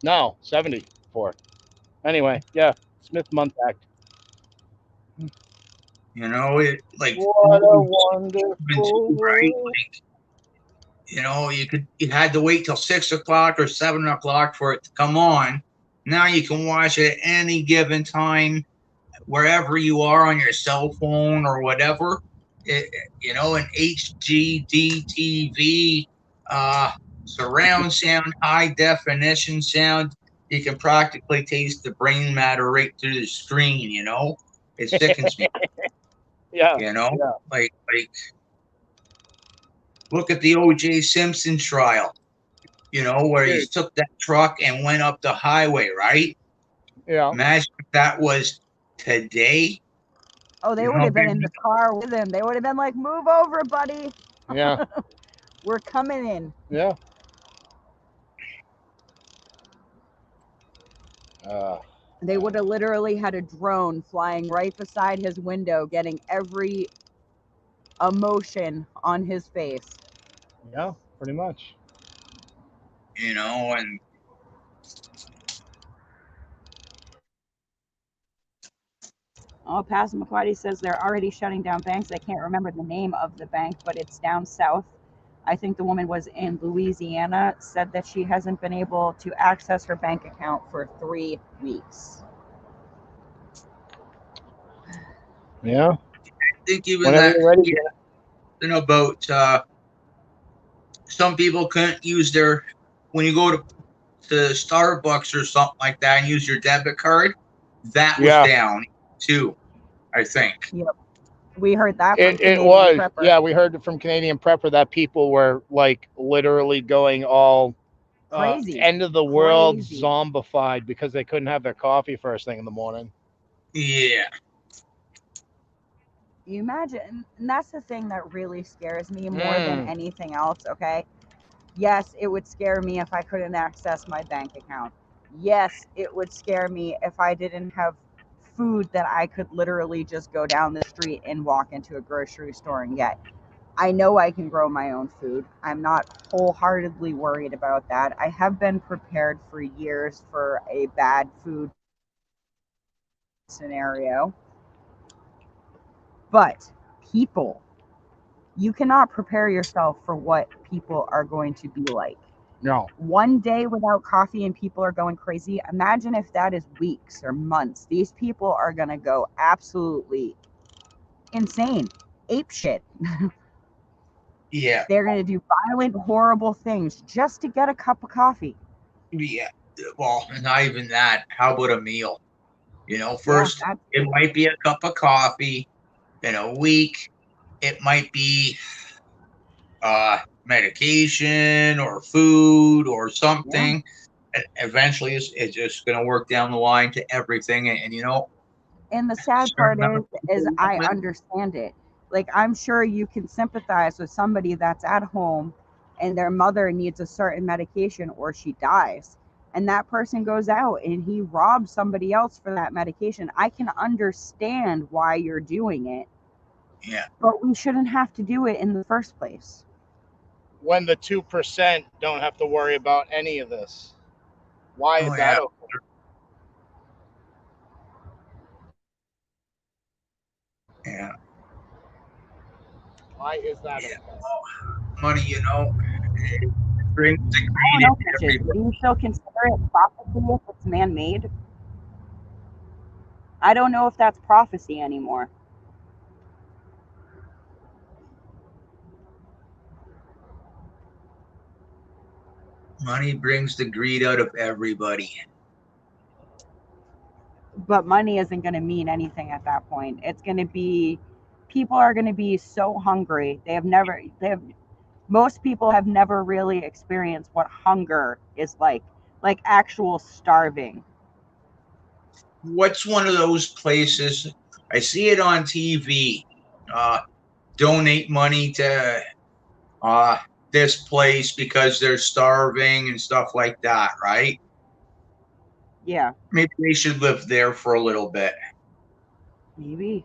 No, 74. Anyway, yeah, Smith-Mundt Act. it like What a wonderful right? world. Like, you had to wait till 6 o'clock or 7 o'clock for it to come on. Now you can watch it at any given time, wherever you are on your cell phone or whatever. An HGD TV, surround sound, high definition sound. You can practically taste the brain matter right through the screen. It sickens me. Yeah. Like look at the O.J. Simpson trial. Where he took that truck and went up the highway, right? Yeah. Imagine if that was today. Oh, they would have been in the car with him. They would have been like, "Move over, buddy." Yeah. We're coming in. Yeah. They would have literally had a drone flying right beside his window, getting every emotion on his face. Yeah, pretty much. And Passamaquoddy says they're already shutting down banks. I can't remember the name of the bank, but it's down south. I think the woman was in Louisiana, said that she hasn't been able to access her bank account for 3 weeks. Yeah. I think even Whenever that, you're ready. about some people couldn't use when you go to Starbucks or something like that and use your debit card, that was down too, I think. Yep. We heard that from it was. Prepper. Yeah, we heard it from Canadian Prepper that people were like literally going all crazy, end of the world zombified because they couldn't have their coffee first thing in the morning. Yeah. You imagine, and that's the thing that really scares me more than anything else, okay? Yes, it would scare me if I couldn't access my bank account. Yes, it would scare me if I didn't have food that I could literally just go down the street and walk into a grocery store and get. I know I can grow my own food. I'm not wholeheartedly worried about that. I have been prepared for years for a bad food scenario. But people, you cannot prepare yourself for what people are going to be like. No. One day without coffee and people are going crazy. Imagine if that is weeks or months. These people are going to go absolutely insane. Ape shit. Yeah. They're going to do violent, horrible things just to get a cup of coffee. Yeah. Well, not even that. How about a meal? First, that's it might be a cup of coffee. In a week, it might be medication or food or something. And eventually, it's just going to work down the line to everything. And the sad part is I understand it. Like, I'm sure you can sympathize with somebody that's at home and their mother needs a certain medication or she dies. And that person goes out and he robs somebody else for that medication. I can understand why you're doing it. Yeah. But we shouldn't have to do it in the first place. When the 2% don't have to worry about any of this. Why is that okay? Yeah. Why is that okay? Money, it brings the I greed don't into know, everybody. do you still consider it prophecy if it's man-made? I don't know if that's prophecy anymore. Money brings the greed out of everybody. But money isn't going to mean anything at that point. It's going to be, people are going to be so hungry. Most people have never really experienced what hunger is like actual starving. What's one of those places? I see it on TV. Donate money to this place because they're starving and stuff like that, right? Yeah, Maybe they should live there for a little bit. maybe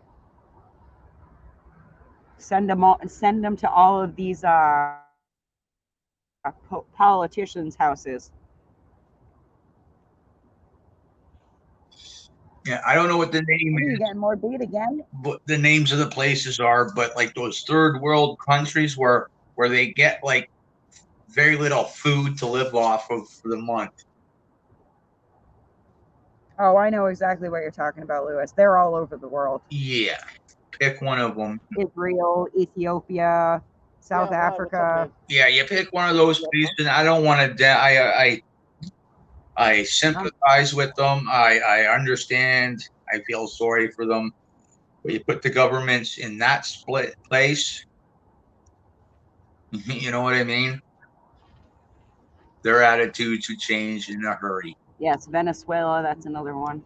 send them to all of these politicians' houses. Yeah, I don't know what the name What, are you is, getting more beat again? but the names of the places are, but like those third world countries where they get like very little food to live off of for the month. Oh, I know exactly what you're talking about, Lewis. They're all over the world. Yeah, pick one of them. Israel, Ethiopia, South Africa. Yeah, you pick one of those places. I don't want to. I sympathize with them. I understand. I feel sorry for them. But you put the governments in that split place. You know what I mean? Their attitudes would change in a hurry. Yes, Venezuela, that's another one.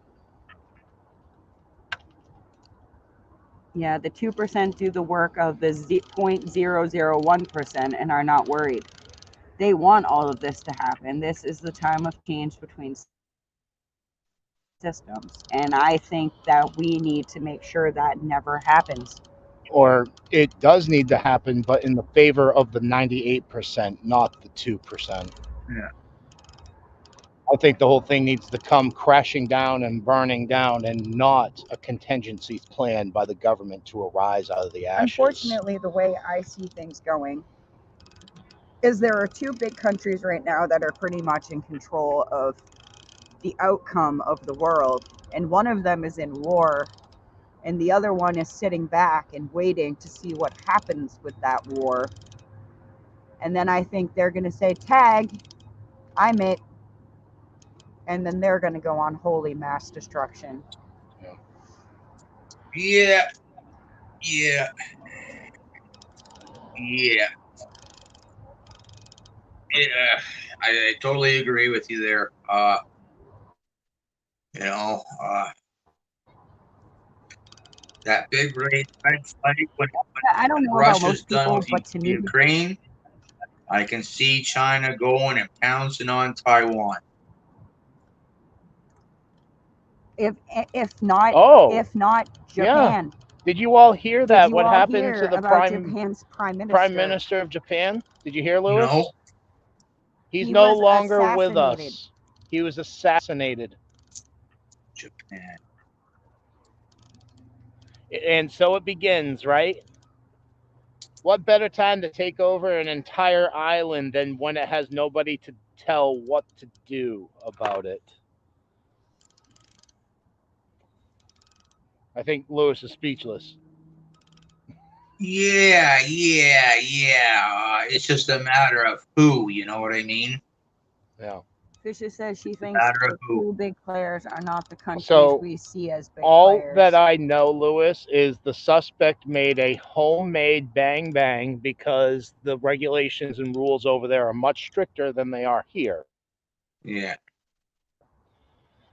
Yeah, the 2% do the work of the 0.001% and are not worried. They want all of this to happen. This is the time of change between systems. And I think that we need to make sure that never happens. Or it does need to happen, but in the favor of the 98%, not the 2%. Yeah. I think the whole thing needs to come crashing down and burning down, and not a contingency plan by the government to arise out of the ashes. Unfortunately, the way I see things going is there are two big countries right now that are pretty much in control of the outcome of the world. And one of them is in war, and the other one is sitting back and waiting to see what happens with that war. And then I think they're going to say, tag, I'm it. And then they're going to go on holy mass destruction. Yeah. I totally agree with you there. That big red flag when I don't know about Russia's most done people, with but to me, Ukraine, I can see China going and pouncing on Taiwan. if not Japan. Yeah. Did you all hear that? Did you what all happened hear to the about Japan's prime minister? Of Japan? Did you hear, Lewis? No. He's He no was longer with assassinated. us. He was assassinated. Japan. And so it begins, right? What better time to take over an entire island than when it has nobody to tell what to do about it? I think Lewis is speechless. Yeah. It's just a matter of who, you know what I mean? Yeah. Fisher says she It's a thinks matter of the who. two big players are not the countries So we see as big all players. that I know, Lewis, is the suspect made a homemade bang bang because the regulations and rules over there are much stricter than they are here. Yeah.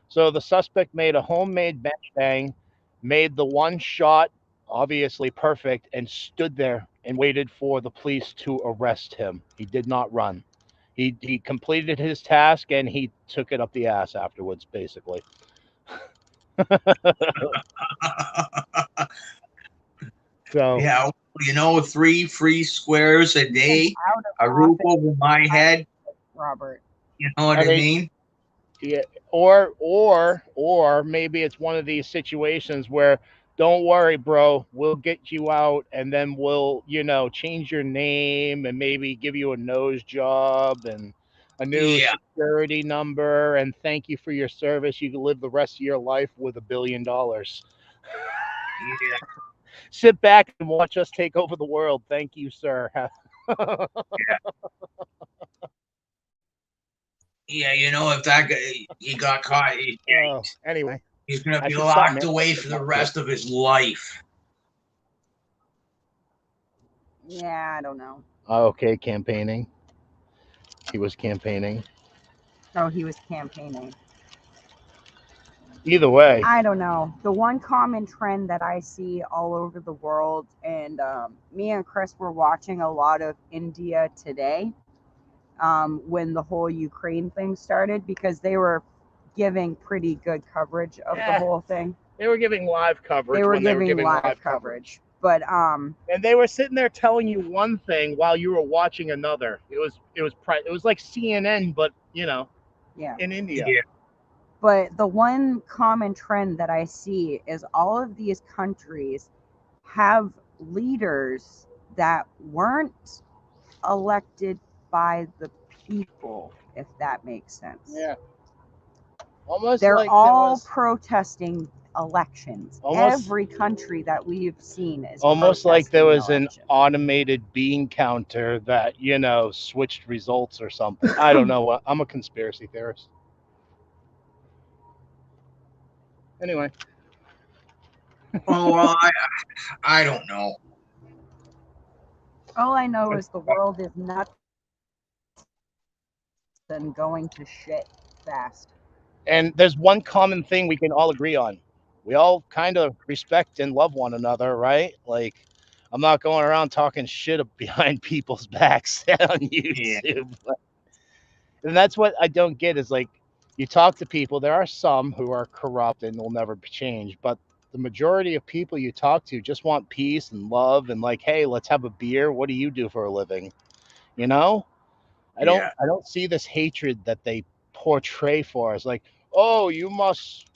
So the suspect made a homemade bang bang, made the one shot obviously perfect, and stood there and waited for the police to arrest him. He did not run. He completed his task and he took it up the ass afterwards, basically. So Yeah, you know, 3 free squares a He's day, out of a roof office, over my head. Robert. You know what I I mean, mean? yeah, or maybe it's one of these situations where don't worry, bro, we'll get you out and then we'll, change your name and maybe give you a nose job and a new Yeah, security number and thank you for your service. You can live the rest of your life with $1 billion. yeah, Sit back and watch us take over the world. Thank you, sir. yeah. You know, if that guy he got caught, Oh, anyway, he's gonna be that's just something locked away for interesting. the rest of his life. Yeah, I don't know. Okay, campaigning. He was campaigning. Oh, he was campaigning. Either way, I don't know. The one common trend that I see all over the world, and me and Chris were watching a lot of India today when the whole Ukraine thing started because they were giving pretty good coverage of the whole thing. they were giving live coverage. They were when they were giving giving live coverage. But and they were sitting there telling you one thing while you were watching another. It was like CNN, but yeah. in India. Yeah, But the one common trend that I see is all of these countries have leaders that weren't elected by the people, if that makes sense. Yeah. Almost They're like all protesting elections. Almost- Every country that we've seen is almost like there was protesting an election. automated bean counter that switched results or something. I don't know. I'm a conspiracy theorist. Anyway, oh well, I don't know. All I know is the world is nuts and going to shit fast. and there's one common thing we can all agree on. We all kind of respect and love one another, right? Like, I'm not going around talking shit behind people's backs on Yeah, YouTube. And that's what I don't get is like, you talk to people, there are some who are corrupt and will never change, but the majority of people you talk to just want peace and love and like, hey, let's have a beer. What do you do for a living? You know? yeah, I don't see this hatred that they portray for us like, oh, you must,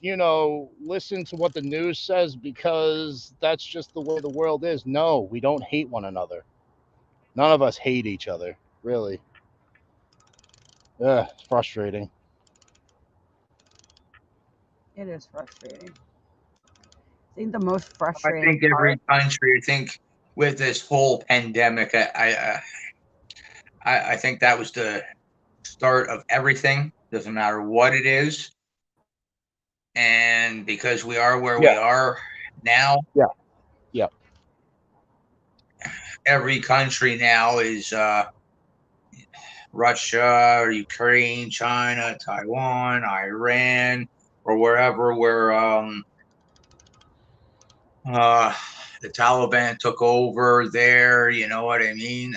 listen to what the news says because that's just the way the world is. No, we don't hate one another. None of us hate each other, really. It's frustrating. It is frustrating. I think the most I frustrating think part. every country. I think with this whole pandemic, I think that was the start of everything. Doesn't matter what it is, and because we are where we Yeah, are now, yeah, yeah. every country now is Russia or Ukraine, China, Taiwan, Iran, or wherever where uh, the Taliban took over there. You know what I mean?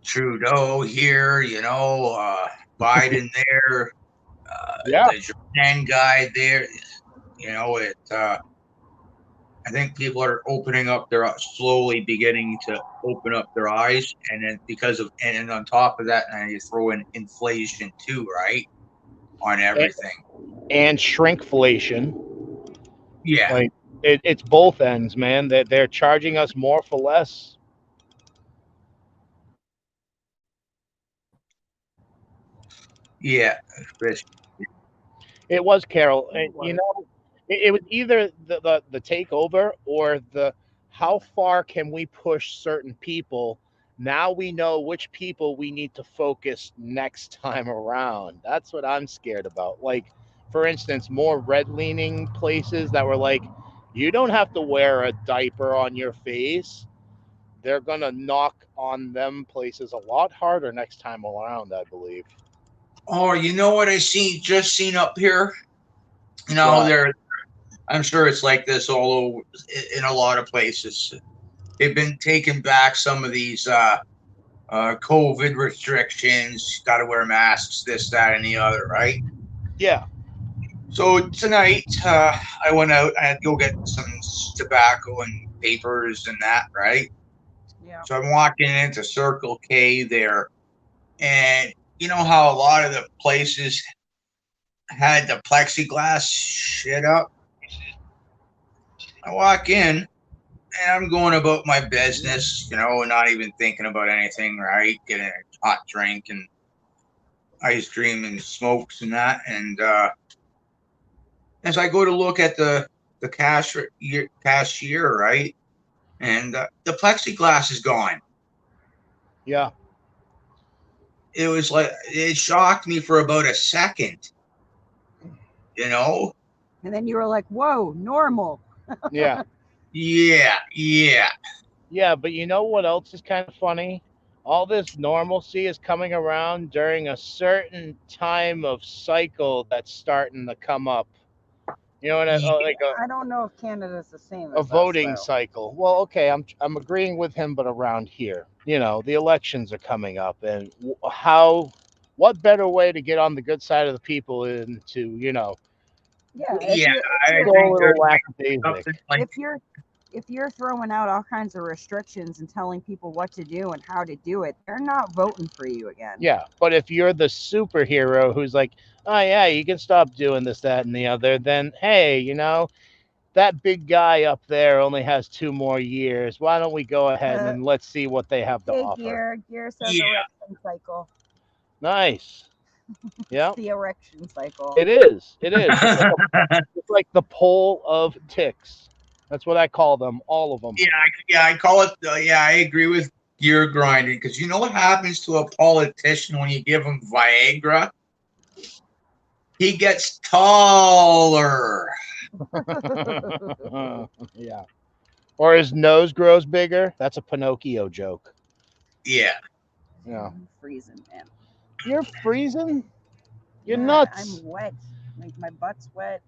Trudeau here, Biden there, Yeah. the Japan guy there. I think people are opening up their slowly beginning to open up their eyes, and then and on top of that, now you throw in inflation too, right? On And, everything. and shrinkflation. Yeah, Like, it's both ends, man. They're charging us more for less. yeah, It was Carol. And, it was either the takeover or how far can we push certain people? Now we know which people we need to focus next time around. That's what I'm scared about. Like, for instance, more red leaning places that were like, you don't have to wear a diaper on your face. They're going to knock on them places a lot harder next time around, I believe. Oh, you know what I just seen up here? You know, What? I'm sure it's like this all over in a lot of places. They've been taking back some of these COVID restrictions. Got to wear masks, this, that, and the other, right? Yeah. So tonight, I went out. I had to go get some tobacco and papers and that, right? Yeah. So I'm walking into Circle K there, and you know how a lot of the places had the plexiglass shit up. I walk in, and I'm going about my business, you know, not even thinking about anything, right? Getting a hot drink and ice cream and smokes and that. And as I go to look at the cashier, right? And the plexiglass is gone. Yeah. It was like, it shocked me for about a second, you know? And then you were like, whoa, normal. Yeah. Yeah. Yeah, but you know what else is kind of funny? All this normalcy is coming around during a certain time of cycle that's starting to come up. You know what I, Yeah. like I don't know if Canada's the same a as voting us, though. cycle. Well, okay, I'm agreeing with him, but around here, you know, the elections are coming up, and what better way to get on the good side of the people than to, you know, Yeah, Yeah, I go a think there's little lackadaisic. something like, if you're throwing out all kinds of restrictions and telling people what to do and how to do it, they're not voting for you again. Yeah, but if you're the superhero who's like, oh yeah, you can stop doing this, that, and the other, then hey, you know, that big guy up there only has 2 more years. Why don't we go ahead and let's see what they have to Hey, offer? Gear says Yeah. erection cycle. Nice. Yeah, The erection cycle. it is. It is. It's like the pole of ticks. That's what I call them. All of them. I call it. I agree with gear grinding because you know what happens to a politician when you give him Viagra? He gets taller. Yeah. Or his nose grows bigger. That's a Pinocchio joke. Yeah. Yeah. I'm freezing, man. You're freezing? You're Yeah, nuts. I'm wet. Like my butt's wet.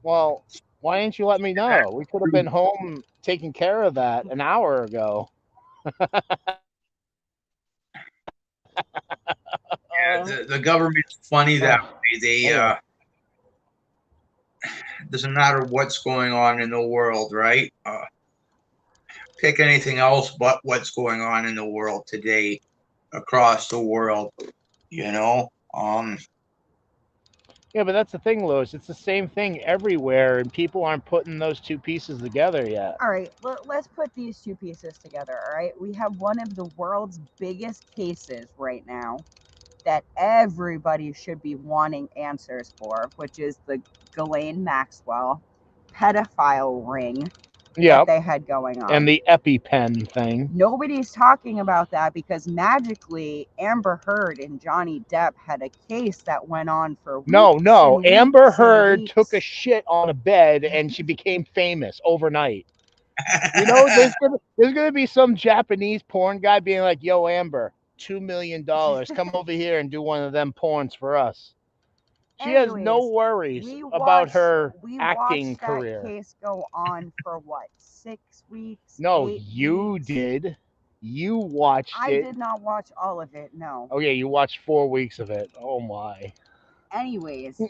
Well, why didn't you let me know? We could have been home taking care of that an hour ago. The government's funny that way. They doesn't matter what's going on in the world, right? Pick anything else but what's going on in the world today, across the world. You know. Yeah, but that's the thing, Louis. It's the same thing everywhere, and people aren't putting those two pieces together yet. All right, let's put these two pieces together. All right, we have one of the world's biggest cases right now that everybody should be wanting answers for, which is the Ghislaine Maxwell pedophile ring Yeah, that they had going on. and the EpiPen thing. Nobody's talking about that because magically Amber Heard and Johnny Depp had a case that went on for weeks. No. And Amber weeks Heard and took a weeks. shit on a bed and she became famous overnight. You know, there's gonna be some Japanese porn guy being like, "Yo, Amber, $2 million. Come over here and do one of them porns for us." She has no Anyways, worries about her acting watched career. that case go on for what, 6 weeks? No, 8 you weeks? did. You watched I it. did not watch all of it. No. Oh yeah, you watched 4 weeks of it. Oh my. Anyways,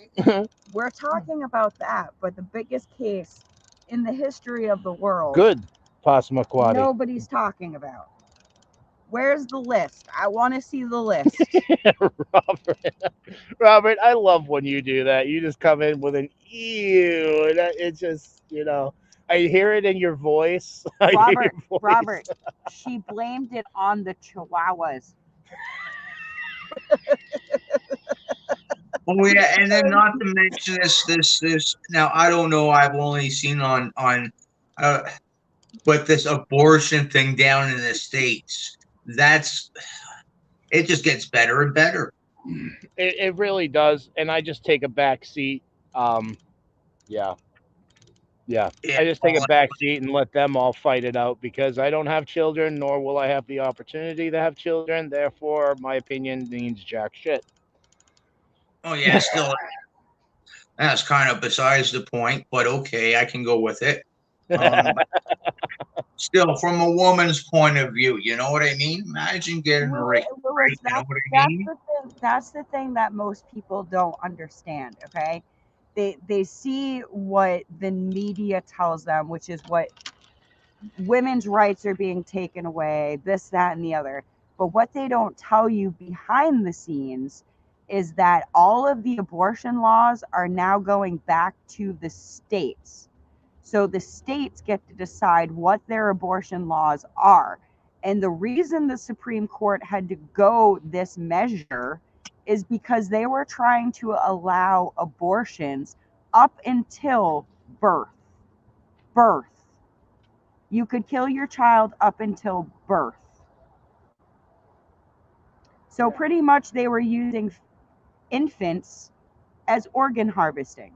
we're talking about that, but the biggest case in the history of the world, Good, Passamaquoddy. nobody's talking about. Where's the list? I want to see the list. Robert, I love when you do that. You just come in with an ew. And it's just, you know, I hear it in your voice. Robert, she blamed it on the Chihuahuas. Oh yeah, and then not to mention this. Now I don't know. I've only seen on But this abortion thing down in the States, it just gets better and better. It really does, and I just take a back seat. Yeah, yeah. Yeah, I just take a back seat and let them all fight it out because I don't have children, nor will I have the opportunity to have children. Therefore, my opinion means jack shit. oh yeah, still that's kind of besides the point, but okay, I can go with it. But still, from a woman's point of view, you know what I mean? Imagine getting raped, Lewis, right? You know what I that's mean? the thing. That's the thing that most people don't understand. Okay, they see what the media tells them, which is what women's rights are being taken away, this, that, and the other. But what they don't tell you behind the scenes is that all of the abortion laws are now going back to the states. So the states get to decide what their abortion laws are. And the reason the Supreme Court had to go this measure is because they were trying to allow abortions up until birth. Birth. You could kill your child up until birth. So pretty much they were using infants as organ harvesting.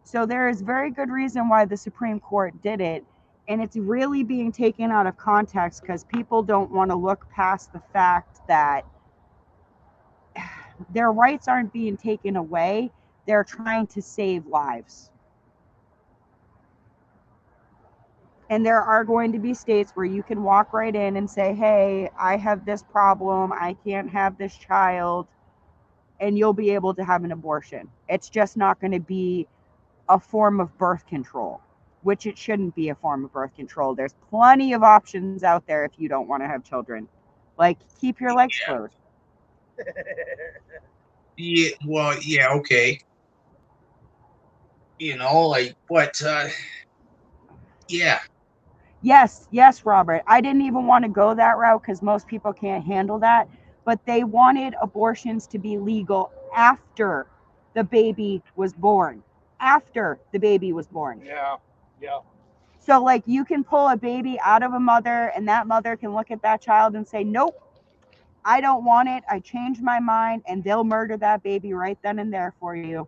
So there is very good reason why the Supreme Court did it. And it's really being taken out of context because people don't want to look past the fact that their rights aren't being taken away. They're trying to save lives. And there are going to be states where you can walk right in and say, hey, I have this problem. I can't have this child. And you'll be able to have an abortion. It's just not going to be a form of birth control, which it shouldn't be a form of birth control. There's plenty of options out there if you don't want to have children. Like, keep your legs closed. Yeah, well, yeah, okay. You know, like, but yeah, Yes, Robert. I didn't even want to go that route because most people can't handle that. But they wanted abortions to be legal after the baby was born. After the baby was born. Yeah, yeah. So, like, you can pull a baby out of a mother, and that mother can look at that child and say, nope, I don't want it. I changed my mind, and they'll murder that baby right then and there for you.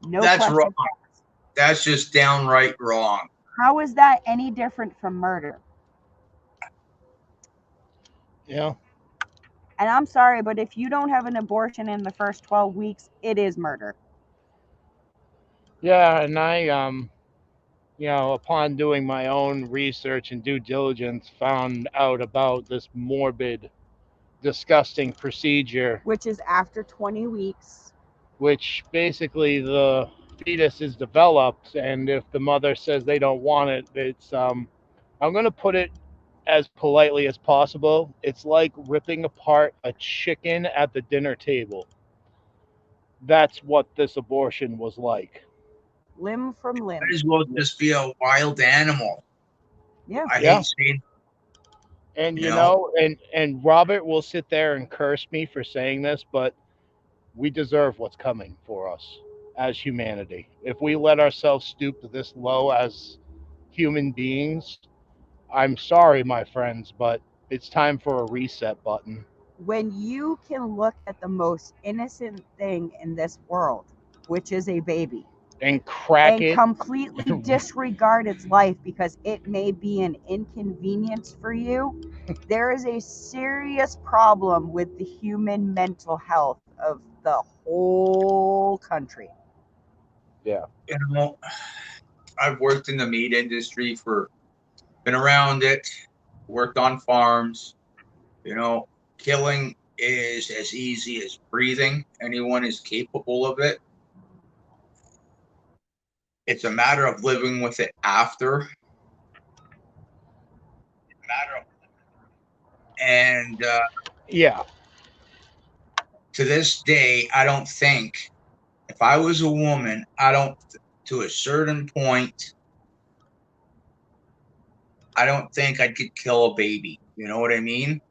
No that's wrong. questions asked. That's just downright wrong. How is that any different from murder? Yeah. And I'm sorry, but if you don't have an abortion in the first 12 weeks, it is murder. Yeah, and upon doing my own research and due diligence, found out about this morbid, disgusting procedure, Which is after 20 weeks. which basically the fetus is developed, and if the mother says they don't want it, it's I'm going to put it as politely as possible. It's like ripping apart a chicken at the dinner table. That's what this abortion was like. Limb from Might limb. as well just be a wild animal. Yeah. I Yeah. hate saying, And you know, and Robert will sit there and curse me for saying this, but we deserve what's coming for us as humanity. If we let ourselves stoop this low as human beings, I'm sorry, my friends, but it's time for a reset button. When you can look at the most innocent thing in this world, which is a baby, And crack and it. completely disregard its life because it may be an inconvenience for you, there is a serious problem with the human mental health of the whole country. Yeah. you know, I've worked in the meat industry been around it, worked on farms. You know, killing is as easy as breathing. Anyone is capable of it. It's a matter of living with it after. And Yeah. to this day, I don't think if I was a woman, to a certain point, I don't think I could kill a baby. You know what I mean?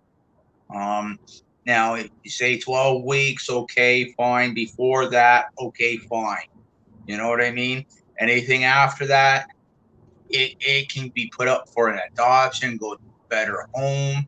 Um, Now, if you say 12 weeks, okay, fine. Before that, okay, fine. You know what I mean? Anything after that, it can be put up for an adoption, go to a better home.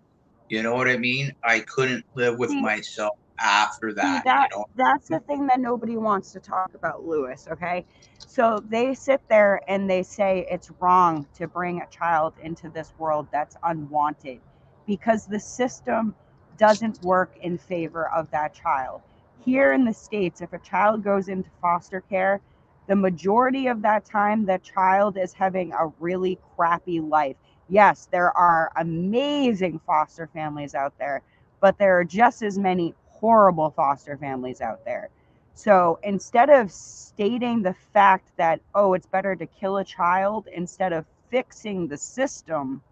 You know what I mean? I couldn't live with See, myself after See that, you that know. that's the thing that nobody wants to talk about, Lewis, okay? So they sit there and they say it's wrong to bring a child into this world that's unwanted because the system doesn't work in favor of that child. Here in the States, if a child goes into foster care, the majority of that time that child is having a really crappy life. Yes, there are amazing foster families out there, but there are just as many horrible foster families out there. So instead of stating the fact that, oh, it's better to kill a child instead of fixing the system,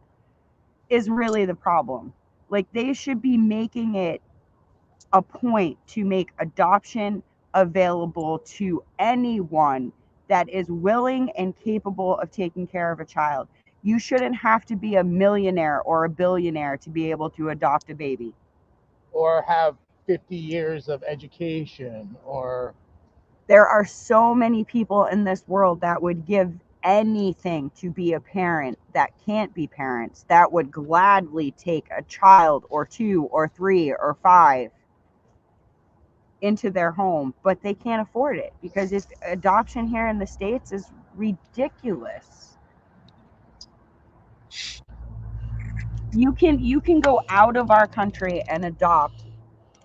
is really the problem. Like, they should be making it a point to make adoption available to anyone that is willing and capable of taking care of a child. You shouldn't have to be a millionaire or a billionaire to be able to adopt a baby. Or have 50 years of education, or There are so many people in this world that would give anything to be a parent that can't be parents, that would gladly take a child or two or three or five into their home, but they can't afford it because if adoption here in the States is ridiculous. You can go out of our country and adopt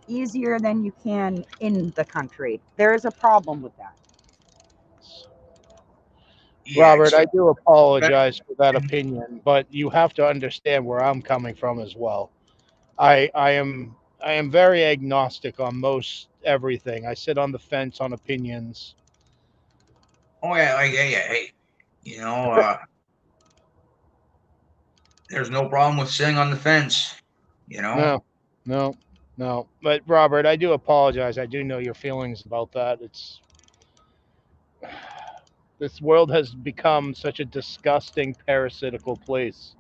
easier than you can in the country. There is a problem with that. Yeah, Robert, I do apologize for that Mhm. opinion, but you have to understand where I'm coming from as well. I am very agnostic on most everything. I sit on the fence on opinions. Oh yeah, yeah. Hey, you know, there's no problem with sitting on the fence. You know. No, no, no. But Robert, I do apologize. I do know your feelings about that. It's this world has become such a disgusting parasitical place,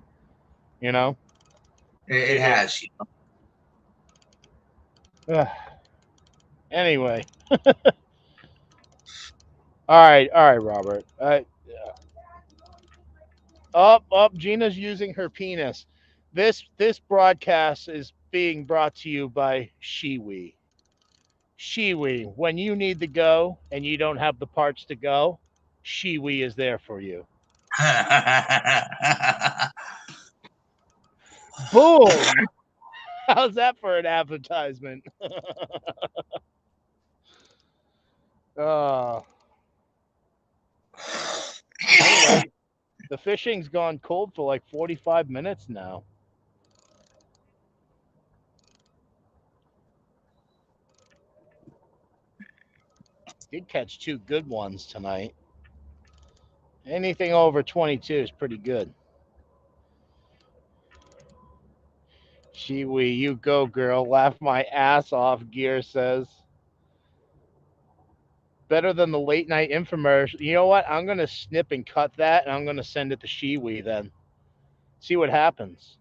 you know? It It, has. anyway. All right, Robert. Up. Gina's using her penis. This broadcast is being brought to you by Shiwi. Shiwi. When you need to go and you don't have the parts to go, Shiwi is there for you. Boom. How's that for an advertisement? uh, anyway, the fishing's gone cold for like 45 minutes now. Did catch two good ones tonight. Anything over 22 is pretty good. Shiwi, you go, girl. Laugh my ass off, Gear says. Better than the late night infomercial. You know what? I'm going to snip and cut that, and I'm going to send it to Shiwi then. See what happens.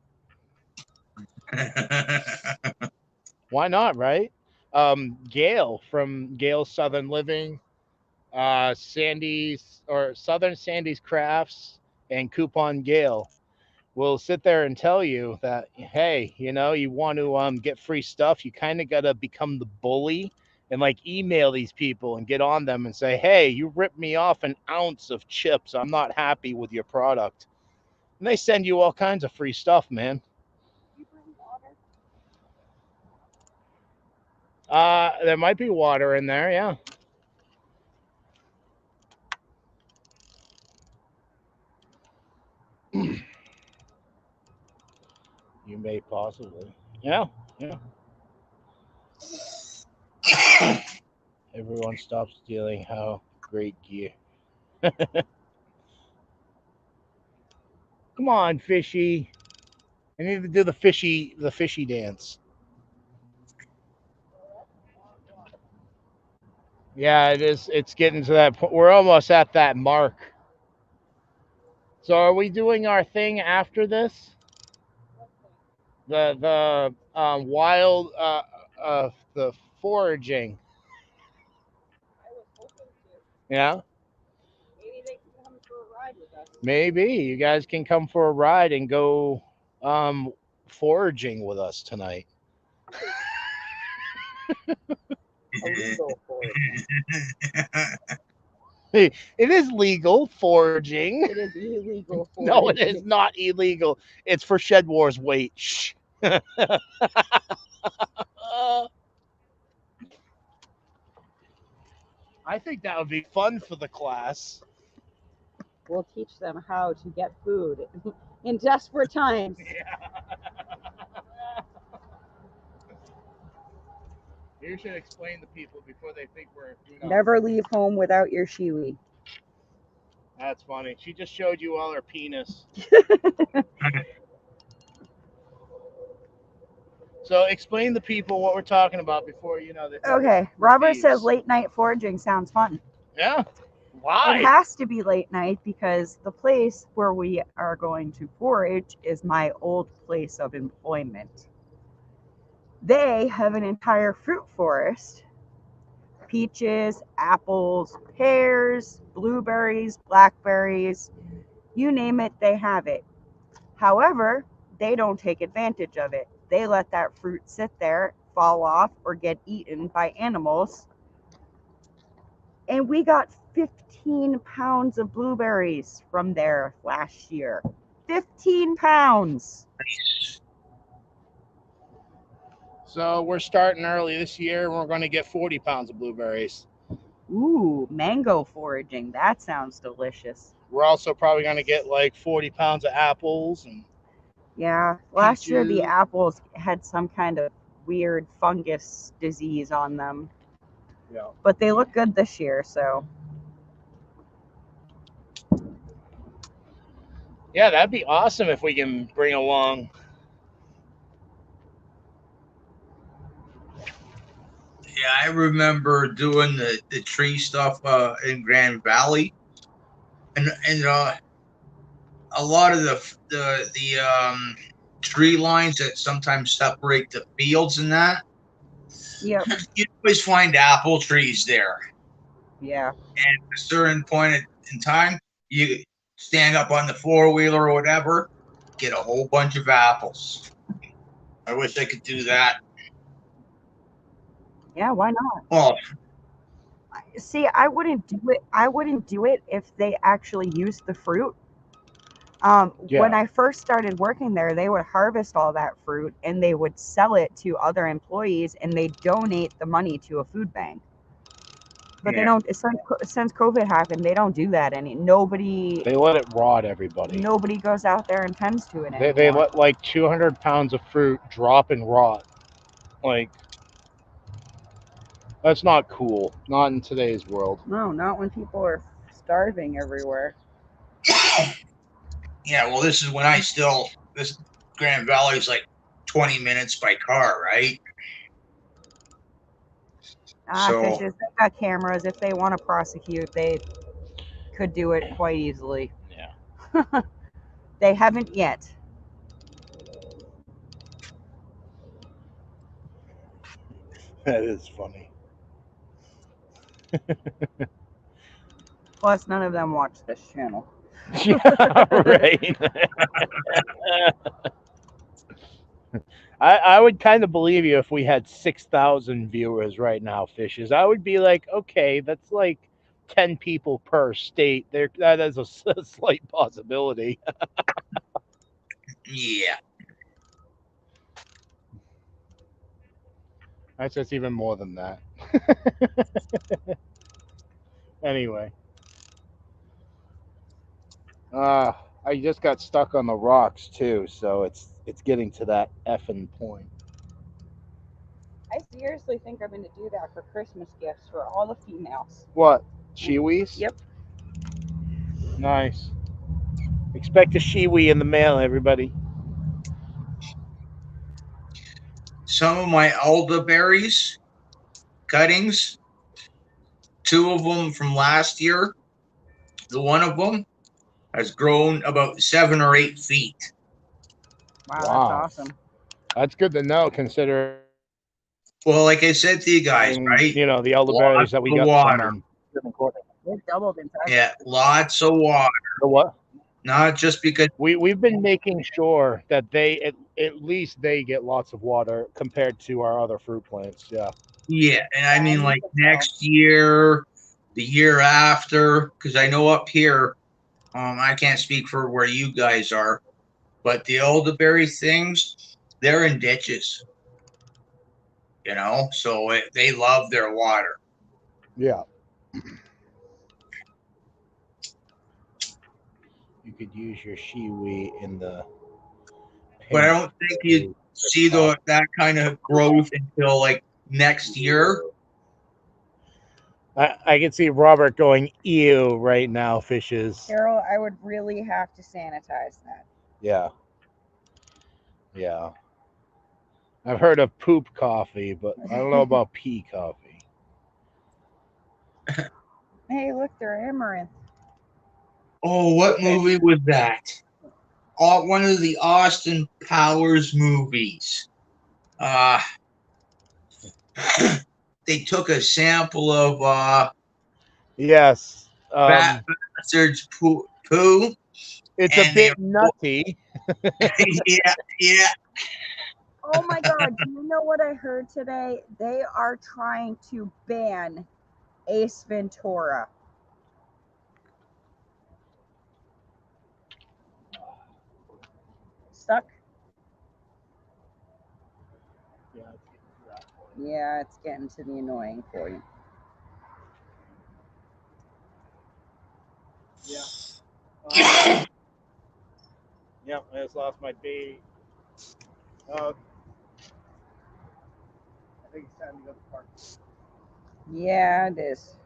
Why not, right? Gail from Gail's Southern Living, Sandy's or Southern Sandy's Crafts, and Coupon Gail will sit there and tell you that, hey, you want to get free stuff, you kind of got to become the bully and like email these people and get on them and say, hey, you ripped me off an ounce of chips, I'm not happy with your product. And they send you all kinds of free stuff, man. There might be water in there, yeah. You may possibly. Yeah, yeah. Everyone stop stealing. How great gear. Come on, fishy. I need to do the fishy dance. Yeah, it is. It's getting to that point. We're almost at that mark. So, are we doing our thing after this? The wild the foraging. Yeah. Maybe you guys can come for a ride and go foraging with us tonight. Illegal foraging. It is legal foraging. It is illegal foraging. No, it is not illegal. It's for Shed Wars. Wait. Shh. I think that would be fun for the class. We'll teach them how to get food in desperate times. You should explain to people before they think we're Never leave home without your shiwi. That's funny. She just showed you all her penis. So explain to people what we're talking about before they. Okay, Robert says late night foraging sounds fun. Yeah. Why? It has to be late night because the place where we are going to forage is my old place of employment. They have an entire fruit forest. Peaches, apples, pears, blueberries, blackberries, you name it, they have it. However, they don't take advantage of it. They let that fruit sit there, fall off, or get eaten by animals. And we got 15 pounds of blueberries from there last year. 15 pounds. So we're starting early this year and we're going to get 40 pounds of blueberries. Ooh, mango foraging. That sounds delicious. We're also probably going to get like 40 pounds of apples. And yeah, last year the peaches. apples had some kind of weird fungus disease on them. Yeah. But they look good this year, so. Yeah, that'd be awesome if we can bring along. Yeah, I remember doing the tree stuff in Grand Valley, and a lot of the tree lines that sometimes separate the fields and that. Yep. You always find apple trees there. Yeah. And at a certain point in time, you stand up on the four-wheeler or whatever, get a whole bunch of apples. I wish I could do that. Yeah, why not? Well, see, I wouldn't do it. I wouldn't do it if they actually used the fruit. When I first started working there, they would harvest all that fruit and they would sell it to other employees and they donate the money to a food bank. But they don't. Since COVID happened, they don't do that nobody. They let it rot. Everybody. Nobody goes out there and tends to it anymore. They let like 200 pounds of fruit drop and rot. Like, that's not cool. Not in today's world. No, not when people are starving everywhere. Yeah, well, this is when this Grand Valley is like 20 minutes by car, right? Fishes, they got cameras. If they want to prosecute, they could do it quite easily. Yeah. They haven't yet. That is funny. Plus, none of them watch this channel. Yeah, right. I would kind of believe you if we had 6,000 viewers right now, Fishes. I would be like, okay, that's like 10 people per state. That is a slight possibility. Yeah. That's even more than that. Anyway. I just got stuck on the rocks too, so it's getting to that effing point. I seriously think I'm going to do that for Christmas gifts for all the females. What? Shiwis? Yep. Nice. Expect a shiwi in the mail, everybody. Some of my elderberries cuttings, 2 of them from last year, the one of them has grown about 7 or 8 feet. Wow. That's awesome. That's good to know, considering. Well, like I said to you guys, right? The elderberries that we got water. from It doubled in size. Yeah, lots of water. The what? Not just because. We've been making sure that they at least they get lots of water compared to our other fruit plants. Yeah. Yeah, and I Yeah, mean you like can tell. next year, the year after, because I know up here, I can't speak for where you guys are, but the elderberry things, they're in ditches, so they love their water. Yeah. You could use your shiwi in the But I pink don't think you see cup. that kind of growth until like next year. I can see Robert going ew right now, fishes. Carol, I would really have to sanitize that. Yeah. Yeah. I've heard of poop coffee, but I don't know about pee coffee. Hey, look, they're amaranth. Oh, what movie was that? One of the Austin Powers movies. They took a sample of Yes. bastard's poo, It's a and they. bit nutty. Yeah. Oh my God, do you know what I heard today? They are trying to ban Ace Ventura. Stuck? Yeah, it's getting to the annoying point. Yeah. Yep, I just lost my bait. I think it's time to go to the park. Yeah, it is.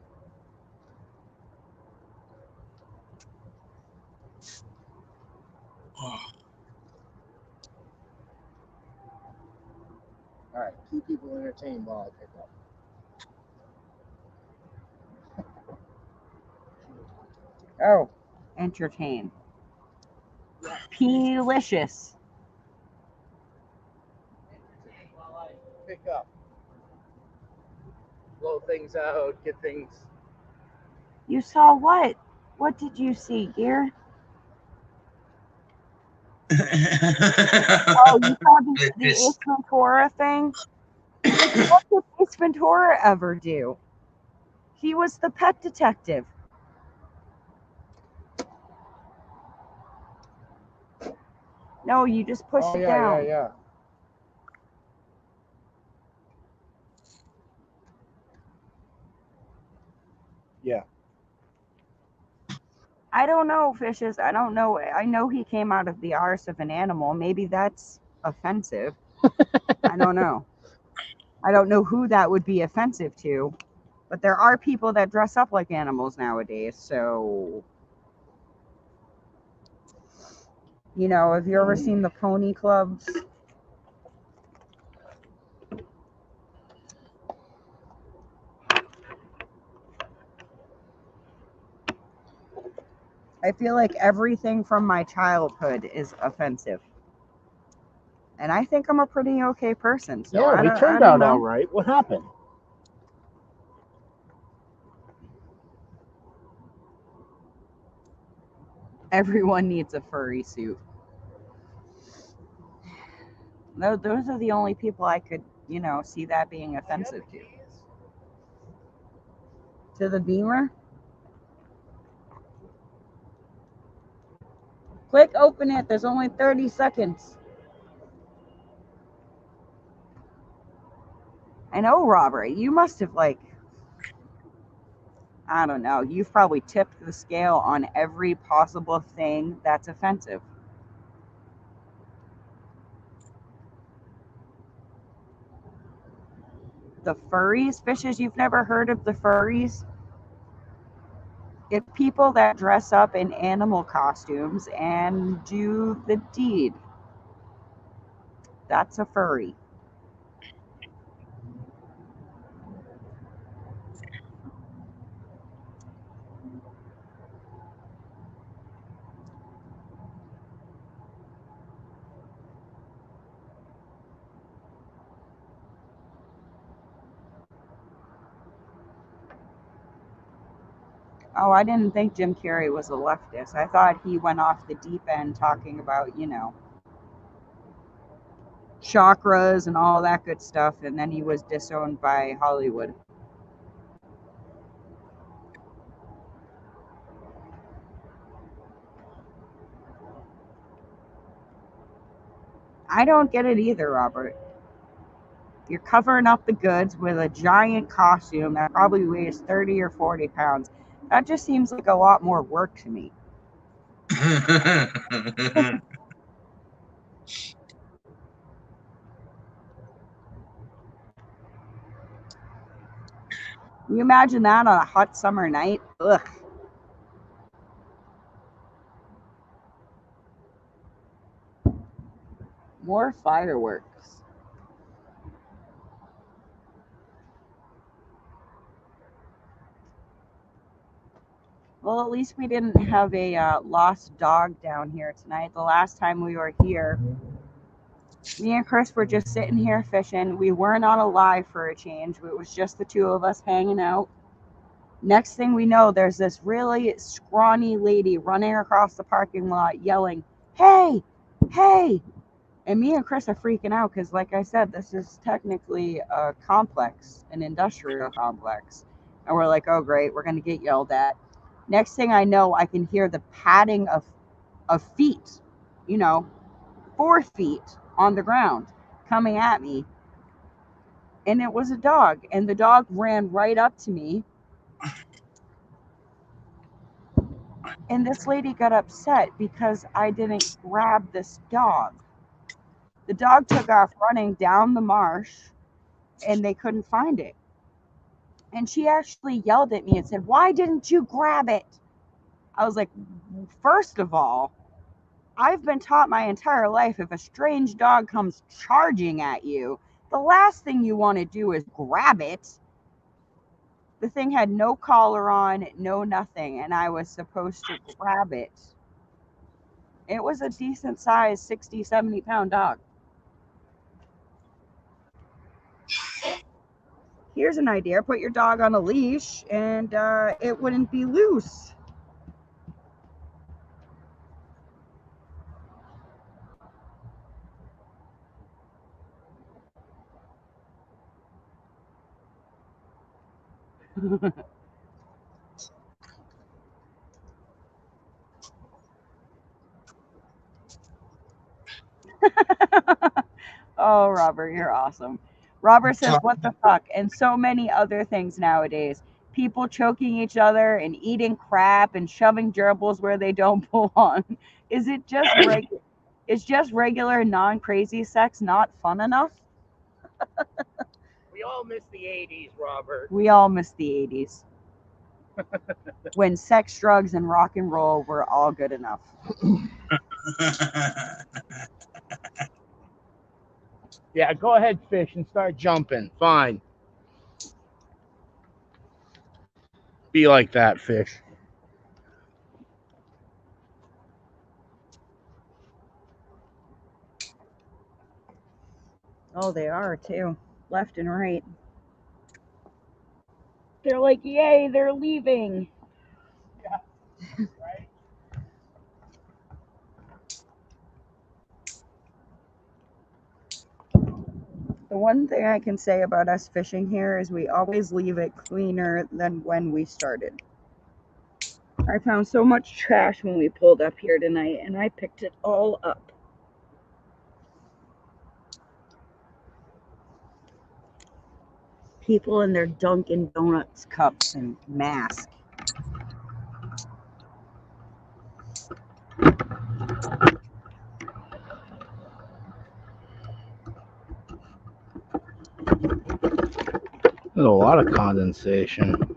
All right, keep people entertained while I pick up. Oh, entertain. Pelicious. While I pick up. Blow things out, get things. You saw what? What did you see, Gear? Oh, you saw the Ace Ventura thing? What did Ace Ventura ever do? He was the pet detective. No, you just push it down. Yeah. Yeah. I don't know, fishes. I don't know. I know he came out of the arse of an animal. Maybe that's offensive. I don't know. I don't know who that would be offensive to. But there are people that dress up like animals nowadays. So, have you ever seen the pony clubs? I feel like everything from my childhood is offensive. And I think I'm a pretty okay person. So Yeah, we turned out all right. What happened? Everyone needs a furry suit. Those are the only people I could, see that being offensive to. To the Beamer? Click open it. There's only 30 seconds. I know, Robert. You must have, I don't know. You've probably tipped the scale on every possible thing that's offensive. The furries, fishes, you've never heard of the furries? It's people that dress up in animal costumes and do the deed. That's a furry. Oh, I didn't think Jim Carrey was a leftist. I thought he went off the deep end talking about, chakras and all that good stuff, and then he was disowned by Hollywood. I don't get it either, Robert. You're covering up the goods with a giant costume that probably weighs 30 or 40 pounds. That just seems like a lot more work to me. Can you imagine that on a hot summer night? Ugh. More fireworks. Well, at least we didn't have a lost dog down here tonight. The last time we were here, me and Chris were just sitting here fishing. We weren't on a live for a change. It was just the two of us hanging out. Next thing we know, there's this really scrawny lady running across the parking lot yelling, "Hey, hey!" And me and Chris are freaking out because, like I said, this is technically a complex, an industrial complex. And we're like, oh, great, we're going to get yelled at. Next thing I know, I can hear the padding of feet, 4 feet on the ground coming at me. And it was a dog. And the dog ran right up to me. And this lady got upset because I didn't grab this dog. The dog took off running down the marsh and they couldn't find it. And she actually yelled at me and said, "Why didn't you grab it?" I was like, first of all, I've been taught my entire life if a strange dog comes charging at you, the last thing you want to do is grab it. The thing had no collar on, no nothing, and I was supposed to grab it. It was a decent sized 60, 70-pound dog. Here's an idea. Put your dog on a leash and it wouldn't be loose. Oh, Robert, you're awesome. Robert says, "What the fuck?" And so many other things nowadays. People choking each other and eating crap and shoving gerbils where they don't belong. Is it just Is just regular non-crazy sex not fun enough? We all miss the 80s, Robert. We all miss the 80s. When sex, drugs, and rock and roll were all good enough. Yeah, go ahead, fish, and start jumping. Fine. Be like that, fish. Oh, they are too. Left and right. They're like, yay, they're leaving. Yeah, right? The one thing I can say about us fishing here is we always leave it cleaner than when we started. I found so much trash when we pulled up here tonight, and I picked it all up. People in their Dunkin' Donuts cups and masks. There's a lot of condensation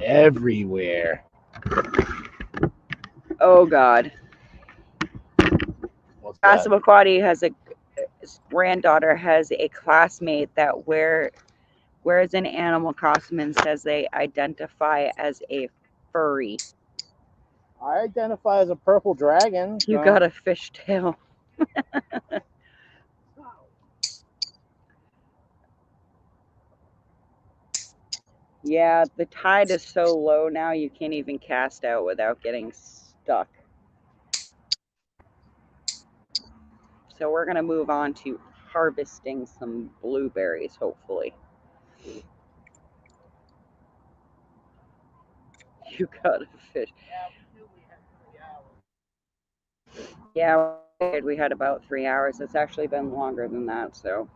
everywhere. Oh, God. What's that? Passamaquoddy his granddaughter has a classmate that wears an animal costume and says they identify as a furry. I identify as a purple dragon. You got a fishtail. Yeah, the tide is so low now you can't even cast out without getting stuck. So we're going to move on to harvesting some blueberries, hopefully. You got a fish. Yeah, we had about 3 hours. It's actually been longer than that, so.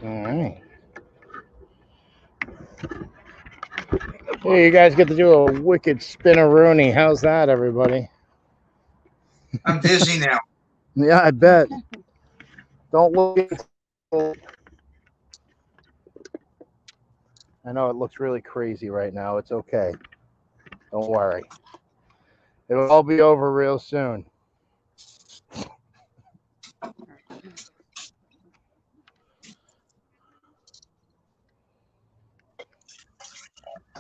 All right. Hey, you guys get to do a wicked spinneroonie. How's that, everybody? I'm dizzy now. Yeah, I bet. Don't look at I know it looks really crazy right now. It's okay. Don't worry. It'll all be over real soon.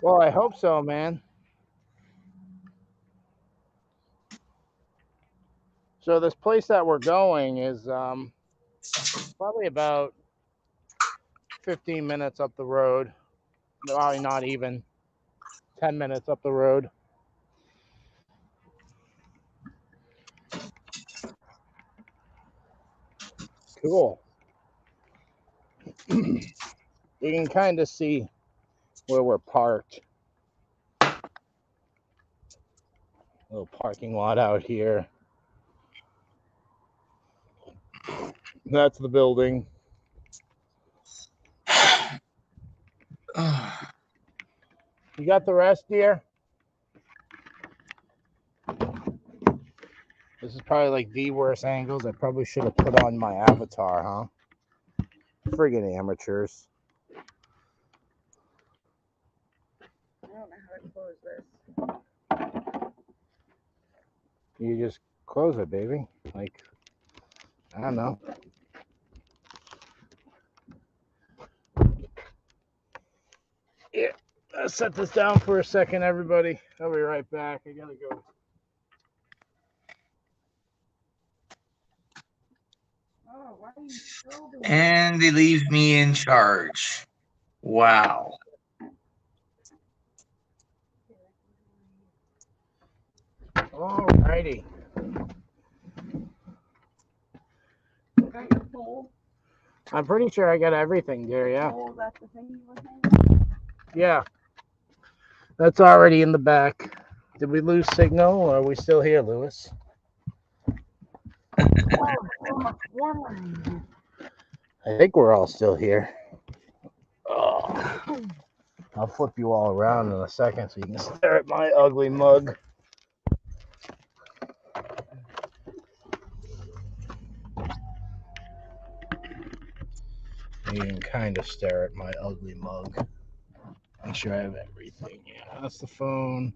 Well, I hope so, man. So this place that we're going is probably about 15 minutes up the road. Probably not even 10 minutes up the road. Cool. You can kind of see where we're parked. Little parking lot out here. That's the building. You got the rest, dear? This is probably like the worst angles. I probably should have put on my avatar, huh? Friggin' amateurs. I don't know how to close this. You just close it, baby. Like, I don't know. Yeah, I'll set this down for a second, everybody. I'll be right back. I gotta go. Oh, why are you still doing And they leave me in charge. Wow. Alrighty. Got your pole? I'm pretty sure I got everything, dear. Yeah. Oh, that's the thing you were saying? Yeah. That's already in the back. Did we lose signal or are we still here, Lewis? Oh, it's so much warmer in here. I think we're all still here. Oh. I'll flip you all around in a second so you can stare at my ugly mug. You can kind of stare at my ugly mug. Make sure I have everything. Yeah, that's the phone.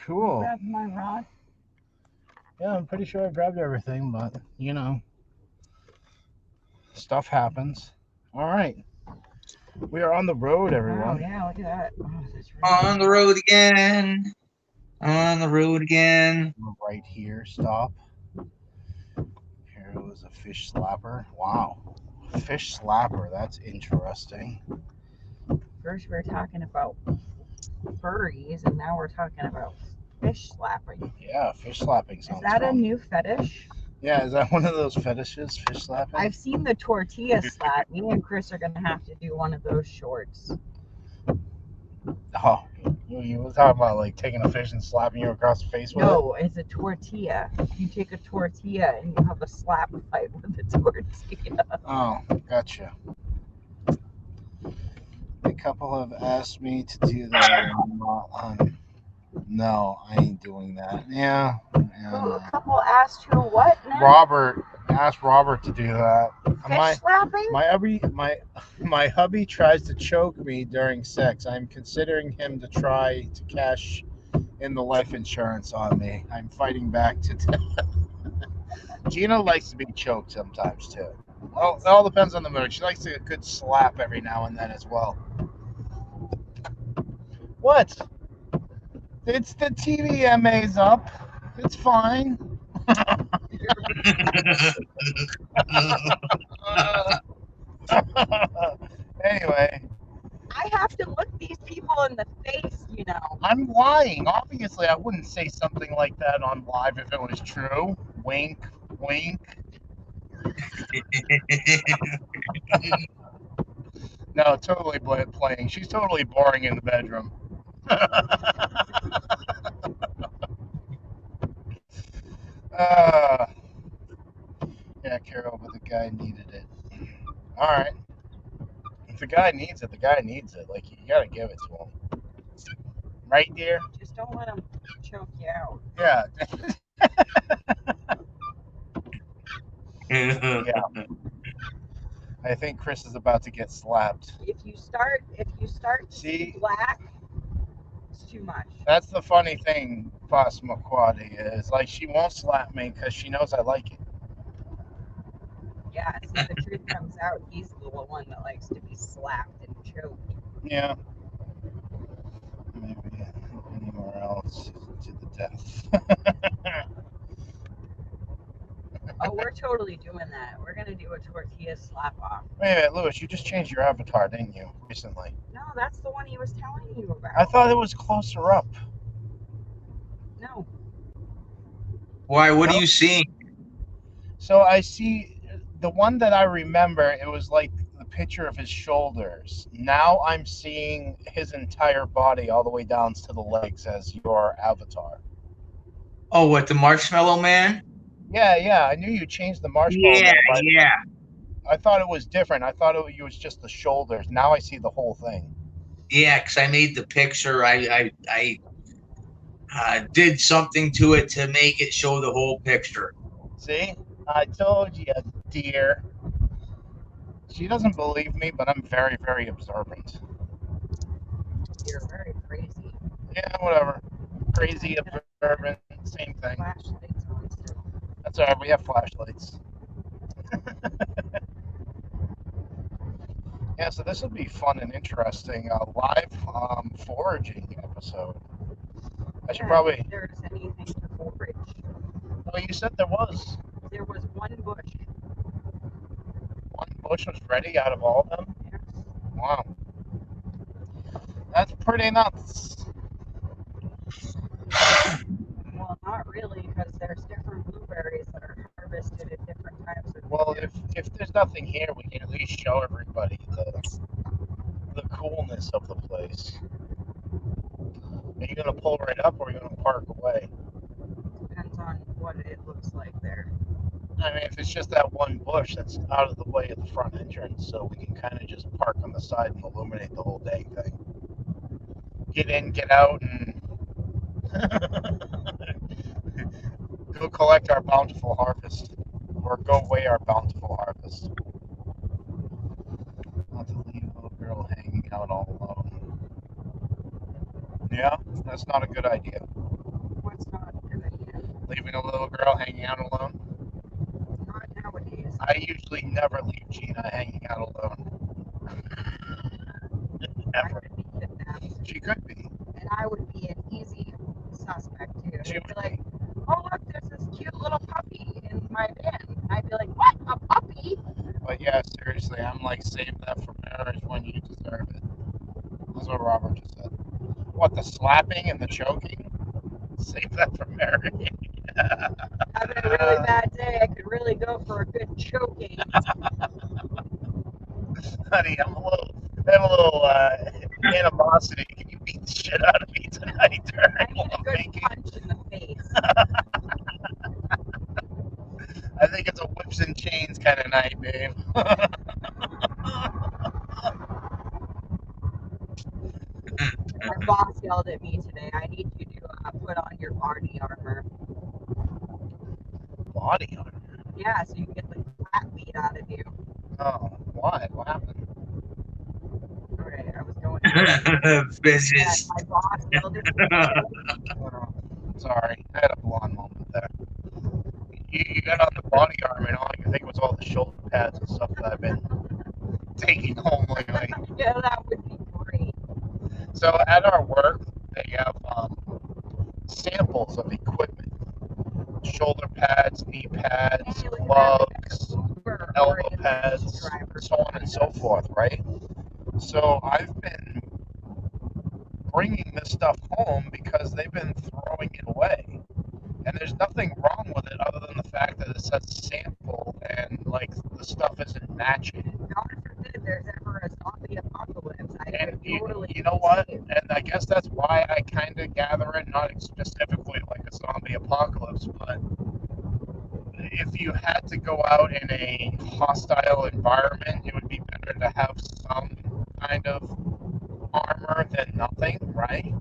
Cool. Grab my rod. Yeah, I'm pretty sure I grabbed everything, but you know, stuff happens. All right. We are on the road, Oh, everyone. yeah, look at that. Oh, that's really On the road again. On the road again. Right here, stop. Here was a fish slapper. Wow. Fish slapper, that's interesting. First, we were talking about furries, and now we're talking about fish slapping. Yeah, fish slapping Is sounds that a fun. new fetish? Yeah, is that one of those fetishes, fish slapping? I've seen the tortilla slap. Me and Chris are going to have to do one of those shorts. Oh, you were talking about like taking a fish and slapping you across the face with it? No, it's a tortilla. You take a tortilla and you have a slap fight with the tortilla. Oh, gotcha. A couple have asked me to do that. No, I ain't doing that. Yeah. Ooh, a couple asked who what now? Robert asked Robert to do that. Fish slapping? My hubby tries to choke me during sex. I'm considering him to try to cash in the life insurance on me. I'm fighting back to death. Gina likes to be choked sometimes too. Oh, it all depends on the mood. She likes a good slap every now and then as well. What? It's the TVMA's up. It's fine. Anyway, I have to look these people in the face, you know. I'm lying. Obviously, I wouldn't say something like that on live if it was true. Wink, wink. No, totally playing. She's totally boring in the bedroom. uh, yeah, Carol, but the guy needed it. All right. If the guy needs it, the guy needs it. Like, you gotta give it to him. Right, dear? Just don't let them choke you out. Yeah. Yeah. I think Chris is about to get slapped. If you start See? black, it's too much. That's the funny thing, Passamaquoddy, is like she won't slap me because she knows I like it. Yeah, see, the truth comes out. He's the one that likes to be slapped and choked. Yeah. Maybe anywhere else to the death. Oh, we're totally doing that. We're gonna do a tortilla slap off. Wait a minute, Lewis, you just changed your avatar, didn't you, recently? No, that's the one he was telling you about. I thought it was closer up. No. Why? What are you seeing? So I see the one that I remember, it was like the picture of his shoulders. Now I'm seeing his entire body all the way down to the legs as your avatar. Oh, what, the Marshmallow Man? Yeah, I knew you changed the marshmallow. Yeah, but yeah. I thought it was different. I thought it was just the shoulders. Now I see the whole thing. Yeah, because I made the picture. I did something to it to make it show the whole picture. See? I told you, dear. She doesn't believe me, but I'm very, very observant. You're very crazy. Yeah, whatever. Crazy, observant, same thing. Flashlights on still. That's all right. We have flashlights. Yeah, so this will be fun and interesting. Live foraging episode. I should probably. If there's anything to forage. Well, you said there was. There was one bush. One bush was ready out of all of them? Yes. Wow. That's pretty nuts. Well, not really, because there's different blueberries that are harvested at different times of the Well, year. if there's nothing here, we can at least show everybody the coolness of the place. Are you gonna pull right up, or are you gonna park away? Depends on what it looks like there. I mean, if it's just that one bush that's out of the way of the front entrance, so we can kind of just park on the side and illuminate the whole dang thing. Get in, get out, and go collect our bountiful harvest, or go away our bountiful harvest. Not to leave a little girl hanging out all alone. Yeah, that's not a good idea. What's not a good idea? Leaving a little girl hanging out alone. Not nowadays. I usually never leave Gina hanging out alone. I Ever. could be kidnapped, She could be. and I would be an easy suspect too. She They'd be would like, "Oh look, there's this cute little puppy in my van." And I'd be like, "What? A puppy?" But yeah, seriously, I'm like, save that for marriage when you deserve it. That's what Robert just said. What, the slapping and the choking? Save that for marriage. Having a really bad day, I could really go for a good choking. Honey, I have a little animosity. Can you beat the shit out of me tonight during I need while a I'm good making? punch in the face. I think it's a whips and chains kind of night, babe. Our boss yelled at me today. I need you to put on your body armor. Body armor? Yeah, so you can get the flat beat out of you. Oh, why? What happened? Alright, I was going to Business. my boss yelled at me today. Oh, sorry, I had a blonde moment there. You got on the body armor, and all I could think was all the shoulder pads and stuff that I've been taking home lately. Yeah, that would be great. So at our work, they have samples of equipment: shoulder pads, knee pads, Hey, look at that, we got gloves, an Uber elbow orientation pads, driver so on and so behind us. forth, right? So I've been bringing this stuff home because they've been throwing it away. And there's nothing wrong with it other than the fact that it says sample and like the stuff isn't matching. God forbid there's ever a zombie apocalypse. I And could you totally know what? see it. And I guess that's why I kind of gather it, not specifically like a zombie apocalypse, but if you had to go out in a hostile environment, it would be better to have some kind of armor than nothing, right?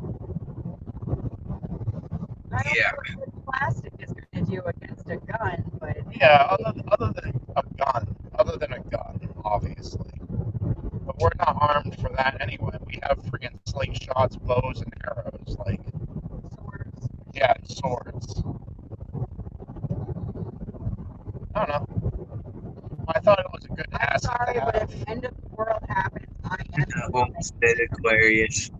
I don't Yeah. know what plastic is going to do against a gun, but Yeah, other than a gun, obviously. But we're not armed for that anyway. We have friggin' slingshots, bows, and arrows. Like, swords. yeah, and swords. I don't know. I thought it was a good I'm asset sorry, to but have. if the end of the world happens, I am coming. Homestead Aquarius.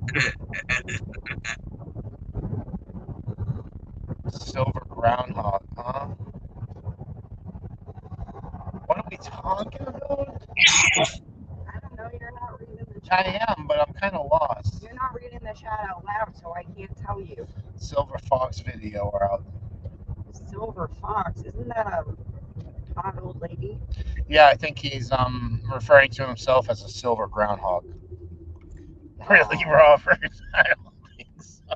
Silver groundhog, huh? What are we talking about? I don't know, you're not reading the chat. I am, but I'm kind of lost. You're not reading the chat out loud, so I can't tell you. Silver fox video out. Silver fox, isn't that a hot old lady? Yeah, I think he's referring to himself as a silver groundhog. Really, Robert? I don't think so.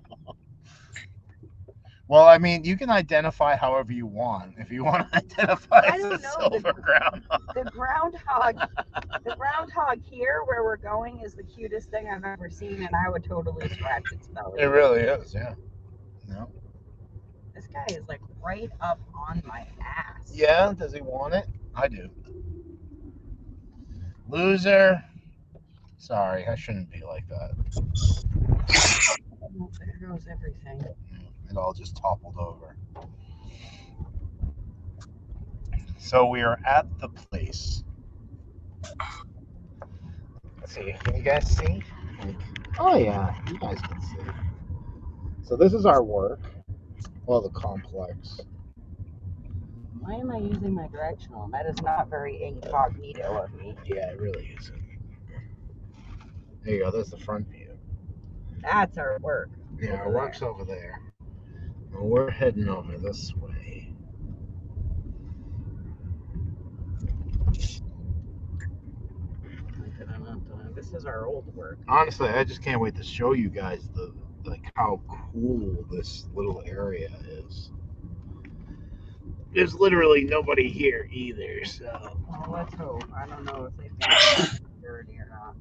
Well, I mean, you can identify however you want. If you want to identify I as a don't know, silver groundhog. The groundhog here where we're going is the cutest thing I've ever seen, and I would totally scratch its belly. It really is, yeah. No. This guy is like right up on my ass. Yeah, does he want it? I do. Loser. Sorry, I shouldn't be like that. Oh, there goes everything. It all just toppled over. So we are at the place. Let's see. Can you guys see? Oh yeah, you guys can see. So this is our work. Well, the complex. Why am I using my directional? That is not very incognito of me. Yeah, it really isn't. There you go. There's the front view. That's our work. Yeah, our work's over there. And we're heading over this way. This is our old work. Honestly, I just can't wait to show you guys how cool this little area is. There's literally nobody here either, so. Well, let's hope. I don't know if they've got security or not.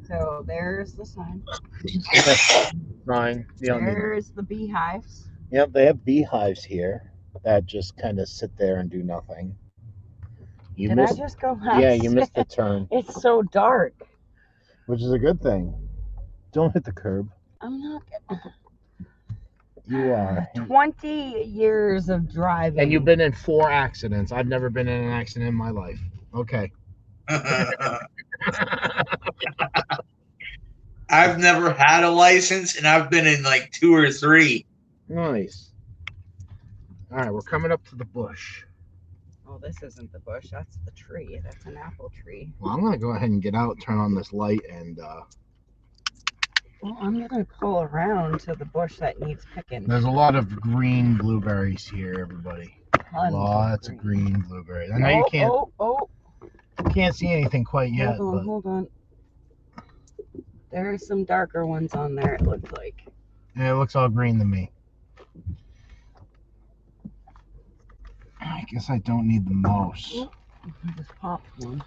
So there's the sign. Fine. There's the beehives. Yep, they have beehives here that just kind of sit there and do nothing. Did I just go past? Yeah, you missed the turn, It's so dark. which is a good thing. Don't hit the curb. I'm not. You are. 20 years of driving. And you've been in 4 accidents. I've never been in an accident in my life. Okay. I've never had a license, and I've been in like 2 or 3. Nice. All right, we're coming up to the bush. Oh, this isn't the bush. That's the tree. That's an apple tree. Well, I'm going to go ahead and get out, turn on this light, and Well, I'm going to pull around to the bush that needs picking. there's a lot of green blueberries here, everybody. Lots of green blueberries. I know you can't see anything quite yet. Hold on. There are some darker ones on there, it looks like. Yeah, it looks all green to me. I guess I don't need the mouse. I just popped one.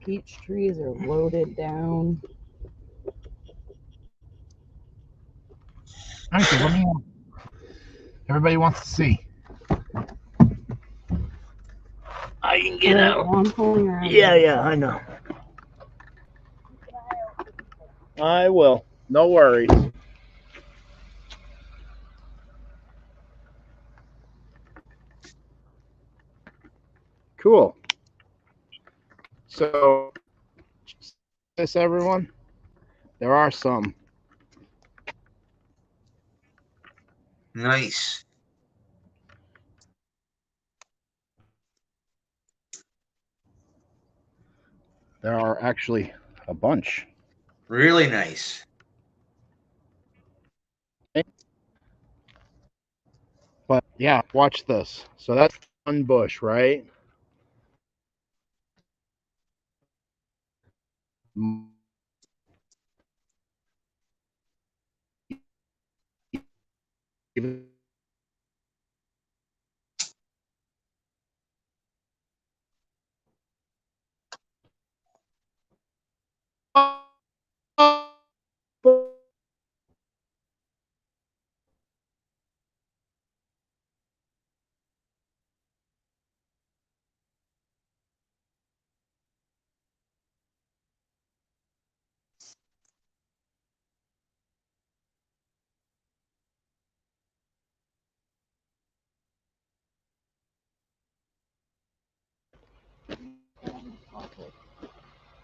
Peach trees are loaded down. All right, so let me. Everybody wants to see. I can get out. Well, I'm pulling around. Yeah, I know. I will. No worries. Cool. So, this everyone, there are some Nice. There are actually a bunch. Really nice. But yeah, watch this. So that's one bush, right?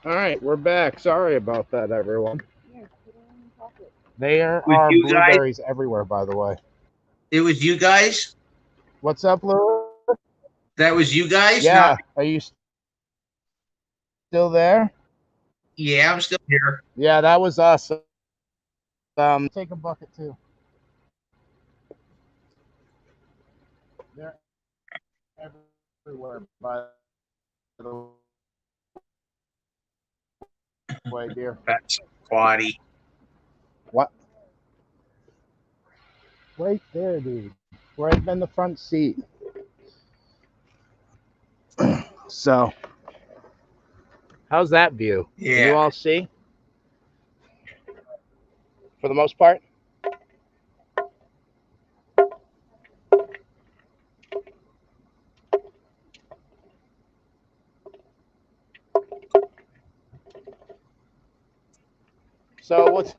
All right, we're back. Sorry about that, everyone. There With are you guys, blueberries everywhere, by the way. it was you guys. What's up, Lou? That was you guys. Not. Yeah, are you still there? Yeah, I'm still here. Yeah, that was us. Take a bucket too. They're everywhere, by the way, dear. That's quaddy. What? Right there, dude. Right in the front seat. So, how's that view? Can you Yeah. all see? For the most part? So what's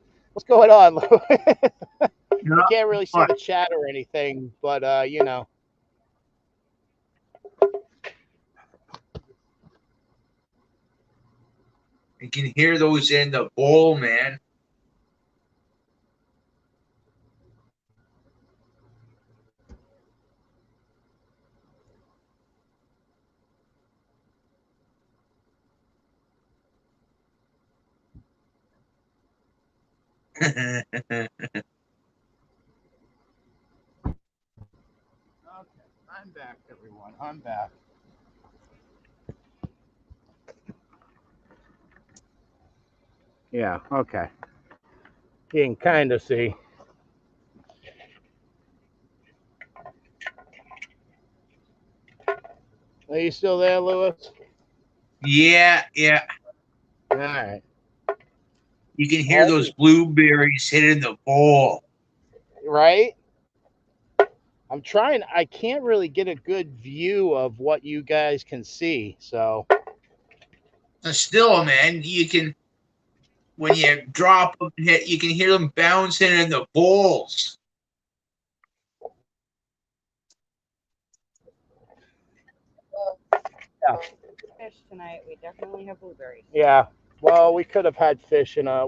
going on, Lou? I Not can't really see much. the chat or anything, but you know. You can hear those in the bowl, man. Okay, I'm back, everyone. I'm back. Yeah, okay. You can kind of see. Are you still there, Lewis? Yeah, yeah. All right. You can hear those blueberries hitting the bowl. Right? I'm trying. I can't really get a good view of what you guys can see. So, Still, man, you can when you drop them, hit, you can hear them bouncing in the bowls. yeah. Fish tonight. We definitely have blueberries. Yeah. Well, we could have had fish in a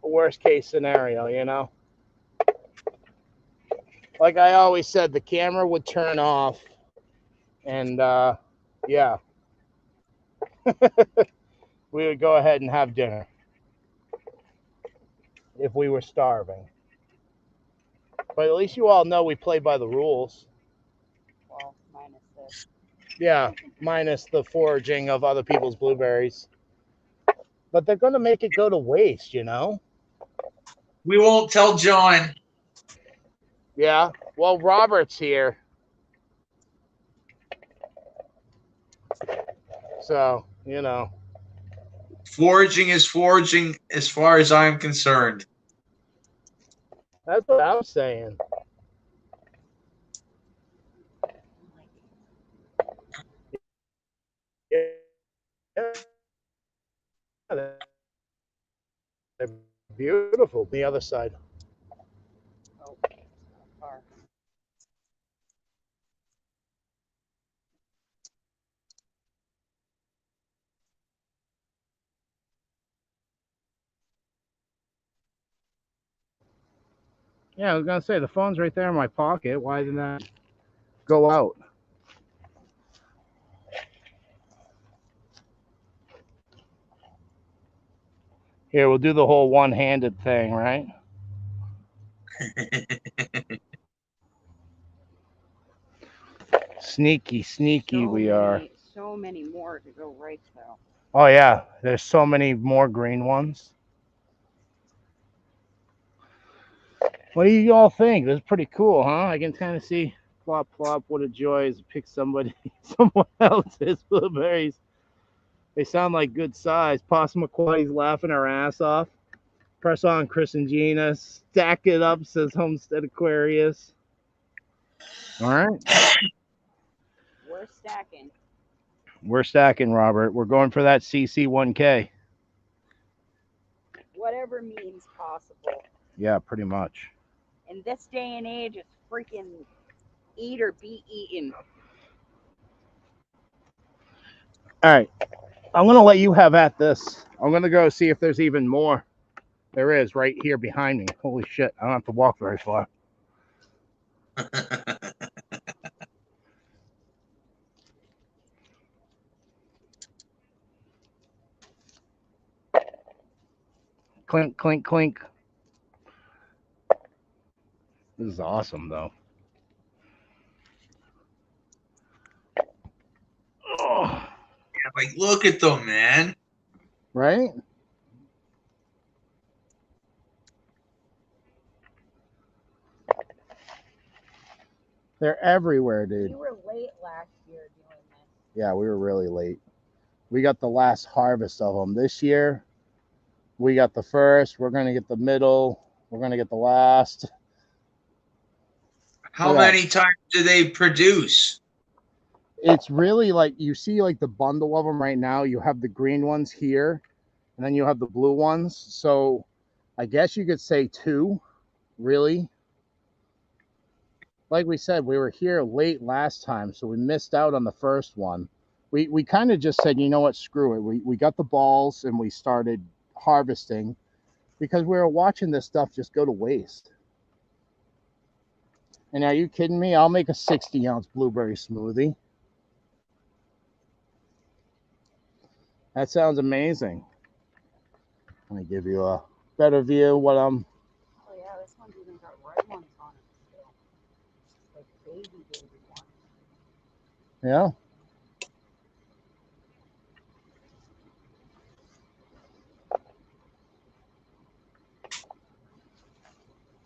worst case scenario, you know? Like I always said, the camera would turn off and, yeah, we would go ahead and have dinner if we were starving. But at least you all know we play by the rules. Well, minus this. Yeah, minus the foraging of other people's blueberries. But they're going to make it go to waste, you know? We won't tell John. Yeah. Well, Robert's here. So, you know. Foraging is foraging as far as I'm concerned. That's what I'm saying. Yeah, they're beautiful. The other side. Oh, far. Yeah, I was gonna say the phone's right there in my pocket. Why didn't that go out? Here, we'll do the whole one-handed thing, right? Sneaky, sneaky we are. So many more to go right though. Oh yeah, there's so many more green ones. What do you all think? This is pretty cool, huh? I can kind of see plop plop. What a joy is to pick someone else's blueberries. They sound like good size. Possum McQuarrie's laughing her ass off. Press on, Chris and Gina. Stack it up, says Homestead Aquarius. All right. We're stacking. We're stacking, Robert. We're going for that CC1K. Whatever means possible. Yeah, pretty much. In this day and age, it's freaking eat or be eaten. All right. I'm going to let you have at this. I'm going to go see if there's even more. There is right here behind me. Holy shit. I don't have to walk very far. Clink, clink, clink. This is awesome, though. Oh. Yeah, like, look at them, man. Right? They're everywhere, dude. You were late last year doing this. Yeah, we were really late. We got the last harvest of them. This year, we got the first. We're going to get the middle. We're going to get the last. How many times do they produce? It's really like you see like the bundle of them right now. You have the green ones here, and then you have the blue ones. So I guess you could say two, really. Like we said, we were here late last time, so we missed out on the first one. We kind of just said, you know what, screw it. We got the balls and we started harvesting because we were watching this stuff just go to waste. And are you kidding me? I'll make a 60-ounce blueberry smoothie. That sounds amazing. Let me give you a better view of what I'm... Oh yeah, this one's even got red ones on it still. Like baby ones. Yeah.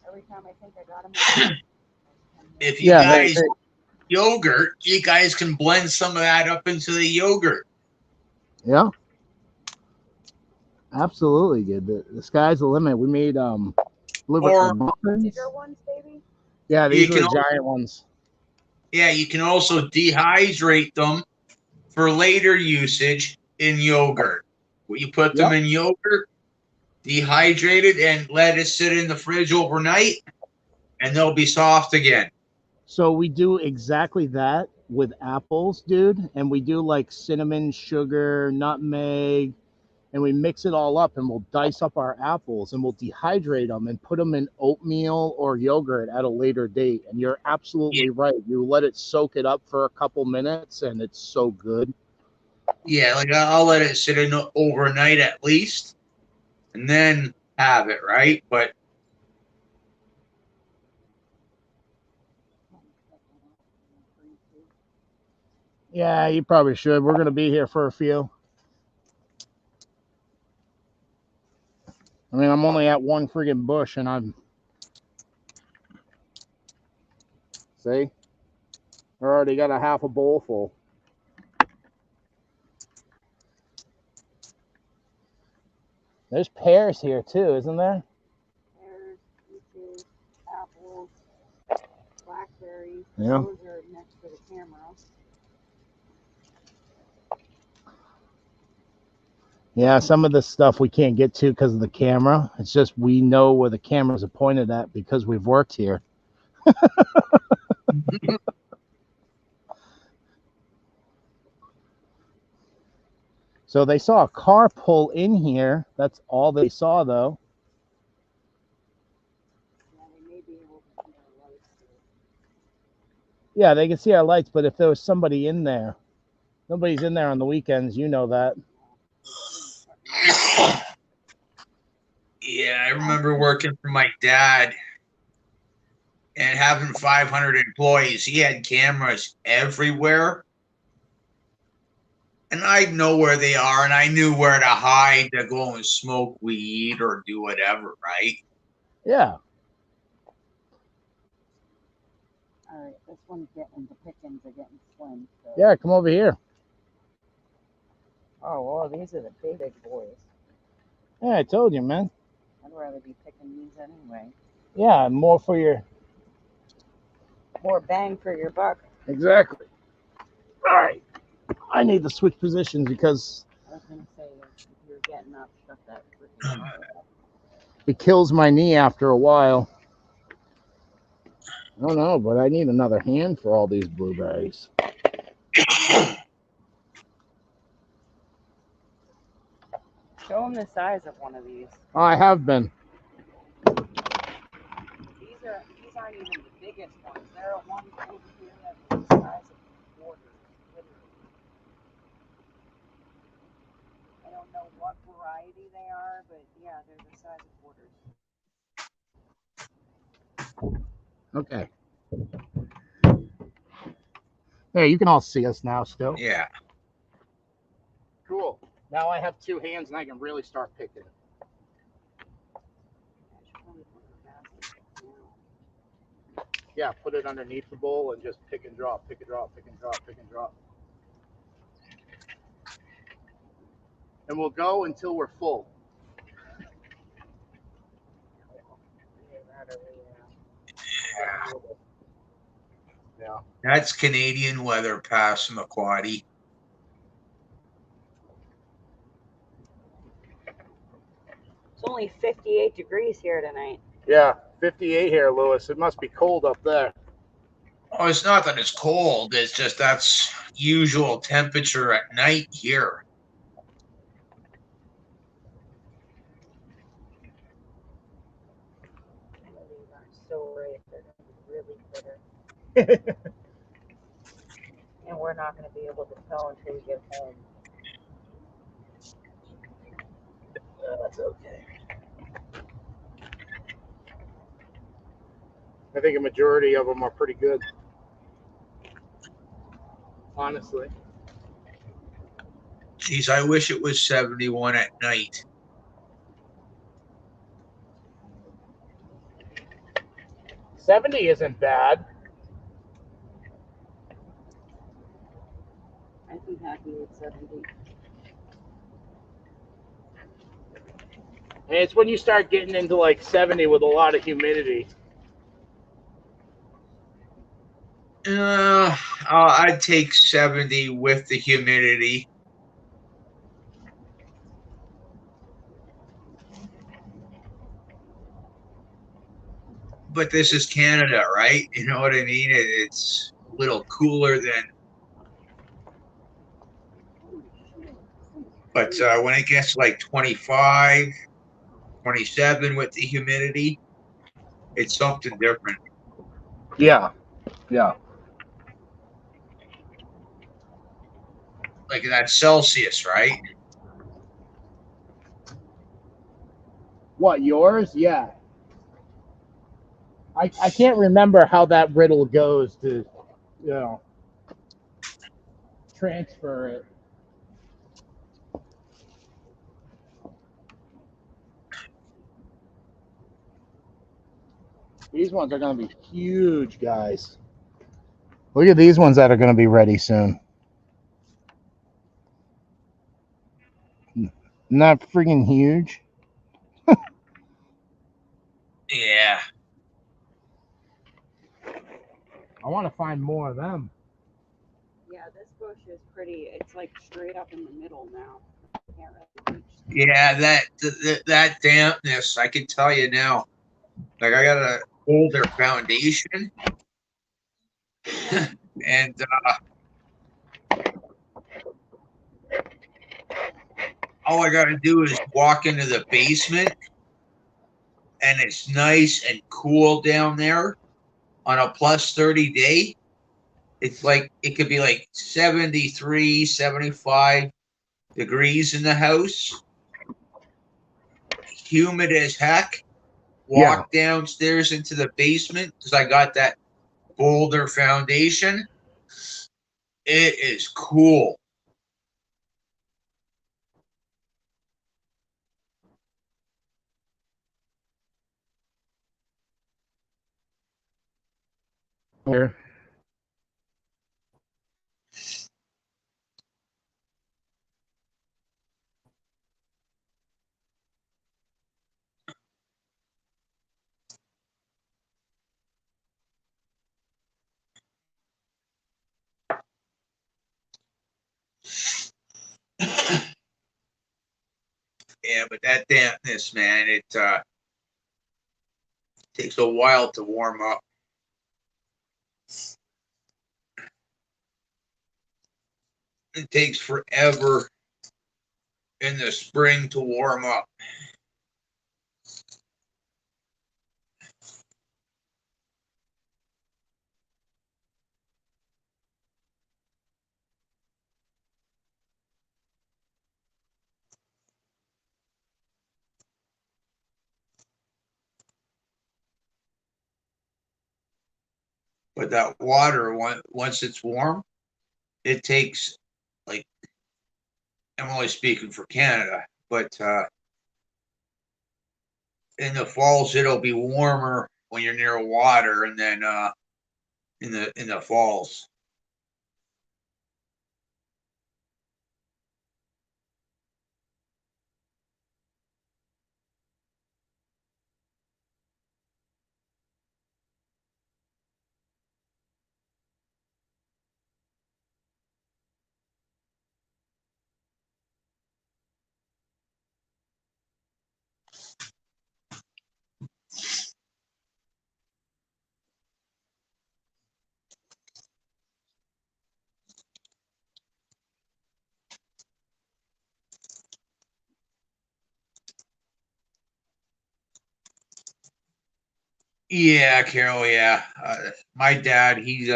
Every time I think I got them. If you guys yogurt, you guys can blend some of that up into the yogurt. Yeah. Absolutely, good. The sky's the limit. We made blueberry muffins. Bigger ones, baby? Yeah, these are the giant ones. Yeah, you can also dehydrate them for later usage in yogurt. You put them in yogurt, dehydrate it, and let it sit in the fridge overnight, and they'll be soft again. So we do exactly that with apples, dude. And we do like cinnamon, sugar, nutmeg, and we mix it all up and we'll dice up our apples and we'll dehydrate them and put them in oatmeal or yogurt at a later date. And you're absolutely right. You let it soak it up for a couple minutes and it's so good. Yeah, like I'll let it sit in overnight at least and then have it, right? But yeah, you probably should. We're going to be here for a few. I mean, I'm only at one friggin' bush and I'm... See? I already got a half a bowl full. There's pears here too, isn't there? Pears, peaches, apples, blackberries. Yeah. Those are next to the camera. Yeah, some of this stuff we can't get to because of the camera. It's just we know where the cameras are pointed at because we've worked here. So they saw a car pull in here. That's all they saw, though. Yeah, they may be able Yeah, they can see our lights, but if there was somebody in there, nobody's in there on the weekends. You know that. Yeah, I remember working for my dad and having 500 employees. He had cameras everywhere. And I know where they are, and I knew where to hide to go and smoke weed or do whatever, right? Yeah. All right, this one's getting, the pickings are getting slim. So. Yeah, come over here. Oh, well, these are the big boys. Yeah, I told you, man. I'd rather be picking these anyway. Yeah, more for your. More bang for your buck. Exactly. All right. I need to switch positions because I was going to say, if you're getting up, shut that freaking door up. it kills my knee after a while. I don't know, but I need another hand for all these blueberries. Show them the size of one of these. I have been. These aren't even the biggest ones. There are ones over here that are the size of quarters, literally. I don't know what variety they are, but yeah, they're the size of quarters. Okay. Hey, you can all see us now still. Yeah. Cool. Now I have two hands and I can really start picking. Yeah, put it underneath the bowl and just pick and drop, pick and drop, pick and drop, pick and drop. And we'll go until we're full. Yeah. That's Canadian weather, Passamaquoddy. It's only 58 degrees here tonight. Yeah, 58 here, Lewis. It must be cold up there. Oh, it's not that it's cold. It's just that's usual temperature at night here. These are so right. They're going to be really bitter. And we're not going to be able to tell until we get home. That's okay. I think a majority of them are pretty good. Honestly. Geez, I wish it was 71 at night. $70 isn't bad. I'd be happy with 70. And it's when you start getting into like 70 with a lot of humidity. I'd take 70 with the humidity. But this is Canada, right? You know what I mean? It's a little cooler than. But when it gets to like 25, 27 with the humidity, it's something different. Yeah. Yeah. Like that's Celsius, right? What, yours? Yeah. I can't remember how that riddle goes to, transfer it. These ones are going to be huge, guys. Look at these ones that are going to be ready soon. Not freaking huge. Yeah. I want to find more of them. Yeah, this bush is pretty. It's like straight up in the middle now. Can't really reach. Yeah, that dampness, I can tell you now. Like I got a older foundation, and all I got to do is walk into the basement, and it's nice and cool down there on a plus 30 day. It's like it could be like 73, 75 degrees in the house, humid as heck. Yeah. Walk downstairs into the basement because I got that boulder foundation. It is cool. Here. Yeah, but that dampness, man, it takes a while to warm up. It takes forever in the spring to warm up. But that water, once it's warm, it takes, like, I'm only speaking for Canada, but in the falls it'll be warmer when you're near water, and then in the falls. Yeah, Carol. Yeah, my dad. He's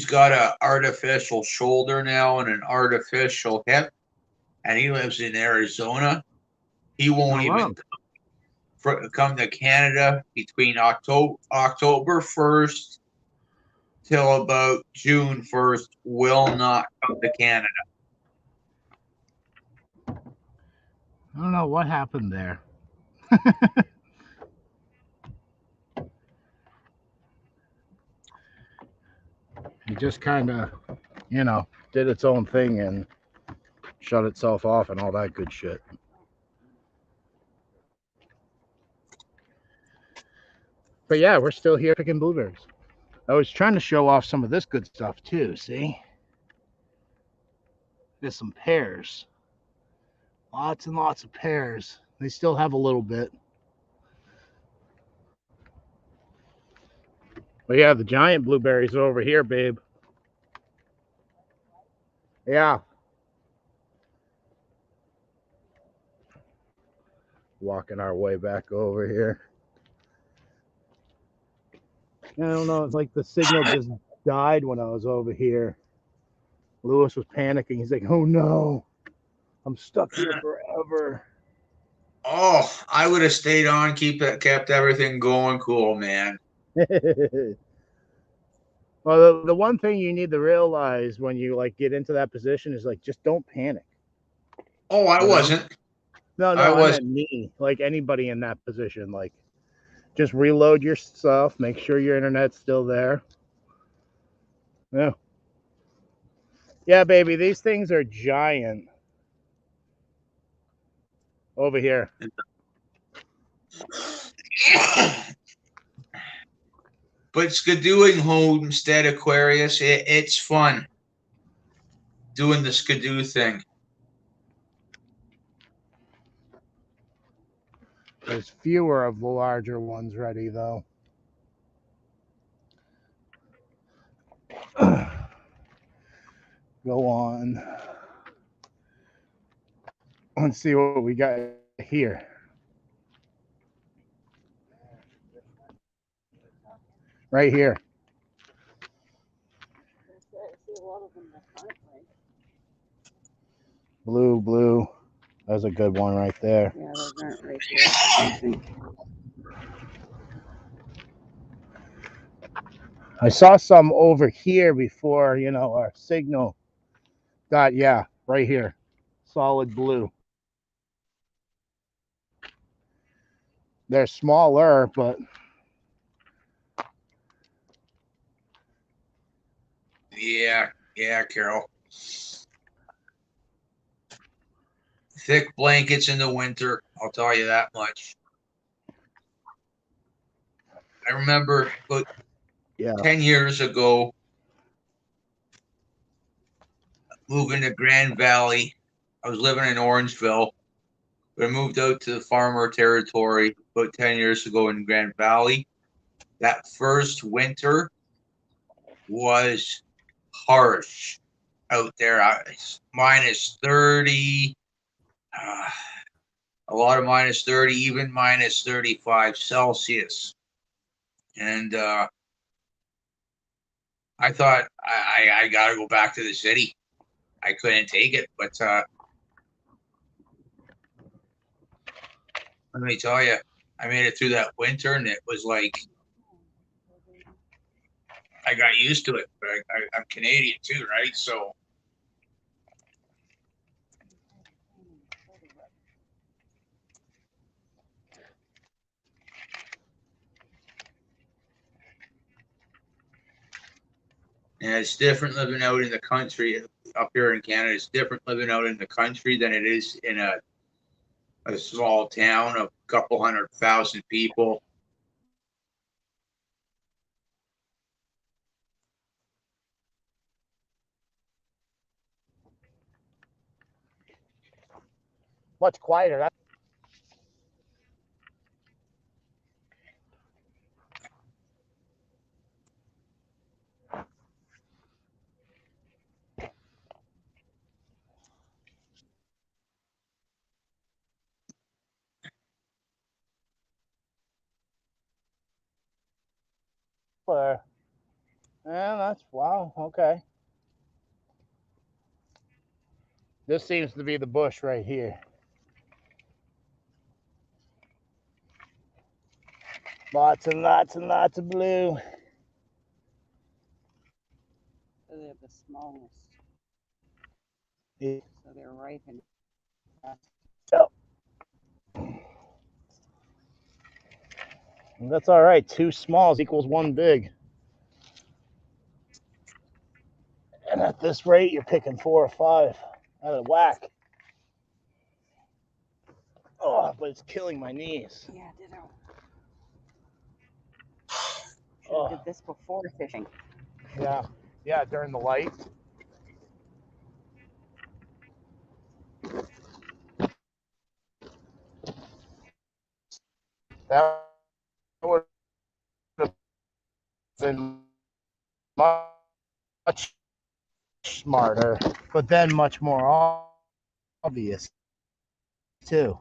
got a artificial shoulder now and an artificial hip, and he lives in Arizona. He won't Oh, wow. even come to Canada between October 1st till about June 1st. Will not come to Canada. I don't know what happened there. It just kind of, did its own thing and shut itself off and all that good shit. But yeah, we're still here picking blueberries. I was trying to show off some of this good stuff too, see? There's some pears. Lots and lots of pears. They still have a little bit. But yeah, the giant blueberries are over here, babe. Yeah. Walking our way back over here. I don't know, it's like the signal just died when I was over here. Lewis was panicking. He's like, oh no, I'm stuck here forever. Oh, I would have stayed on, kept everything going cool, man. Well, the one thing you need to realize when you like get into that position is like just don't panic. Oh, I wasn't. No, I meant me. Like anybody in that position, like just reload your stuff, make sure your internet's still there. Yeah. Yeah, baby, these things are giant. Over here. But skidooing Homestead Aquarius, it's fun doing the skidoo thing. There's fewer of the larger ones ready, though. Go on. Let's see what we got here. Right here. Blue, blue. That's a good one right there. Yeah, those aren't right here. I think. I saw some over here before, our signal got, yeah, right here. Solid blue. They're smaller, but Yeah, Carol. Thick blankets in the winter, I'll tell you that much. I remember about yeah. 10 years ago moving to Grand Valley. I was living in Orangeville, but I moved out to the farmer territory about 10 years ago in Grand Valley. That first winter was harsh out there. Minus 30, a lot of minus 30, even minus 35 Celsius. And I thought I got to go back to the city. I couldn't take it, but let me tell you, I made it through that winter, and it was like I got used to it. But I'm Canadian too, right? So and it's different living out in the country up here in Canada. It's different living out in the country than it is in a small town of a couple 100,000 people. Much quieter. Yeah, that's wow. Okay. This seems to be the bush right here. Lots and lots and lots of blue. So they're the smallest. Yeah. So they're ripened. Yep. That's all right. Two smalls equals one big. And at this rate, you're picking 4 or 5 out of whack. Oh, but it's killing my knees. Yeah, ditto. Oh, Did this before fishing. yeah, during the light. That would have been much smarter, but then much more obvious too.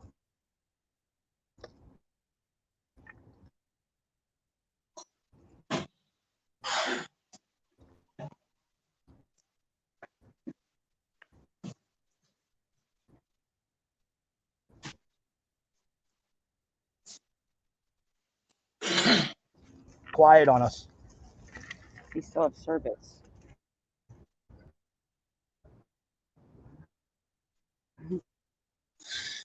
Quiet on us. We still have service.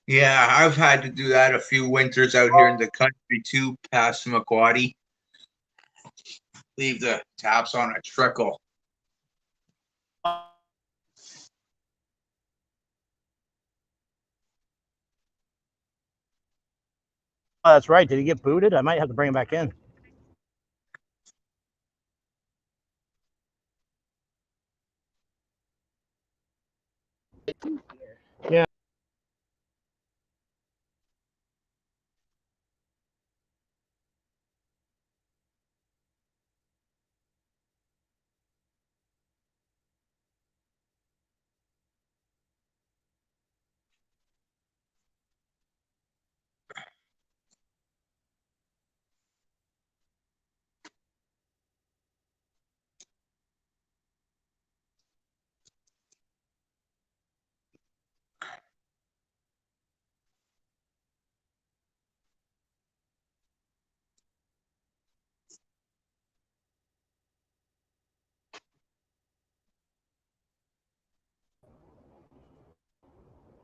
Yeah, I've had to do that a few winters out here in the country too, past Macquarie. Leave the taps on a trickle. Oh, that's right. Did he get booted? I might have to bring him back in. Yeah.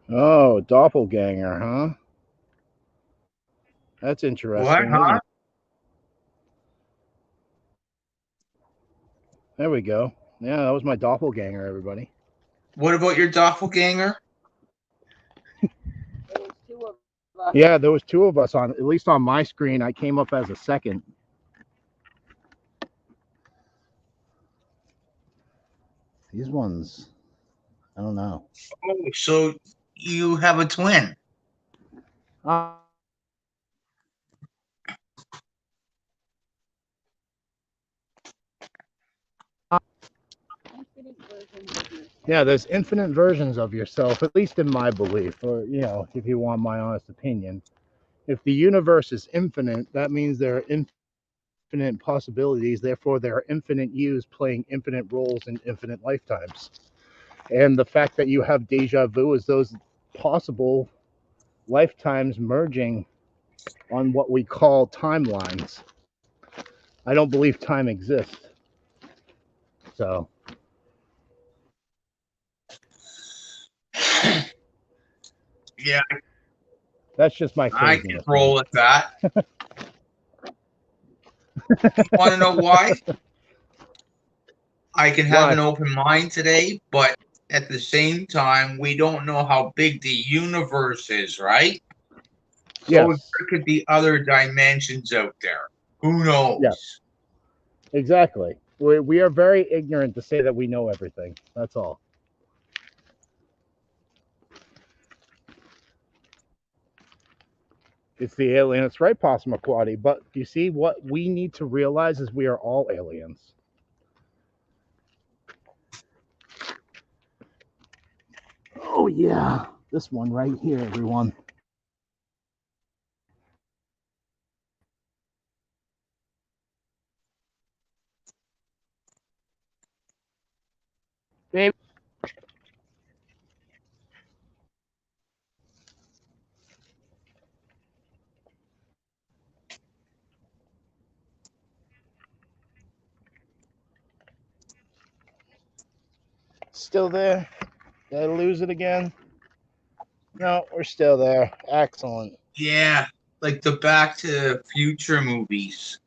Oh, doppelganger, huh? That's What, interesting, isn't huh? it? There we go. Yeah, that was my doppelganger, everybody. What about your doppelganger? There was two of us. Yeah, there was two of us on, at least on my screen. I came up as a second. These ones, I don't know. Oh, so you have a twin. Uh, Infinite versions of yourself. yeah, there's infinite versions of yourself, at least in my belief, or, if you want my honest opinion. If the universe is infinite, that means there are infinite possibilities. Therefore, there are infinite yous playing infinite roles in infinite lifetimes. And the fact that you have deja vu is those possible lifetimes merging on what we call timelines. I don't believe time exists. So Yeah, that's just my I can craziness, man. roll with that. Want to know why? I can have an Why? open mind today, but at the same time, we don't know how big the universe is, right? So Yes. there could be other dimensions out there. Who knows? Yes. Exactly. We are very ignorant to say that we know everything. That's all. It's the alien. It's right, Passamaquoddy. But you see, what we need to realize is we are all aliens. Oh, yeah. This one right here, everyone. Baby. Still there? Did I lose it again? No, we're still there. Excellent. Yeah, like the Back to the Future movies.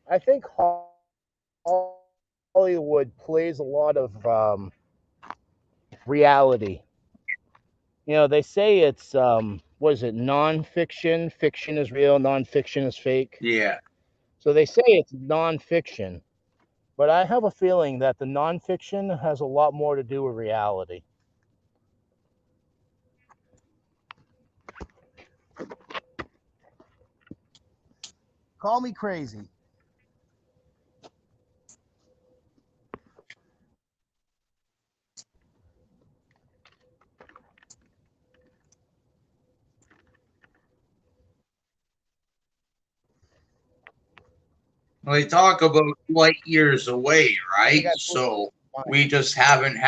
I think Hollywood plays a lot of reality. They say it's what is it? Nonfiction. Fiction is real. Nonfiction is fake. Yeah. So they say it's nonfiction, but I have a feeling that the nonfiction has a lot more to do with reality. Call me crazy. They talk about light years away, right? got So we just haven't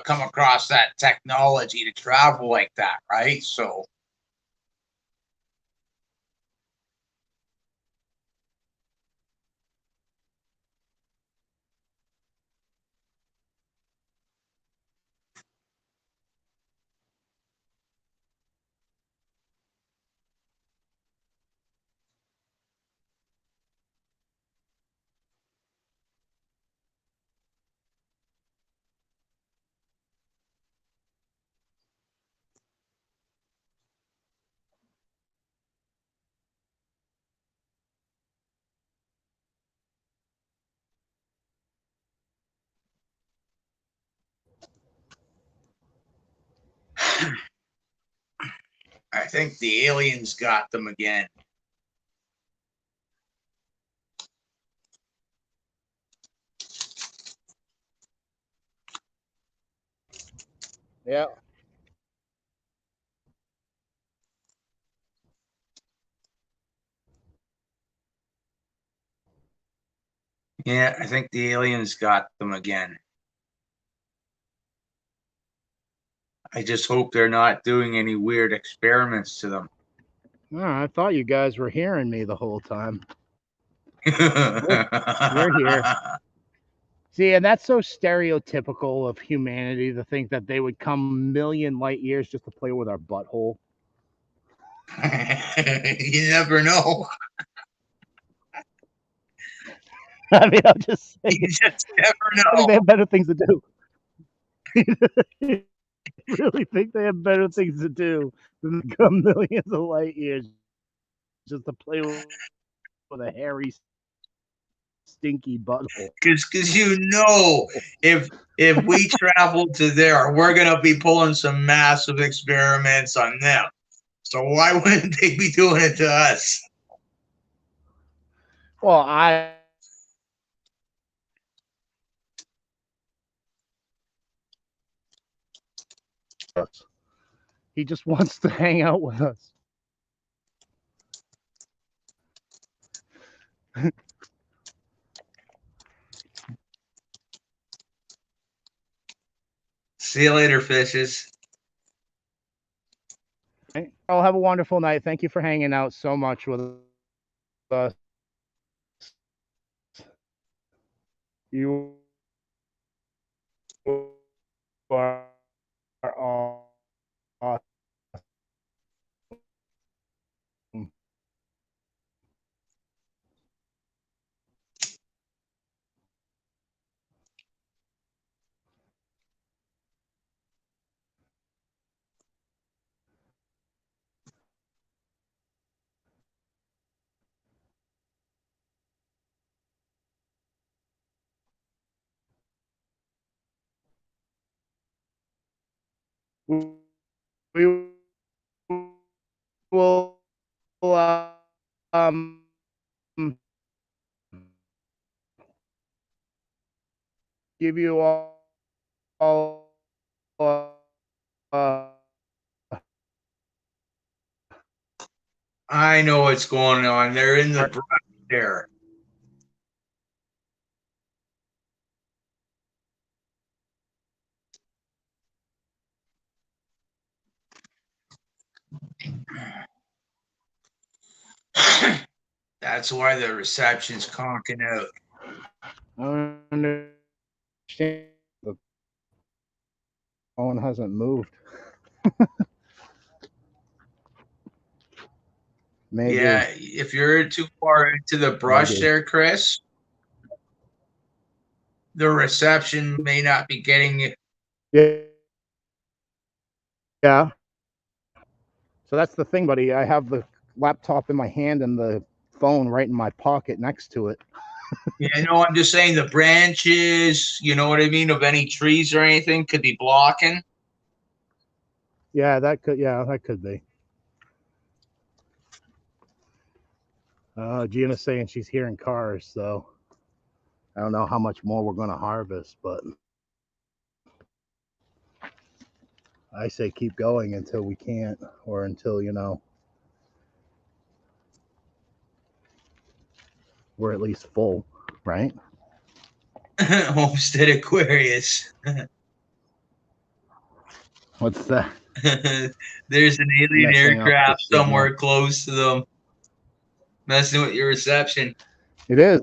come across that technology to travel like that, right? So I think the aliens got them again. Yeah. Yeah, I think the aliens got them again. I just hope they're not doing any weird experiments to them. Oh, I thought you guys were hearing me the whole time. We're here. See, and that's so stereotypical of humanity to think that they would come a million light years just to play with our butthole. You never know. I mean, I'm just saying. You just never I think they know. have better things to do. Really think they have better things to do than to come millions of light years just to play with a hairy, stinky butthole. Because you know, if we travel to there, we're gonna be pulling some massive experiments on them. So why wouldn't they be doing it to us? Well, I he just wants to hang out with us. See you later, fishes. I'll have a wonderful night. Thank you for hanging out so much with us. You are awesome. We will um, give you all uh, I know what's going on. They're in the brush there. That's why the reception's conking out. I understand the phone hasn't moved. Maybe. Yeah, if you're too far into the brush Maybe. there, Chris, the reception may not be getting it. Yeah. So that's the thing, buddy. I have the laptop in my hand and the phone right in my pocket next to it. Yeah, no, I'm just saying the branches, you know what I mean, of any trees or anything could be blocking. Yeah, that could be. Gina's saying she's hearing cars, so I don't know how much more we're going to harvest, but I say keep going until we can't, or until, we're at least full, right? Homestead Aquarius. What's that? There's an alien Messing up the aircraft signal. somewhere close to them, messing with your reception. It is.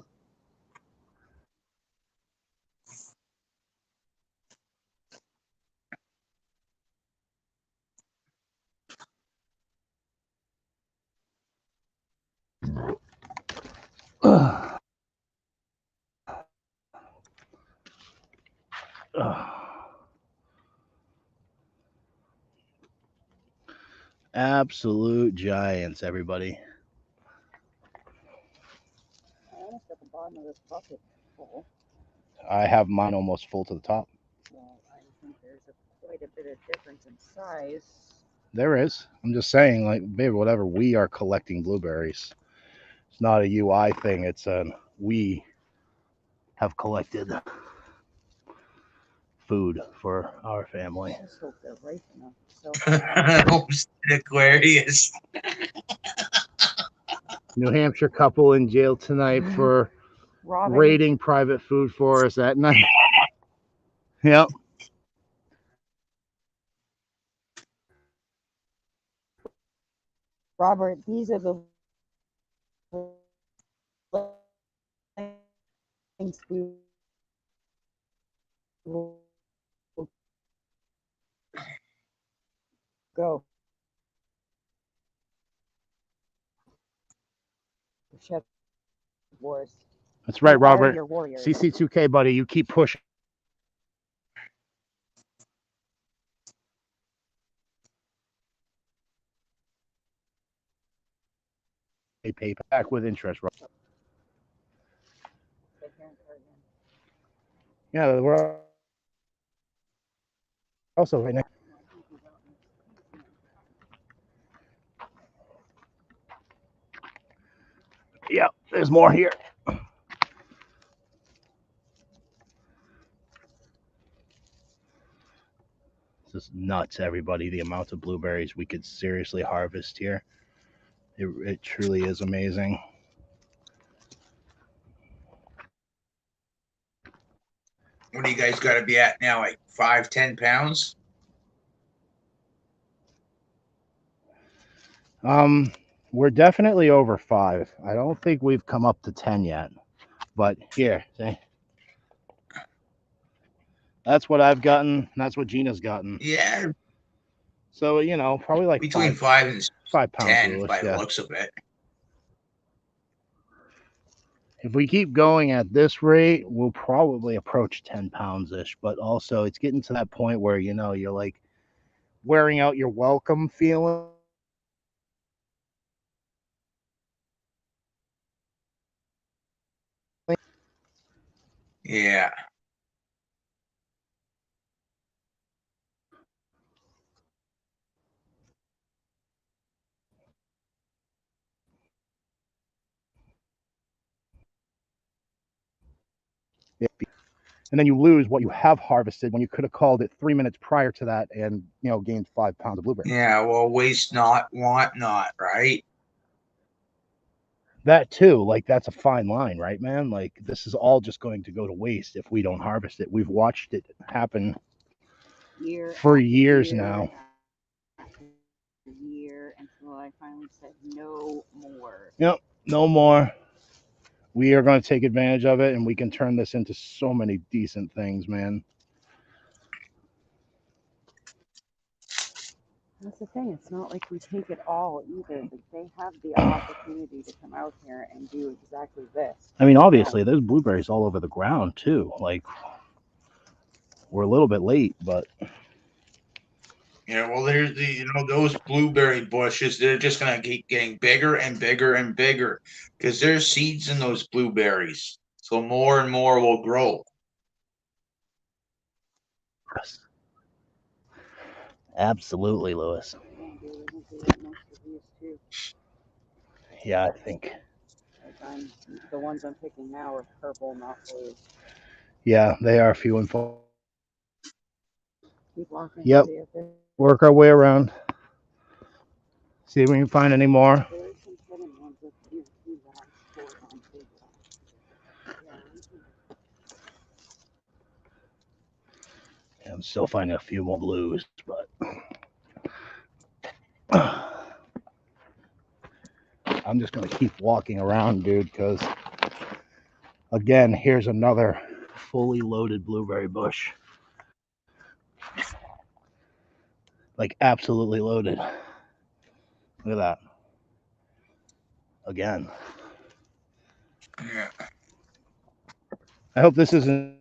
Absolute giants, everybody. Almost at the bottom of this bucket full. I have mine almost full to the top. Well, I think there's quite a bit of difference in size. There is. I'm just saying, like, babe, whatever. We are collecting blueberries. It's not a UI thing. It's an we have collected food for our family. I just hope they're ripe enough. So Homestead Aquarius. New Hampshire couple in jail tonight for raiding private food forests at night. Yep. Robert, these are the things we Go. Chef Wars. That's right, Who are Robert. your warriors? CC2K, buddy. You keep pushing. Pay back with interest, Robert. Yeah, we're also right now. Yeah, there's more here. This is nuts, everybody. The amount of blueberries we could seriously harvest here. It truly is amazing. What do you guys got to be at now? Like 5-10 pounds? We're definitely over 5. I don't think we've come up to 10 yet. But here, see? That's what I've gotten. That's what Gina's gotten. Yeah. So, you know, probably like between 5 and 5 pounds, 10 Lewis, by the yeah. looks of it. If we keep going at this rate, we'll probably approach 10 pounds ish. But also, it's getting to that point where, you know, you're like wearing out your welcome feeling. Yeah. And then you lose what you have harvested when you could have called it 3 minutes prior to that and, you know, gained 5 pounds of blueberries. Yeah, well, waste not, want not, right? That too, like that's a fine line, right, man? Like this is all just going to go to waste if we don't harvest it. We've watched it happen for years now. Year until I finally said no more. Yep, no more. We are going to take advantage of it, and we can turn this into so many decent things, man. That's the thing. It's not like we take it all either. Like they have the opportunity to come out here and do exactly this. I mean, obviously, there's blueberries all over the ground too. Like we're a little bit late, but Yeah, well, there's those blueberry bushes. They're just gonna keep getting bigger and bigger and bigger because there's seeds in those blueberries. So more and more will grow. absolutely, Lewis. Yeah, I think. Like the ones I'm picking now are purple, not blue. Yeah, they are few and far. Keep walking. Yep. Work our way around. See if we can find any more. I'm still finding a few more blues, but I'm just going to keep walking around, dude, because again, here's another fully loaded blueberry bush. Like absolutely loaded. Look at that. Again. Yeah. I hope this isn't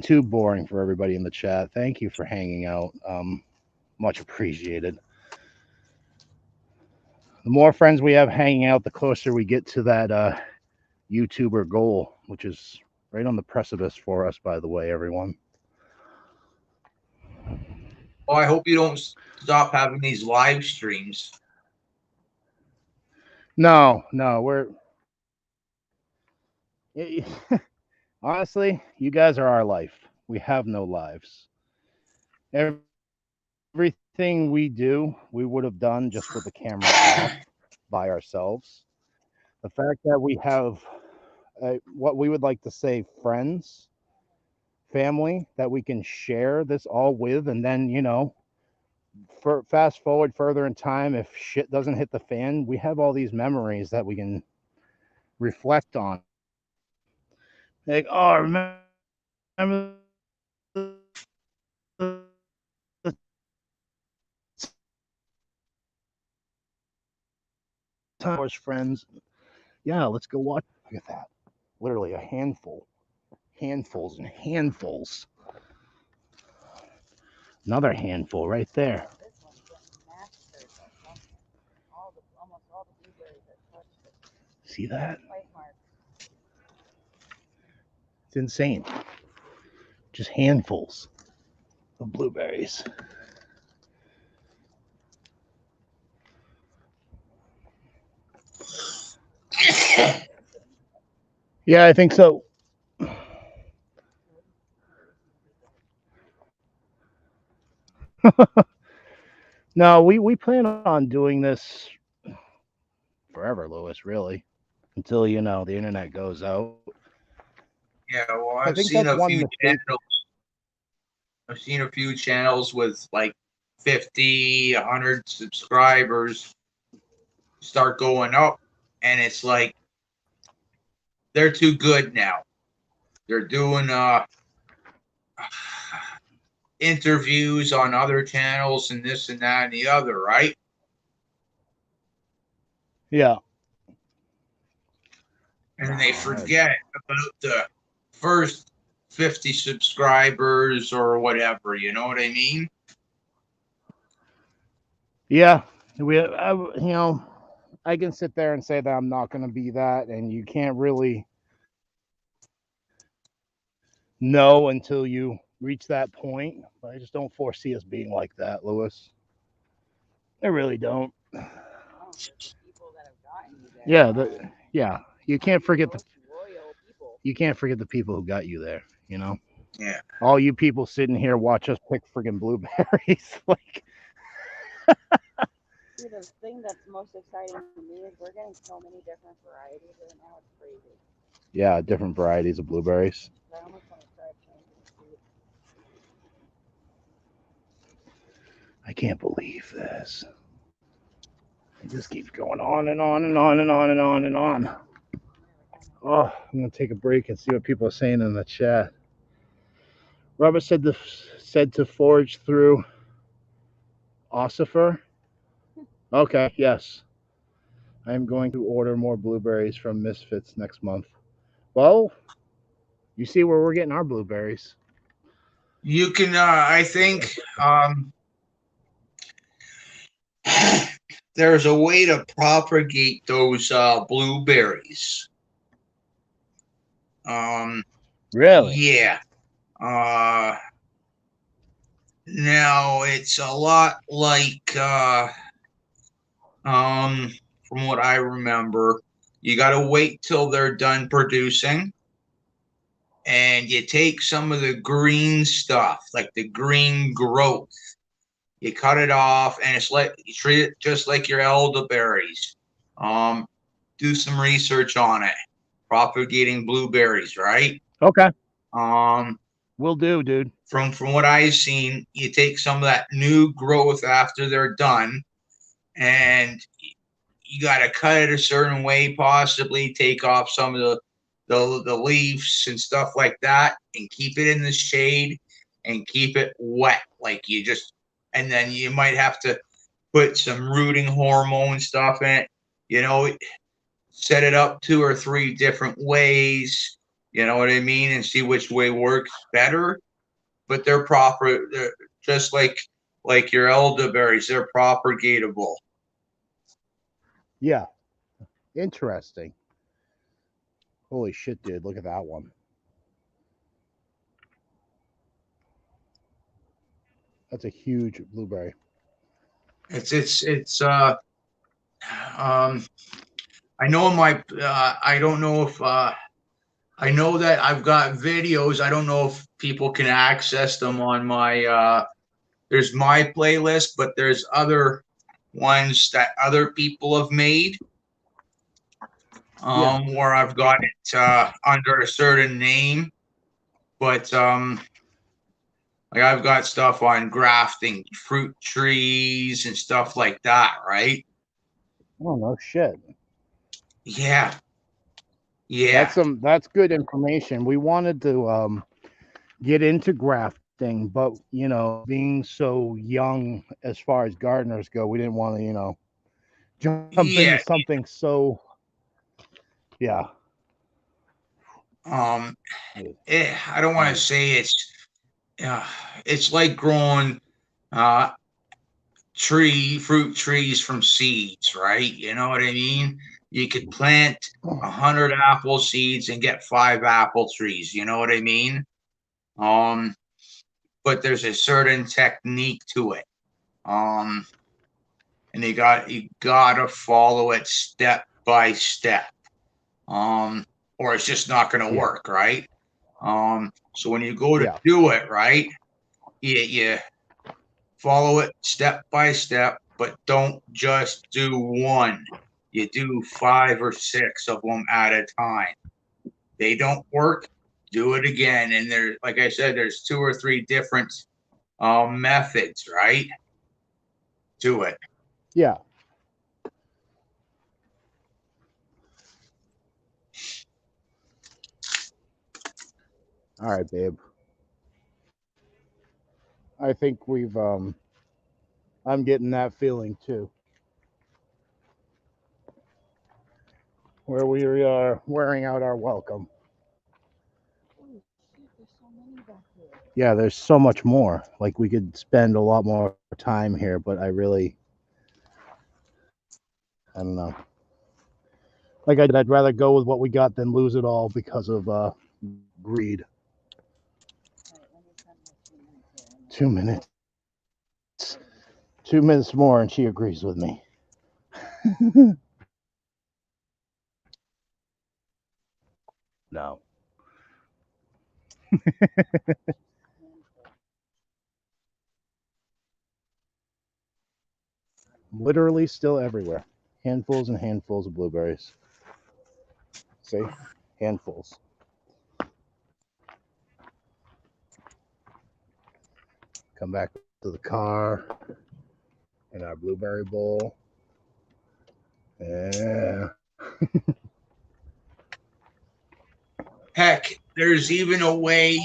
too boring for everybody in the chat. Thank you for hanging out. Much appreciated. The more friends we have hanging out, the closer we get to that YouTuber goal, which is right on the precipice for us, by the way, everyone. Well, I hope you don't stop having these live streams. No, we're honestly, you guys are our life. We have no lives. Everything we do, we would have done just with the camera off by ourselves. The fact that we have what we would like to say friends, family that we can share this all with, and then, you know, for fast forward further in time, if shit doesn't hit the fan, we have all these memories that we can reflect on. Like, oh, remember Towers friends. Yeah, let's go watch. Look at that. Literally a handful. Handfuls and handfuls. Another handful right there. This one's getting mastered or something. Almost all the blueberries are touched with See that? bite marks. It's insane. Just handfuls of blueberries. Yeah, I think so. No, we plan on doing this forever, Lewis, really. Until the internet goes out. Yeah, well, I think that's one mistake. I've seen a few channels with like 50, 100 subscribers start going up, and it's like they're too good now. They're doing interviews on other channels and this and that and the other, right? Yeah. And they forget about the first 50 subscribers or whatever, you know what I mean? Yeah. I can sit there and say that I'm not going to be that, and you can't really know until you reach that point. But I just don't foresee us being like that, Lewis. I really don't. Oh, the people that have gotten you there. Yeah. You can't forget Most loyal people. you can't forget the people who got you there. Yeah. All you people sitting here watch us pick friggin' blueberries. Like, See, the thing that's most exciting to me is we're getting so many different varieties right now. It's crazy. yeah, different varieties of blueberries. I almost want to try changing the seed. I can't believe this. It just keeps going on and on and on and on and on and on. Oh, I'm gonna take a break and see what people are saying in the chat. Robert said to forage through ossifer. Okay, yes. I am going to order more blueberries from Misfits next month. Well, you see where we're getting our blueberries. You can, I think, there's a way to propagate those blueberries. Really? Yeah. Now it's a lot like, from what I remember, you got to wait till they're done producing, and you take some of the green stuff, like the green growth. You cut it off, and it's like you treat it just like your elderberries. Do some research on it. Propagating blueberries, right? Okay. Um, Will do, dude. from what I've seen, you take some of that new growth after they're done, and you got to cut it a certain way, possibly take off some of the leaves and stuff like that, and keep it in the shade and keep it wet, like you just. And then you might have to put some rooting hormone stuff in it. Set it up 2 or 3 different ways. You know what I mean, and see which way works better. But they're proper. They're just like your elderberries. They're propagatable. Yeah. Interesting. Holy shit, dude. Look at that one. That's a huge blueberry. It's I know I don't know if I know that I've got videos. I don't know if people can access them on my there's my playlist, but there's other ones that other people have made. Where I've got it under a certain name. But like I've got stuff on grafting fruit trees and stuff like that, right? Oh no shit. Yeah. Yeah. That's good information. We wanted to get into grafting, but being so young as far as gardeners go, we didn't want to, jump Yeah. into something so, yeah. I don't want to say it's like growing uh, fruit trees from seeds, right? You know what I mean? You could plant 100 apple seeds and get 5 apple trees. You know what I mean? But there's a certain technique to it. And you gotta follow it step by step. Or it's just not gonna work, right? So when you go to do it, right, you follow it step by step, but don't just do one. You do 5 or 6 of them at a time. They don't work, do it again. And there, like I said, there's 2 or 3 different methods, right? To it. Yeah. All right, babe. I think I'm getting that feeling too. Where we are wearing out our welcome. Yeah, there's so much more. Like we could spend a lot more time here, but I don't know. Like I said, I'd rather go with what we got than lose it all because of greed. 2 minutes. 2 minutes more, and she agrees with me. No. Literally still everywhere. Handfuls and handfuls of blueberries. See? Handfuls. Come back to the car in our blueberry bowl. Yeah. Heck, there's even a way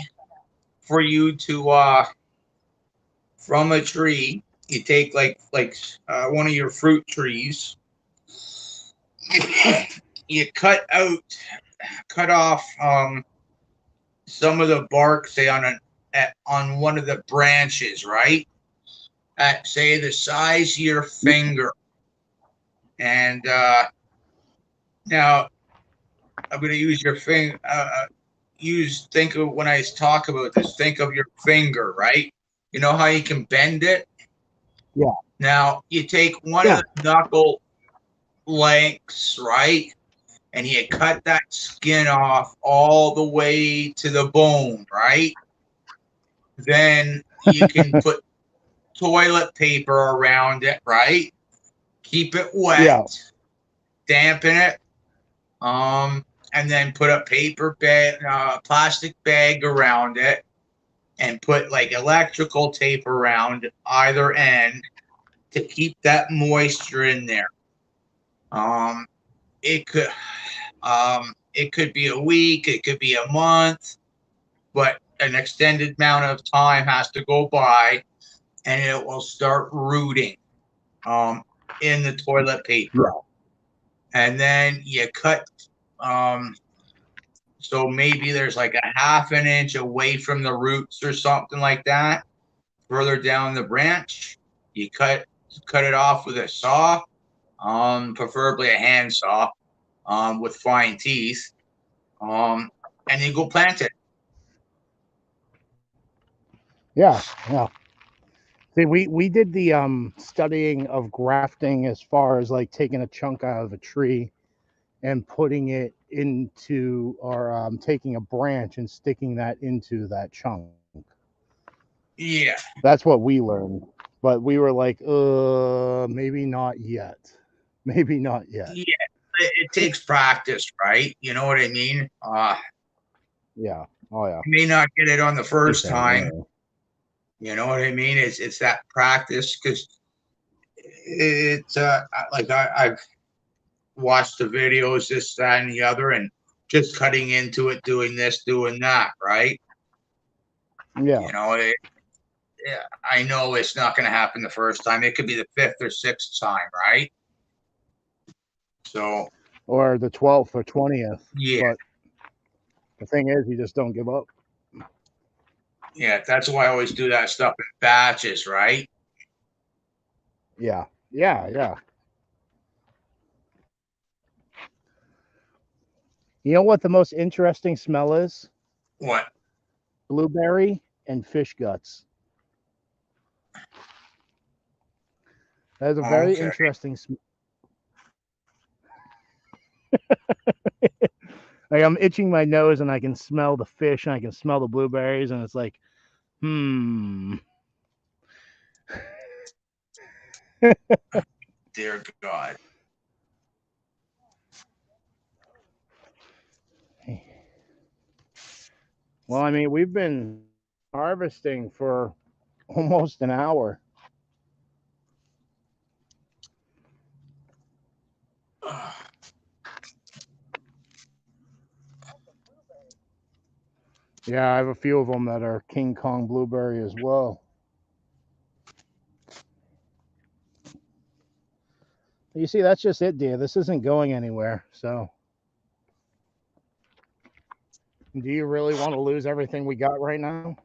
for you to from a tree, you take like one of your fruit trees, you cut off some of the bark, say on one of the branches, right? At say the size of your finger. And now I'm going to use your finger. Think of when I talk about this. Think of your finger, right? You know how you can bend it. Yeah. Now you take one of the knuckle lengths, right, and you cut that skin off all the way to the bone, right? Then you can put toilet paper around it, right? Keep it wet, dampen it, and then put a paper bag, plastic bag around it, and put like electrical tape around either end to keep that moisture in there. It could be a week, it could be a month, but an extended amount of time has to go by, and it will start rooting in the toilet paper. And then you cut so maybe there's like a half an inch away from the roots or something like that. Further down the branch, you cut it off with a saw, preferably a hand saw, with fine teeth, and you go plant it. Yeah. See, we did the studying of grafting as far as like taking a chunk out of a tree and putting it into, or taking a branch and sticking that into that chunk. Yeah. That's what we learned. But we were like, maybe not yet. Maybe not yet. Yeah. It takes practice, right? You know what I mean? Yeah. Oh yeah. You may not get it on the first time. Yeah. You know what I mean? It's that practice, because it's like I've watched the videos, this, that, and the other, and just cutting into it, doing this, doing that, right? Yeah. You know, I know it's not going to happen the first time. It could be the 5th or 6th time, right? So or the 12th or 20th. yeah, But the thing is, you just don't give up. yeah, that's why I always do that stuff in batches, right? Yeah, yeah. You know what the most interesting smell is? What? Blueberry and fish guts. That is a very Okay. interesting smell. Like I'm itching my nose and I can smell the fish and I can smell the blueberries and it's like, Dear God. Well, I mean, we've been harvesting for almost an hour. Yeah, I have a few of them that are King Kong blueberry as well. You see, that's just it, dear. This isn't going anywhere. So, do you really want to lose everything we got right now?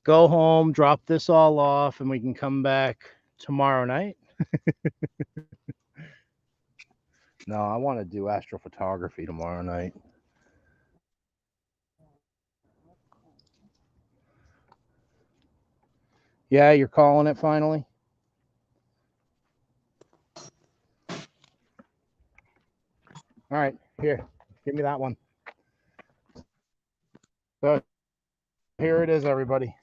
Go home, drop this all off, and we can come back tomorrow night. No, I want to do astrophotography tomorrow night. Yeah, you're calling it finally? All right, here, give me that one. So here it is, everybody.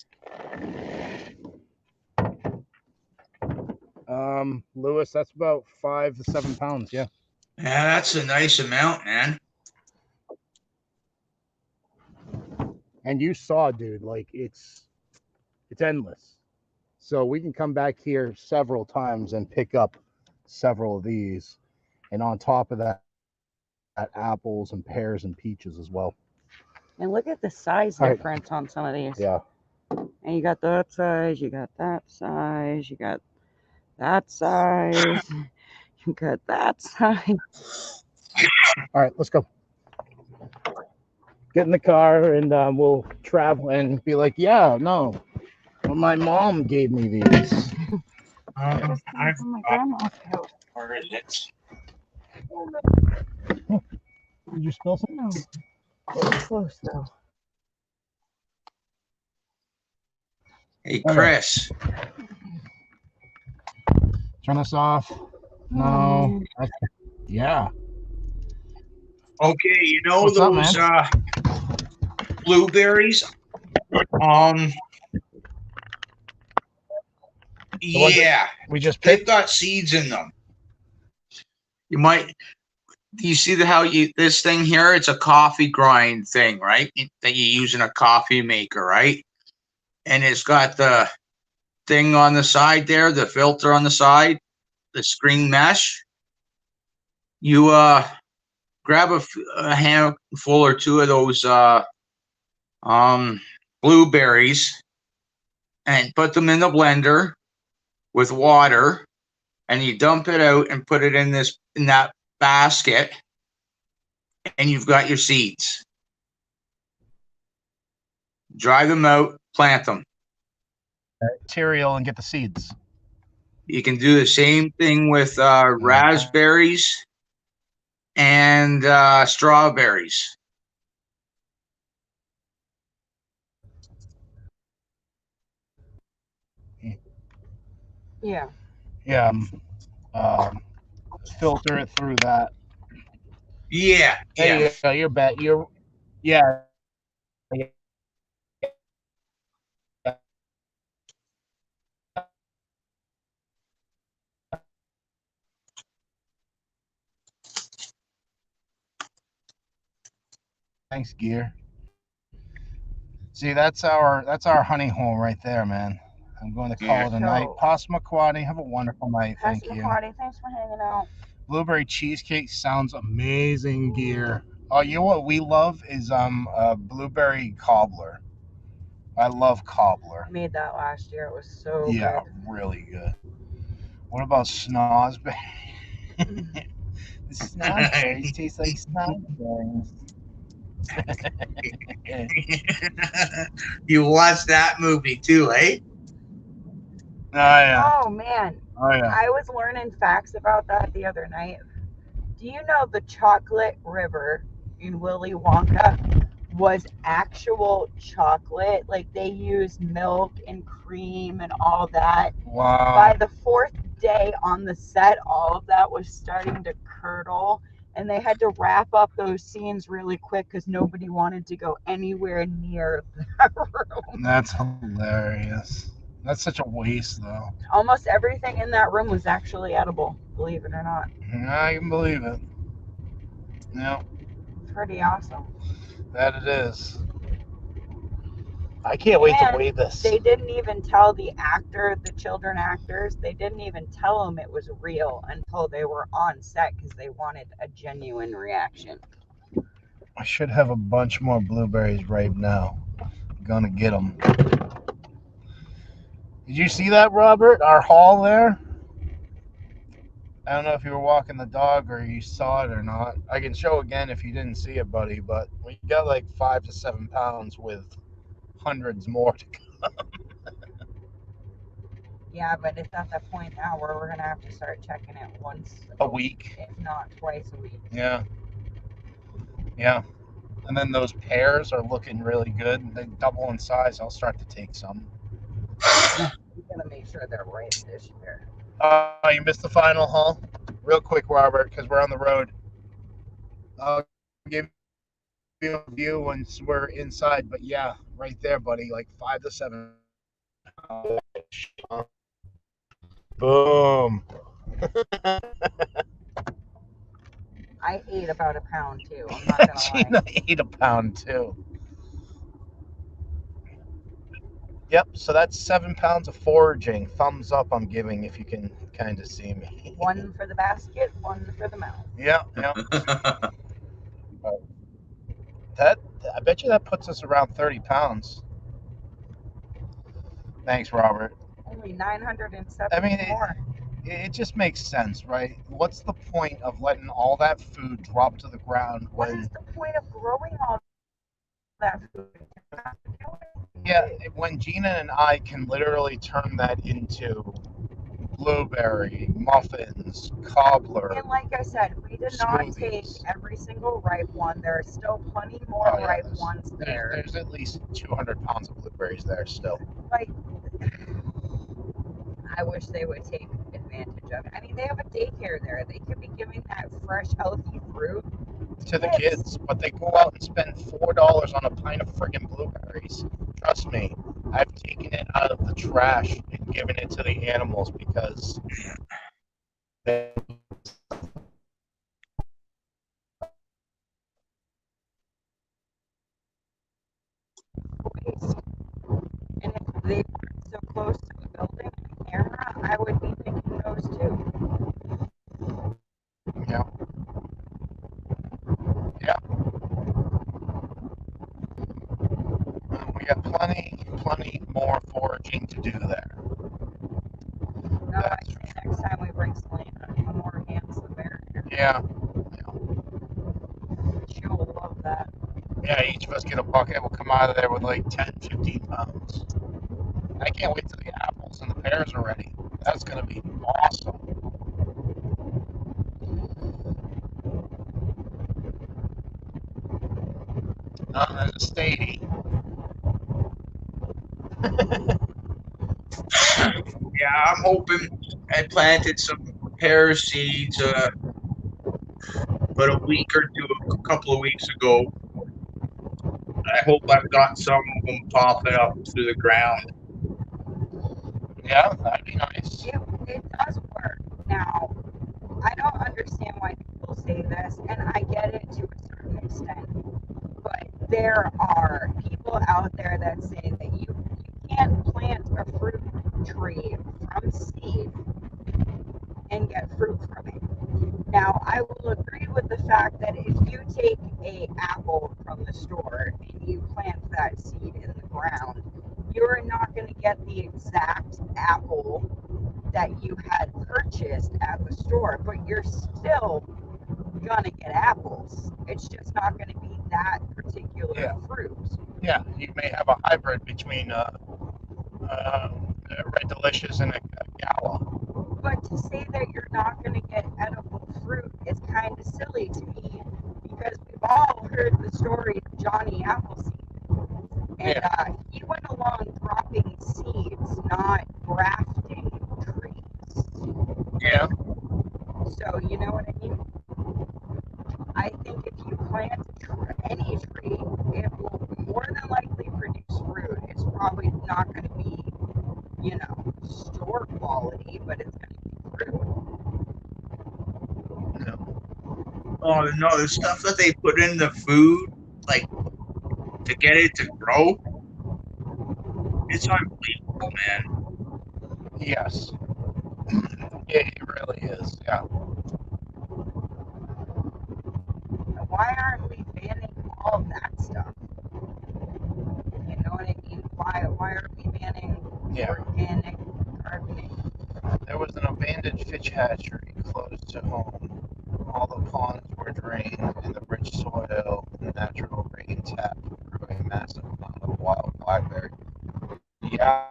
Lewis, that's about 5 to 7 pounds. Yeah. Yeah, that's a nice amount, man. And you saw, dude, like it's endless. So we can come back here several times and pick up several of these. And on top of that, apples and pears and peaches as well. And look at the size All right. difference on some of these. Yeah. And you got that size, you got that size, you got that size, you got that size. All right, let's go. Get in the car and we'll travel and be like, yeah, no. Well, my mom gave me these. I've From my grandma's house. Where is it? Did you spill something? No, it was close though. Hey, Chris. Turn this off. No. Yeah. Okay, you know What's up, those man? Blueberries? Yeah, We just they've picked. got seeds in them. You might. Do you see this thing here? It's a coffee grind thing, right? That you use in a coffee maker, right? And it's got the thing on the side there, the filter on the side, the screen mesh. You grab a handful or two of those blueberries and put them in the blender with water, and you dump it out and put it in that basket, and you've got your seeds. Dry them out, plant them. Material and get the seeds. You can do the same thing with raspberries and strawberries. Yeah. Yeah. Filter it through that. Yeah. Hey, you're bet. You're. Yeah. Thanks, Gear. See, that's our honey hole right there, man. I'm going to call it a night. Passamaquoddy, have a wonderful night. Thank you. Thanks for hanging out. Blueberry cheesecake sounds amazing, Gear. Oh, you know what we love is blueberry cobbler. I love cobbler. I made that last year. It was so Yeah, good. really good. What about snozberries? The snozberries taste like snozberries. You watched that movie too, eh? Oh yeah. Oh man, Oh yeah. I was learning facts about that the other night. Do you know the chocolate river in Willy Wonka was actual chocolate? Like they used milk and cream and all that. Wow. By the fourth day on the set, all of that was starting to curdle, and they had to wrap up those scenes really quick because nobody wanted to go anywhere near that room. That's hilarious. That's such a waste, though. Almost everything in that room was actually edible, believe it or not. I can believe it. Yeah, Pretty awesome. that it is. I can't wait to And weigh this. they didn't even tell the children actors, they didn't even tell them it was real until they were on set because they wanted a genuine reaction. I should have a bunch more blueberries right now. Gonna get them. Did you see that, Robert? Our haul there? I don't know if you were walking the dog or you saw it or not. I can show again if you didn't see it, buddy, but we got like 5 to 7 pounds with hundreds more to go. Yeah, but it's at that point now where we're gonna have to start checking it once A week. if not twice a week. Yeah. Yeah. And then those pears are looking really good. They double in size. I'll start to take some. We're gonna make sure they're right this year. You missed the final haul? Real quick, Robert, because we're on the road. I'll give you a view once we're inside. But yeah, right there, buddy. Like 5 to 7. Boom. I ate about a pound too. I'm not gonna lie. Gina ate a pound too. Yep, so that's 7 pounds of foraging. Thumbs up I'm giving if you can kind of see me. One for the basket, one for the mouth. Yeah, yeah. That I bet you that puts us around 30 pounds. Thanks, Robert. Only 970 I mean, more. It just makes sense, right? What's the point of letting all that food drop to the ground What when is the point of growing all that food? yeah, when Gina and I can literally turn that into blueberry, muffins, cobbler. And like I said, we did not take Smoothies. every single ripe one. There are still plenty more Oh, yeah, ripe ones there. There's at least 200 pounds of blueberries there still. Like, I wish they would take advantage of it. I mean, they have a daycare there. They could be giving that fresh, healthy fruit To the kids, but they go out and spend $4 on a pint of friggin' blueberries. Trust me, I've taken it out of the trash and given it to the animals because they waste. And if they weren't so close to the building and the camera, I would be thinking those too. Yeah. Yeah. We got plenty more foraging to do there. No, I think next time we bring Selena, the more hands the merrier. Yeah. She'll love that. Yeah, each of us get a bucket. We'll come out of there with like 10, 15 pounds. I can't wait till the apples and the pears are ready. That's going to be awesome. There's a statey. Yeah, I'm hoping I planted some pear seeds about a couple of weeks ago. I hope I've got some of them popping up through the ground. Yeah, that'd be nice. It does work. Now, I don't understand why people say this, and I get it to a certain extent. But there are people out there that say that you can't plant a fruit tree from seed and get fruit from it. Now, I will agree with the fact that if you take an apple from the store and you plant that seed in the ground, you're not going to get the exact apple that you had purchased at the store, but you're still going to get apples. It's just not going to be that particular fruit. Yeah, you may have a hybrid between Red Delicious and a Gala. But to say that you're not going to get edible fruit is kind of silly to me, because we've all heard the story of Johnny Appleseed. And he went along dropping seeds, not grafting trees. Yeah. So, you know what I mean? I think if you plant any tree, it will more than likely produce fruit. It's probably not going to be, store quality, but it's going to be fruit. No. Oh no, the stuff that they put in the food, like to get it to grow, it's unbelievable, man. Yes. It really is. Yeah. Why aren't we banning all of that stuff? You know what I mean? Why are we banning organic gardening? There was an abandoned fish hatchery close to home. All the ponds were drained, and the rich soil and natural rain tap grew a massive amount of wild blackberry. Yeah,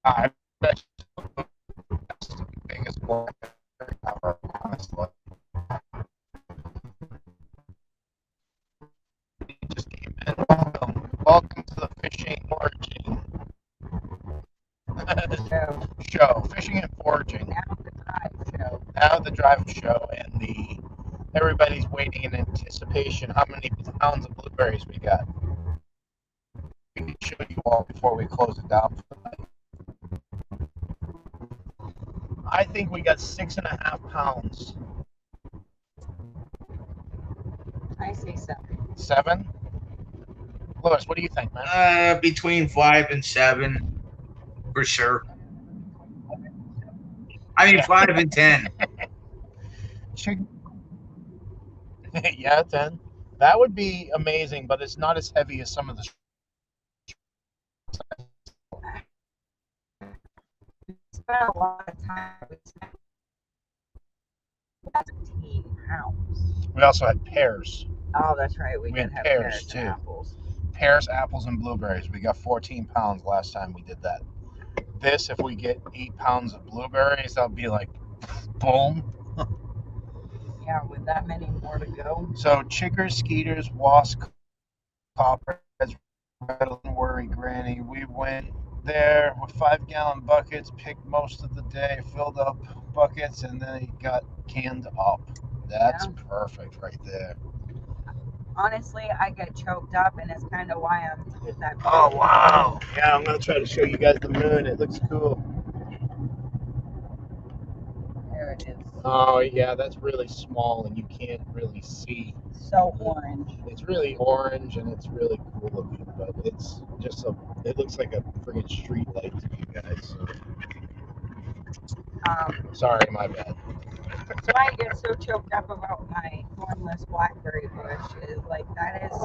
I bet that's the biggest blackberry ever, honestly. He just came in. Welcome to the fishing foraging show. Fishing and foraging. Now the drive show. Now the drive show, and everybody's waiting in anticipation how many pounds of blueberries we got. We can show you all before we close it down for the night. I think we got 6.5 pounds. I say 7. 7? Lewis, what do you think, man? Between 5 and 7, for sure. I mean, 5 and 10. Yeah, 10. That would be amazing, but it's not as heavy as some of the. We spent a lot of time. We spent 17 pounds. We also had pears. Oh, that's right. We had did have pears too. too. And apples. Pears, apples, and blueberries. We got 14 pounds last time we did that. This, if we get 8 pounds of blueberries, that'll be like, boom. Yeah, with that many more to go. So chickers, skeeters, wasps, copperheads, rattling worry granny. We went there with 5-gallon buckets, picked most of the day, filled up buckets, and then it got canned up. That's perfect right there. Honestly, I get choked up, and it's kind of why I'm hit that. Oh, wow. Yeah, I'm going to try to show you guys the moon. It looks cool. There it is. Oh, yeah, that's really small, and you can't really see. So orange. It's really orange, and it's really cool looking, but it's just it looks like a friggin' street light to you guys. Sorry, my bad. So I get so choked up about my thornless blackberry bush is like that is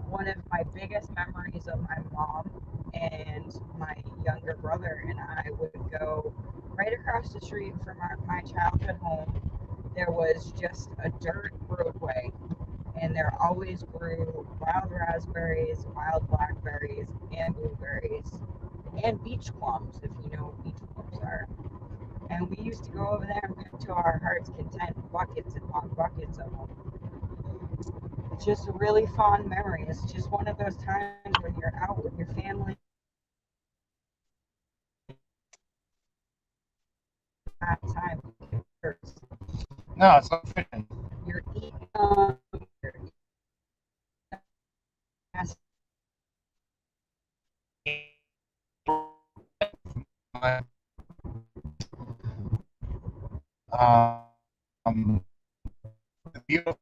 one of my biggest memories of my mom and my younger brother and I would go right across the street from my childhood home. There was just a dirt roadway, and there always grew wild raspberries, wild blackberries, and blueberries, and beach plums, if you know what beach plums are. And we used to go over there and pick to our heart's content, buckets upon buckets of them. It's just a really fond memory. It's just one of those times when you're out with your family. That time. No, it's not fishing. You're eating The beautiful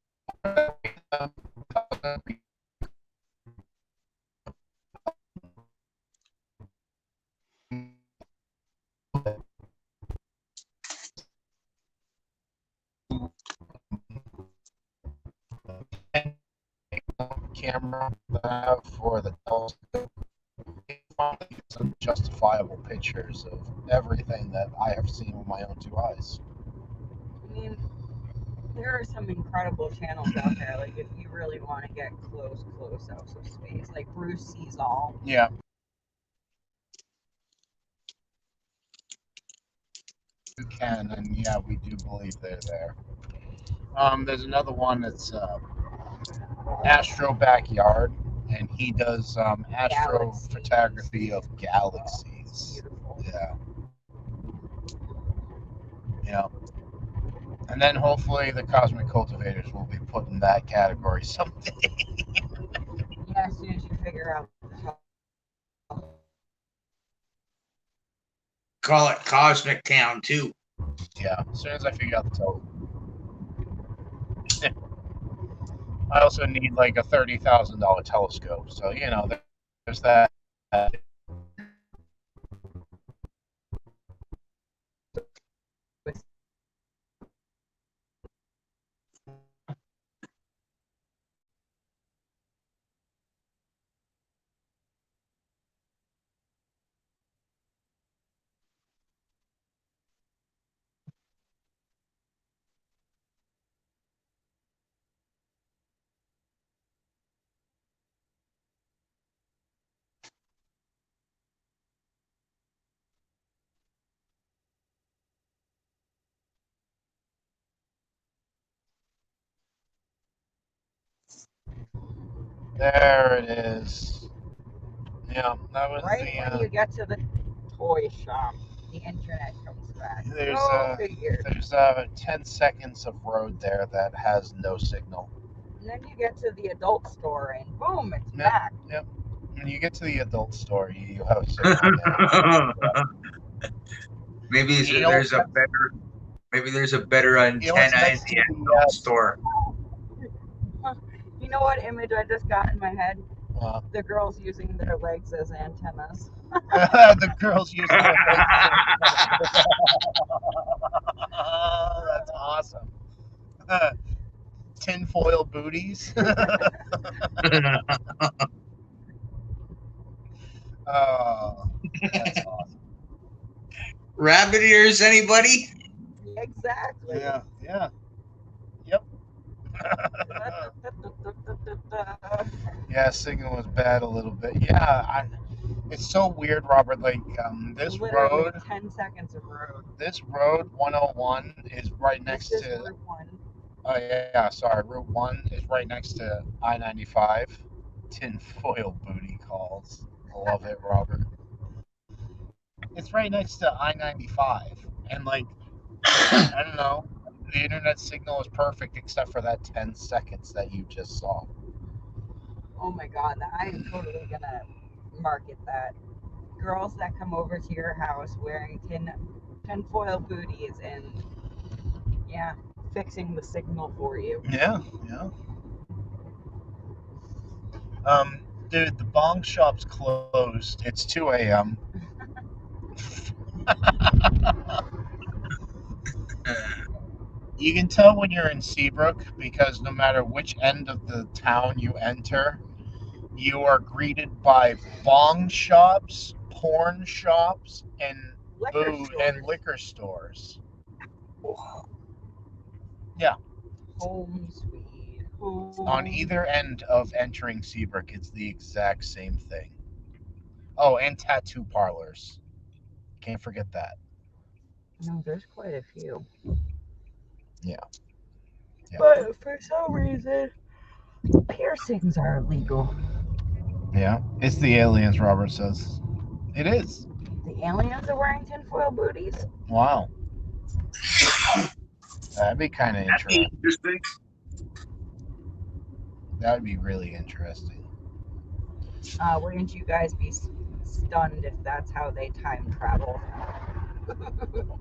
camera that I have for the telescope finally get some justifiable pictures of everything that I have seen with my own two eyes. I mean, there are some incredible channels out there. Like if you really want to get close ups of space, like Bruce Sees All. Yeah. You can, and yeah, we do believe they're there. There's another one that's Astro Backyard, and he does astrophotography of galaxies. Beautiful. Yeah. Yeah. And then hopefully the Cosmic Cultivators will be put in that category someday. Yeah, as soon as you figure out Call it Cosmic Town too. Yeah, as soon as I figure out the total. I also need like a $30,000 telescope, so you know, there's that. There it is. Yeah, that was right when you get to the toy shop, the internet comes back. There's Figure. 10 seconds of road there that has no signal. And then you get to the adult store, and boom, it's Yep. back. Yep. When you get to the adult store, you have a signal there. Maybe You know, there's a better antenna in the adult store. You know what image I just got in my head? Uh, The girls using their legs as antennas. the girls using their legs. That's awesome. Tinfoil booties. Oh, that's awesome. Rabbit ears, anybody? Exactly. Yeah, yeah. Yep. Yeah, signal was bad a little bit. Yeah, it's so weird, Robert. Like this Literally road, 10 seconds of road. this road 101 is right next This is to. Route 1. Oh yeah, sorry. Route 1 is right next to I-95. Tinfoil booty calls. I love it, Robert. It's right next to I-95, and like I don't know, the internet signal is perfect except for that 10 seconds that you just saw. Oh my god, I'm totally gonna market that. Girls that come over to your house wearing tinfoil booties and yeah, fixing the signal for you. Yeah, yeah. Dude, the bong shop's closed. It's 2 a.m. You can tell when you're in Seabrook because no matter which end of the town you enter, you are greeted by bong shops, porn shops, and liquor stores. Yeah. Home sweet home. On either end of entering Seabrook, it's the exact same thing. Oh, and tattoo parlors. Can't forget that. No, there's quite a few. Yeah. Yeah. But for some reason, piercings are illegal. Yeah. It's the aliens, Robert says. It is. The aliens are wearing tinfoil booties? Wow. That'd be kind of interesting. That would be really interesting. Wouldn't you guys be stunned if that's how they time travel?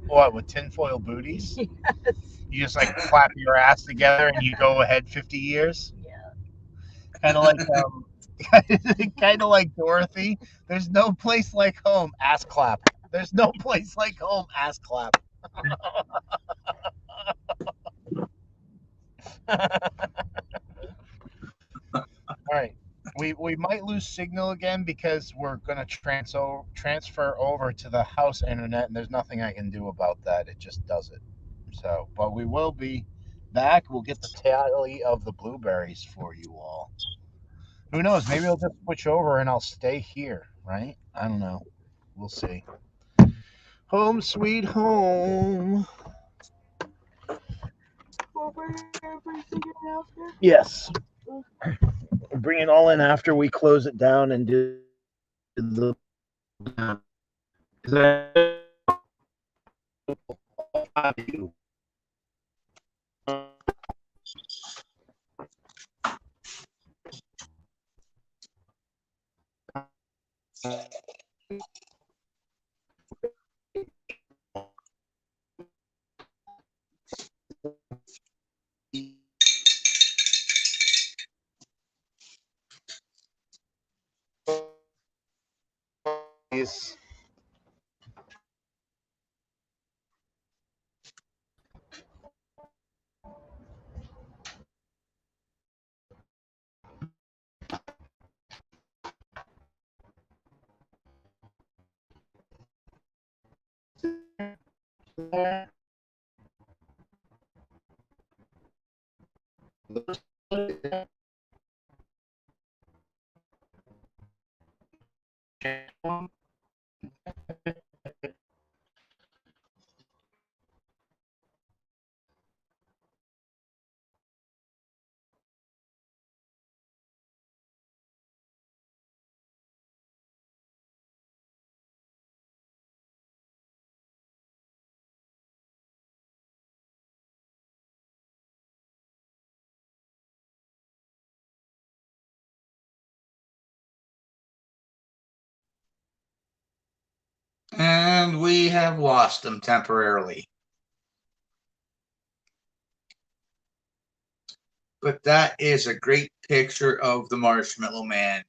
What, with tinfoil booties? Yes. You just like clap your ass together and you go ahead 50 years? Yeah. Kind of like kind of like Dorothy. There's no place like home, ass clap. There's no place like home, ass clap. All right. We we might lose signal again because we're gonna transfer over to the house internet, and there's nothing I can do about that. It just does it. So, but we will be back. We'll get the tally of the blueberries for you all. Who knows? Maybe I'll just switch over and I'll stay here. Right? I don't know. We'll see. Home sweet home. Yes. Bring it all in after we close it down and do the. Yes. And we have lost them temporarily. But that is a great picture of the Marshmallow Man.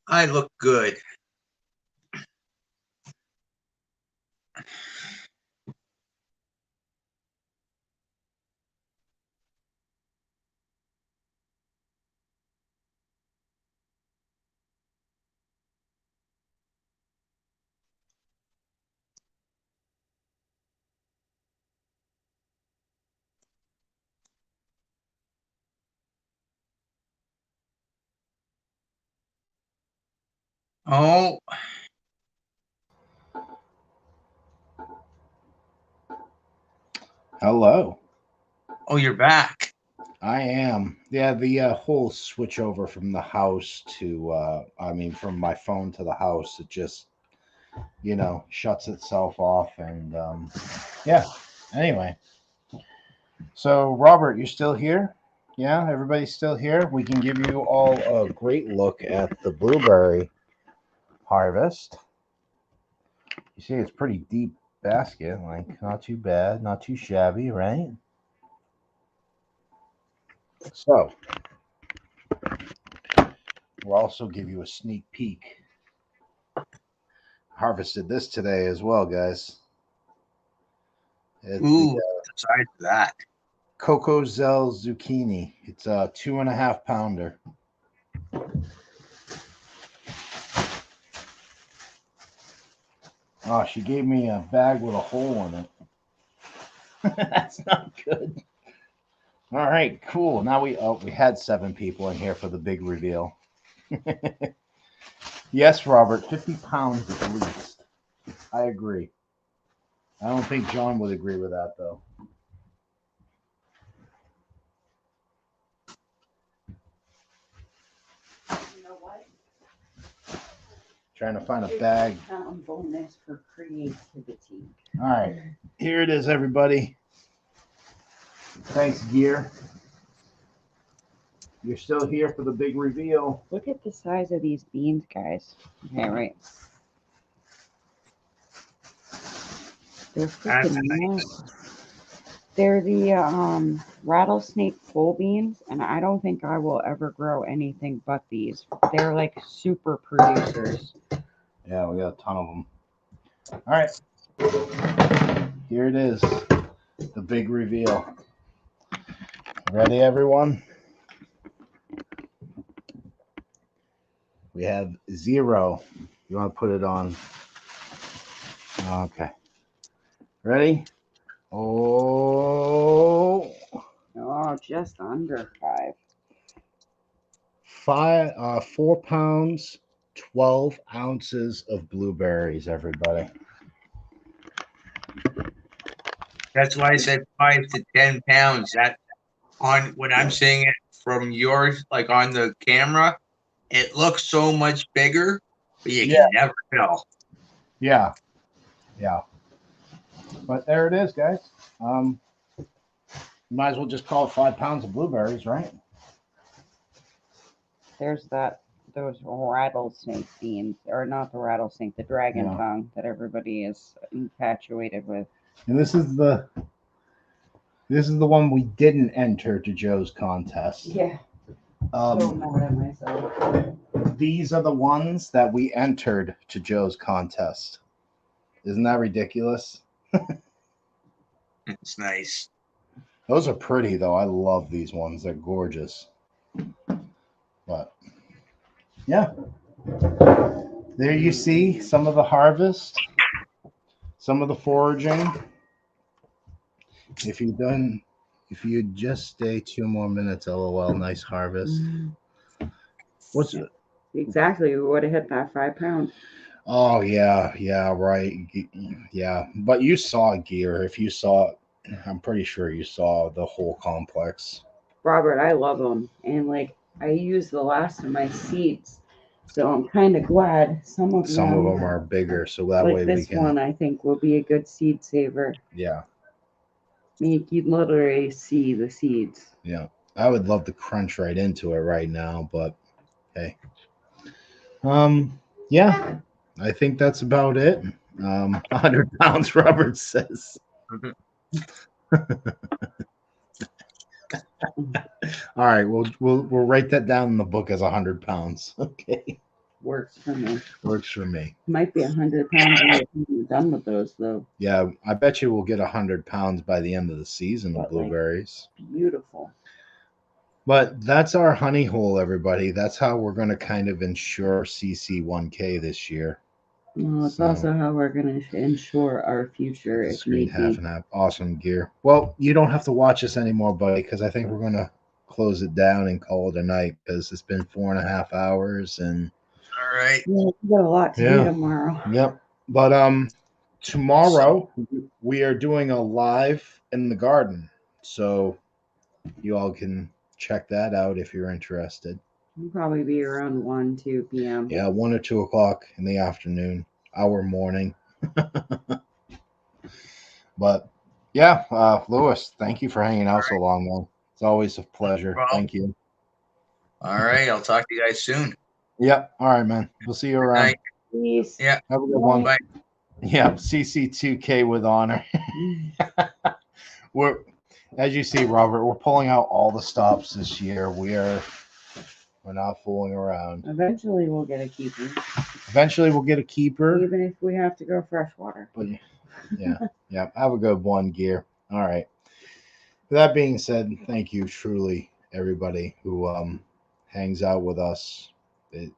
I look good. Oh, Hello. oh, you're back. I am. Yeah, the whole switch over from the house to, from my phone to the house, it just, shuts itself off. And yeah, anyway. So, Robert, you're still here? Yeah, everybody's still here. We can give you all a great look at the blueberry harvest. You see, it's pretty deep basket, like not too bad, not too shabby, right? So, we'll also give you a sneak peek. Harvested this today as well, guys. It's Ooh, the besides that. Coco Zell zucchini. It's a 2.5 pounder. Oh, she gave me a bag with a hole in it. That's not good. All right, cool. Now we had 7 people in here for the big reveal. Yes, Robert, 50 pounds at least. I agree. I don't think John would agree with that, though. You know what? Trying to find a bag. Bonus for creativity. All right, here it is, everybody. Thanks, Gear. You're still here for the big reveal. Look at the size of these beans, guys. Okay, right. They're freaking nice. They're the rattlesnake pole beans, and I don't think I will ever grow anything but these. They're like super producers. Yeah, we got a ton of them. All right, here it is, the big reveal. Ready, everyone? We have 0. You want to put it on? Okay. Ready? Oh, Oh, just under 5. 4 pounds, 12 ounces of blueberries, everybody. That's why I said 5 to 10 pounds. That on when I'm seeing it from yours, like on the camera, it looks so much bigger, but you can never tell. Yeah. Yeah. But there it is, guys. Might as well just call it 5 pounds of blueberries, right? There's those rattlesnake beans, or not the rattlesnake, the dragon Yeah. tongue that everybody is infatuated with. And this is the one we didn't enter to Joe's contest. Yeah. So mad at myself. These are the ones that we entered to Joe's contest. Isn't that ridiculous? It's nice. Those are pretty, though. I love these ones. They're gorgeous. But, yeah. There you see some of the harvest, some of the foraging. If you'd just stay 2 more minutes, LOL, nice harvest. What's it? Exactly. We would have hit that 5 pounds. Oh, yeah, right. Yeah, but you saw gear. If you saw, I'm pretty sure you saw the whole complex. Robert, I love them. And like, I use the last of my seeds. So I'm kind of glad some of Some of them them are bigger, so that like way this we can. one, I think, will be a good seed saver. Yeah, You can literally see the seeds. yeah. I would love to crunch right into it right now, but hey. Yeah. I think that's about it. 100 pounds, Robert says. All right, we'll write that down in the book as 100 pounds. Okay, Works for me. works for me. Might be 100 pounds when we're done with those, though. Yeah, I bet you we'll get 100 pounds by the end of the season of But, like, blueberries. Beautiful. But that's our honey hole, everybody. That's how we're going to kind of ensure CC1K this year. Well, it's So- also how we're going to ensure our future if Screen need half be. and half. Awesome gear. Well, you don't have to watch us anymore, buddy, because I think we're going to close it down and call it a night because it's been 4.5 hours and. All right. Yeah, we got a lot to do tomorrow. Yep. But tomorrow we are doing a live in the garden. So you all can check that out if you're interested. It'll probably be around 1, 2 p.m. Yeah, 1 or 2 o'clock in the afternoon, our morning. But yeah, Lewis, thank you for hanging out so long, man. It's always a pleasure. Thank you. All right. I'll talk to you guys soon. Yep. All right, man. We'll see you around. Night. Peace. Yeah. Have a good one. Bye. Yeah, CC2K with honor. We're, as you see, Robert, we're pulling out all the stops this year. We're not fooling around. Eventually, we'll get a keeper, Eventually, we'll get a keeper. even if we have to go freshwater. But yeah. Have a good one, gear. All right. With that being said, thank you truly, everybody who hangs out with us. It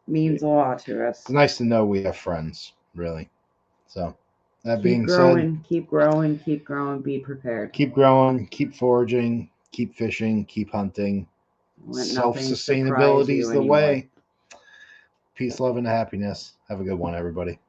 Means a lot to us. It's nice to know we have friends, really. So, that Keep being growing, keep growing, keep growing. Be prepared. said, keep growing, keep foraging, keep fishing, keep hunting. Let nothing surprise Self-sustainability you is the anymore. way. Peace, love, and happiness. Have a good one, everybody.